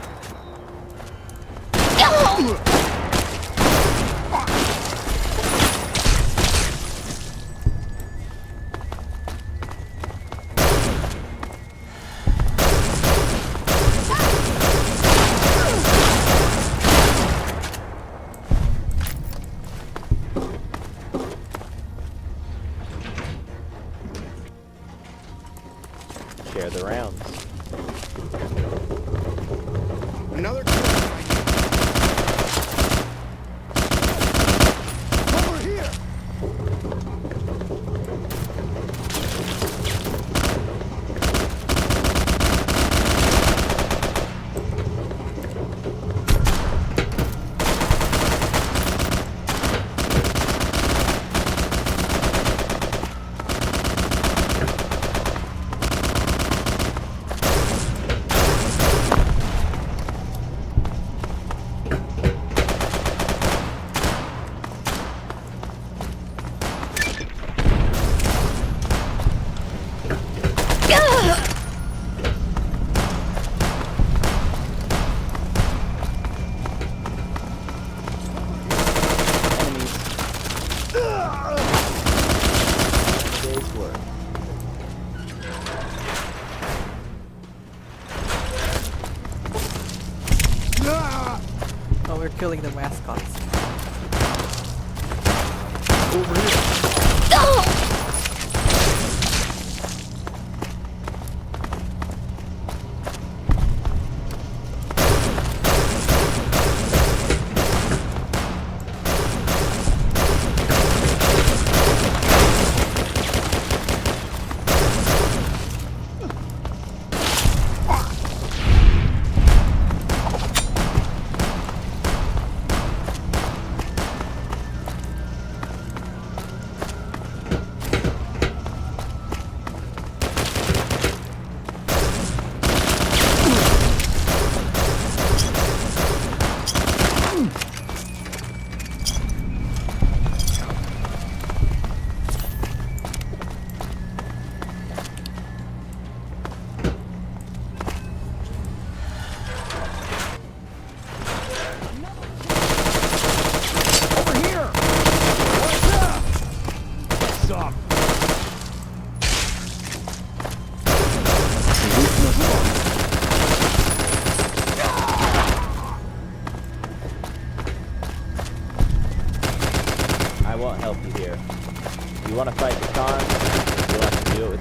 Share the rounds. Another over here. Oh, we're killing the mascots. Over here.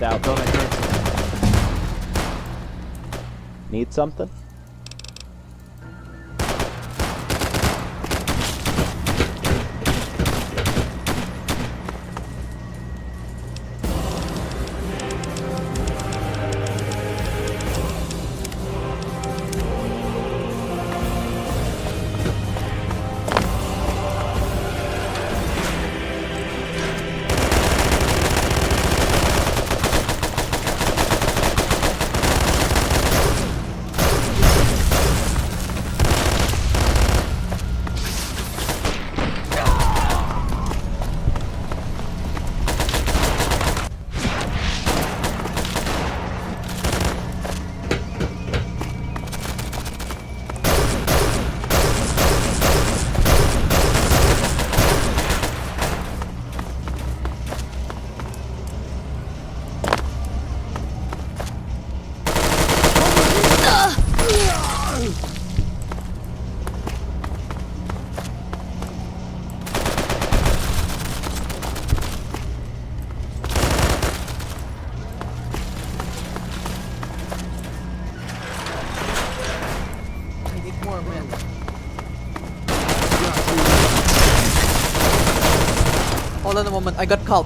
out. Thought I heard something. Need something? Hold on a moment, I got called.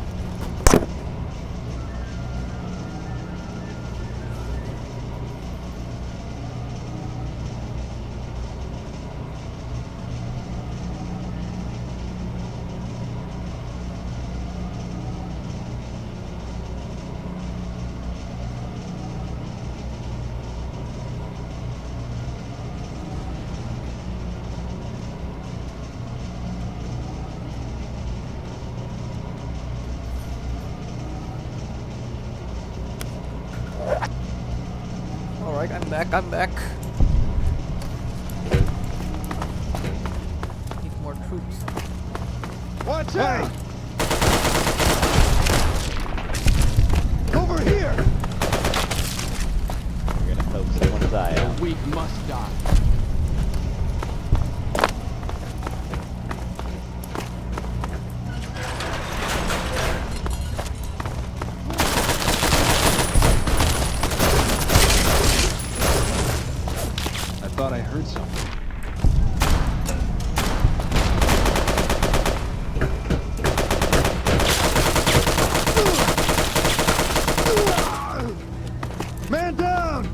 Alright, I'm back. Need more troops. Watch out! Over here! We're gonna poke someone's eye out. The weak must die. I thought I heard something. Man down!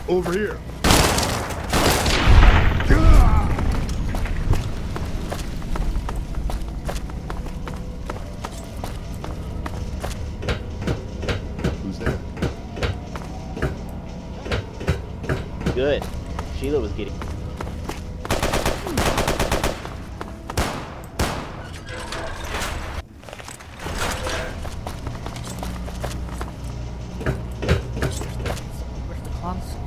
Over here. Who's there? Good. Sheila was getting... Where's the console?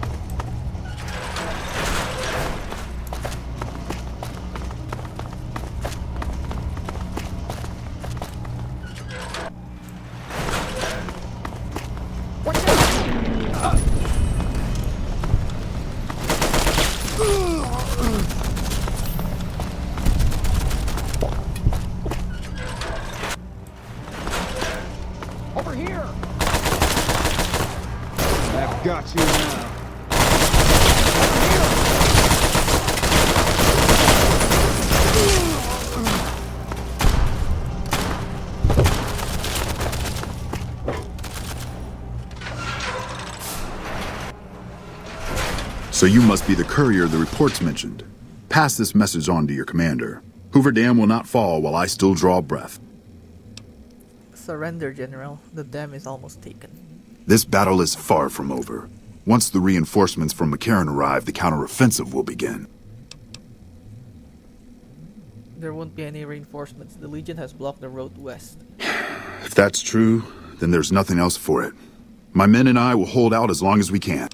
So you must be the courier the reports mentioned. Pass this message on to your commander. Hoover Dam will not fall while I still draw breath. Surrender, General. The dam is almost taken. This battle is far from over. Once the reinforcements from McCarran arrive, the counteroffensive will begin. There won't be any reinforcements. The Legion has blocked the road west. If that's true, then there's nothing else for it. My men and I will hold out as long as we can.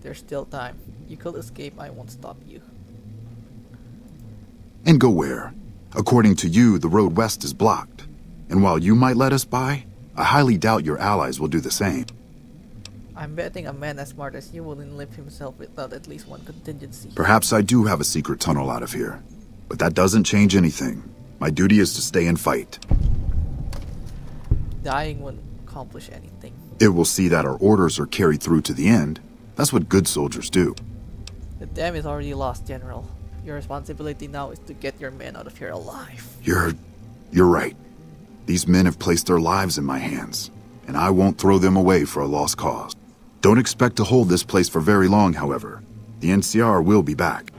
There's still time. You could escape, I won't stop you. And go where? According to you, the road west is blocked. And while you might let us by, I highly doubt your allies will do the same. I'm betting a man as smart as you wouldn't live himself without at least one contingency. Perhaps I do have a secret tunnel out of here. But that doesn't change anything. My duty is to stay and fight. Dying won't accomplish anything. It will see that our orders are carried through to the end. That's what good soldiers do. The dam is already lost, General. Your responsibility now is to get your men out of here alive. You're right. These men have placed their lives in my hands, and I won't throw them away for a lost cause. Don't expect to hold this place for very long, however. The NCR will be back.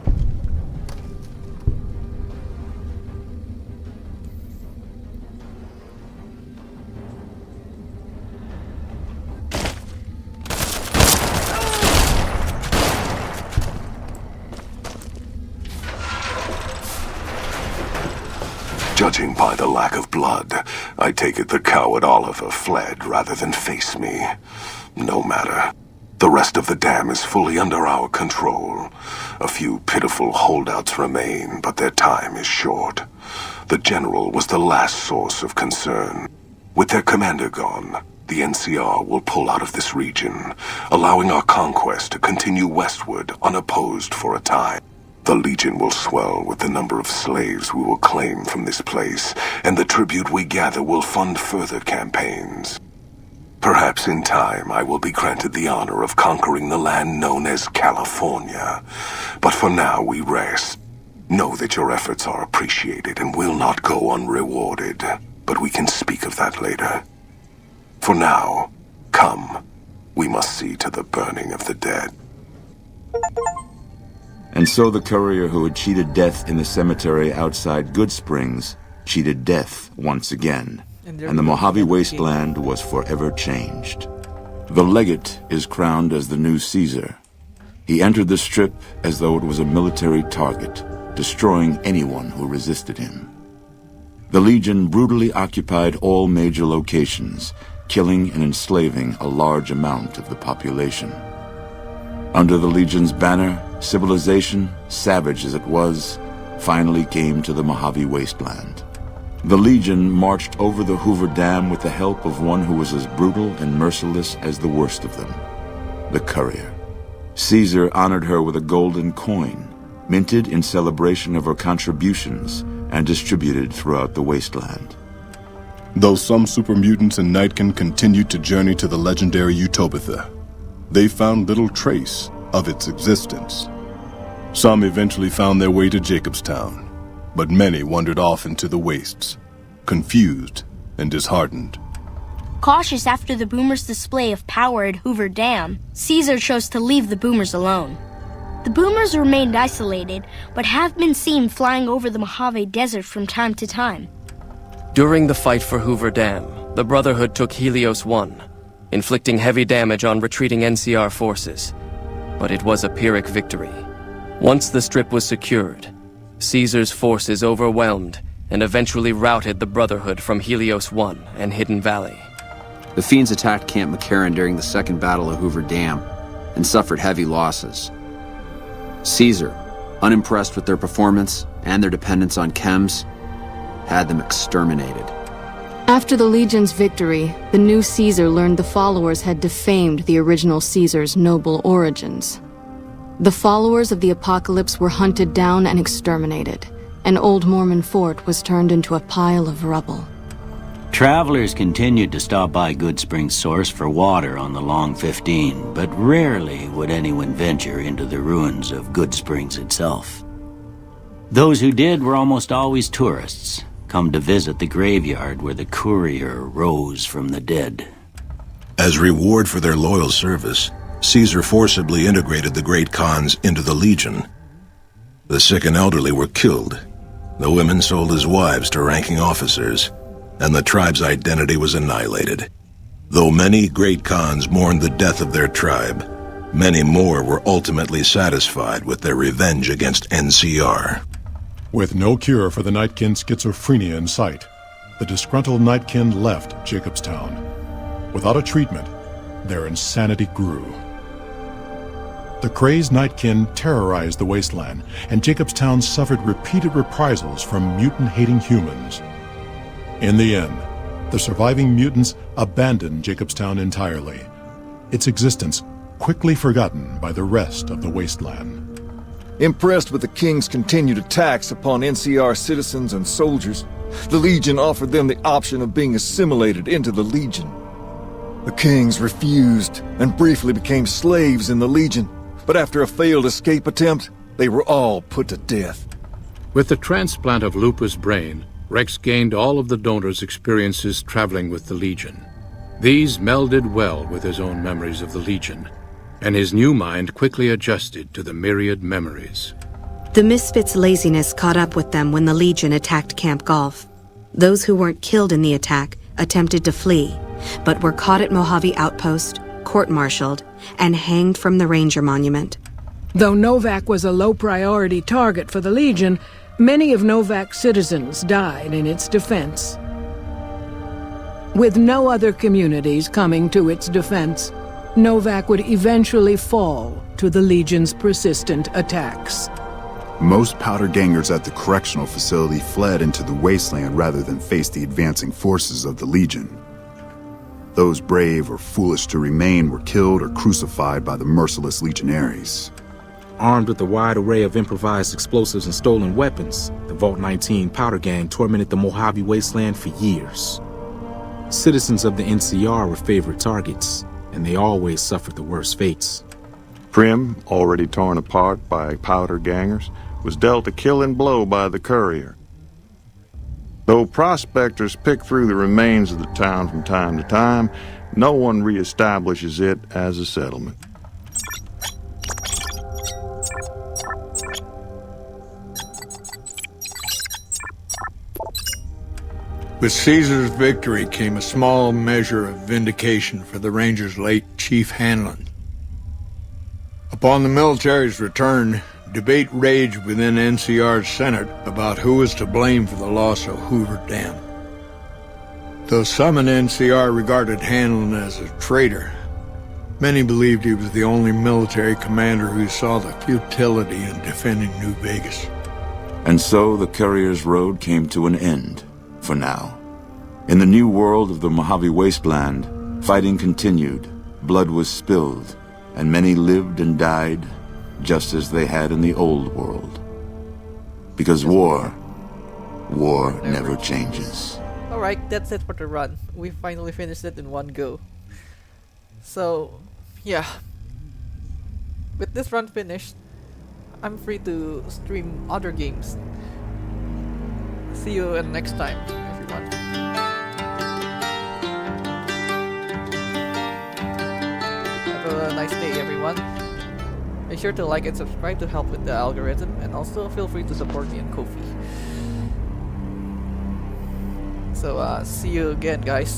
Judging by the lack of blood, I take it the coward Oliver fled rather than face me. No matter. The rest of the dam is fully under our control. A few pitiful holdouts remain, but their time is short. The General was the last source of concern. With their commander gone, the NCR will pull out of this region, allowing our conquest to continue westward unopposed for a time. The Legion will swell with the number of slaves we will claim from this place, and the tribute we gather will fund further campaigns. Perhaps in time I will be granted the honor of conquering the land known as California. But for now we rest. Know that your efforts are appreciated and will not go unrewarded, but we can speak of that later. For now, come. We must see to the burning of the dead. And so the courier who had cheated death in the cemetery outside Good Springs cheated death once again, and the Mojave Wasteland was forever changed. The legate is crowned as the new Caesar. He entered the Strip as though it was a military target, destroying anyone who resisted him. The Legion brutally occupied all major locations, killing and enslaving a large amount of the population. Under the Legion's banner, civilization, savage as it was, finally came to the Mojave Wasteland. The Legion marched over the Hoover Dam with the help of one who was as brutal and merciless as the worst of them, the courier. Caesar honored her with a golden coin, minted in celebration of her contributions and distributed throughout the wasteland. Though some super mutants in Nightkin continued to journey to the legendary Utopia, they found little trace of its existence. Some eventually found their way to Jacobstown, but many wandered off into the wastes, confused and disheartened. Cautious after the Boomers' display of power at Hoover Dam, Caesar chose to leave the Boomers alone. The Boomers remained isolated, but have been seen flying over the Mojave Desert from time to time. During the fight for Hoover Dam, the Brotherhood took Helios 1, inflicting heavy damage on retreating NCR forces. But it was a Pyrrhic victory. Once the Strip was secured, Caesar's forces overwhelmed and eventually routed the Brotherhood from Helios 1 and Hidden Valley. The Fiends attacked Camp McCarran during the Second Battle of Hoover Dam and suffered heavy losses. Caesar, unimpressed with their performance and their dependence on chems, had them exterminated. After the Legion's victory, the new Caesar learned the followers had defamed the original Caesar's noble origins. The followers of the Apocalypse were hunted down and exterminated, and Old Mormon Fort was turned into a pile of rubble. Travelers continued to stop by Good Springs Source for water on the Long 15, but rarely would anyone venture into the ruins of Good Springs itself. Those who did were almost always tourists, come to visit the graveyard where the courier rose from the dead. As reward for their loyal service, Caesar forcibly integrated the great Khans into the Legion. The sick and elderly were killed. The women sold as wives to ranking officers, and the tribe's identity was annihilated. Though many great Khans mourned the death of their tribe, many more were ultimately satisfied with their revenge against NCR. With no cure for the Nightkin's schizophrenia in sight, the disgruntled Nightkin left Jacobstown. Without a treatment, their insanity grew. The crazed Nightkin terrorized the wasteland, and Jacobstown suffered repeated reprisals from mutant-hating humans. In the end, the surviving mutants abandoned Jacobstown entirely, its existence quickly forgotten by the rest of the wasteland. Impressed with the King's continued attacks upon NCR citizens and soldiers, the Legion offered them the option of being assimilated into the Legion. The Kings refused and briefly became slaves in the Legion, but after a failed escape attempt, they were all put to death. With the transplant of Lupa's brain, Rex gained all of the donor's experiences traveling with the Legion. These melded well with his own memories of the Legion, and his new mind quickly adjusted to the myriad memories. The Misfits' laziness caught up with them when the Legion attacked Camp Golf. Those who weren't killed in the attack attempted to flee, but were caught at Mojave Outpost, court-martialed, and hanged from the Ranger Monument. Though Novak was a low-priority target for the Legion, many of Novak's citizens died in its defense. With no other communities coming to its defense, Novak would eventually fall to the Legion's persistent attacks. Most powder gangers at the correctional facility fled into the wasteland rather than face the advancing forces of the Legion. Those brave or foolish to remain were killed or crucified by the merciless legionaries. Armed with a wide array of improvised explosives and stolen weapons, the Vault 19 powder gang tormented the Mojave wasteland for years. Citizens of the NCR were favorite targets, and they always suffered the worst fates. Prim, already torn apart by powder gangers, was dealt a killing blow by the courier. Though prospectors pick through the remains of the town from time to time, no one reestablishes it as a settlement. With Caesar's victory came a small measure of vindication for the Rangers' late Chief Hanlon. Upon the military's return, debate raged within NCR's Senate about who was to blame for the loss of Hoover Dam. Though some in NCR regarded Hanlon as a traitor, many believed he was the only military commander who saw the futility in defending New Vegas. And so the Courier's Road came to an end, for now. In the new world of the Mojave Wasteland, fighting continued, blood was spilled, and many lived and died just as they had in the old world. Because war never changes. Alright, that's it for the run. We finally finished it in one go. So, yeah. With this run finished, I'm free to stream other games. See you in next time, everyone. Have a nice day, everyone. Make sure to like and subscribe to help with the algorithm, and also feel free to support me on Ko-fi. So, see you again, guys.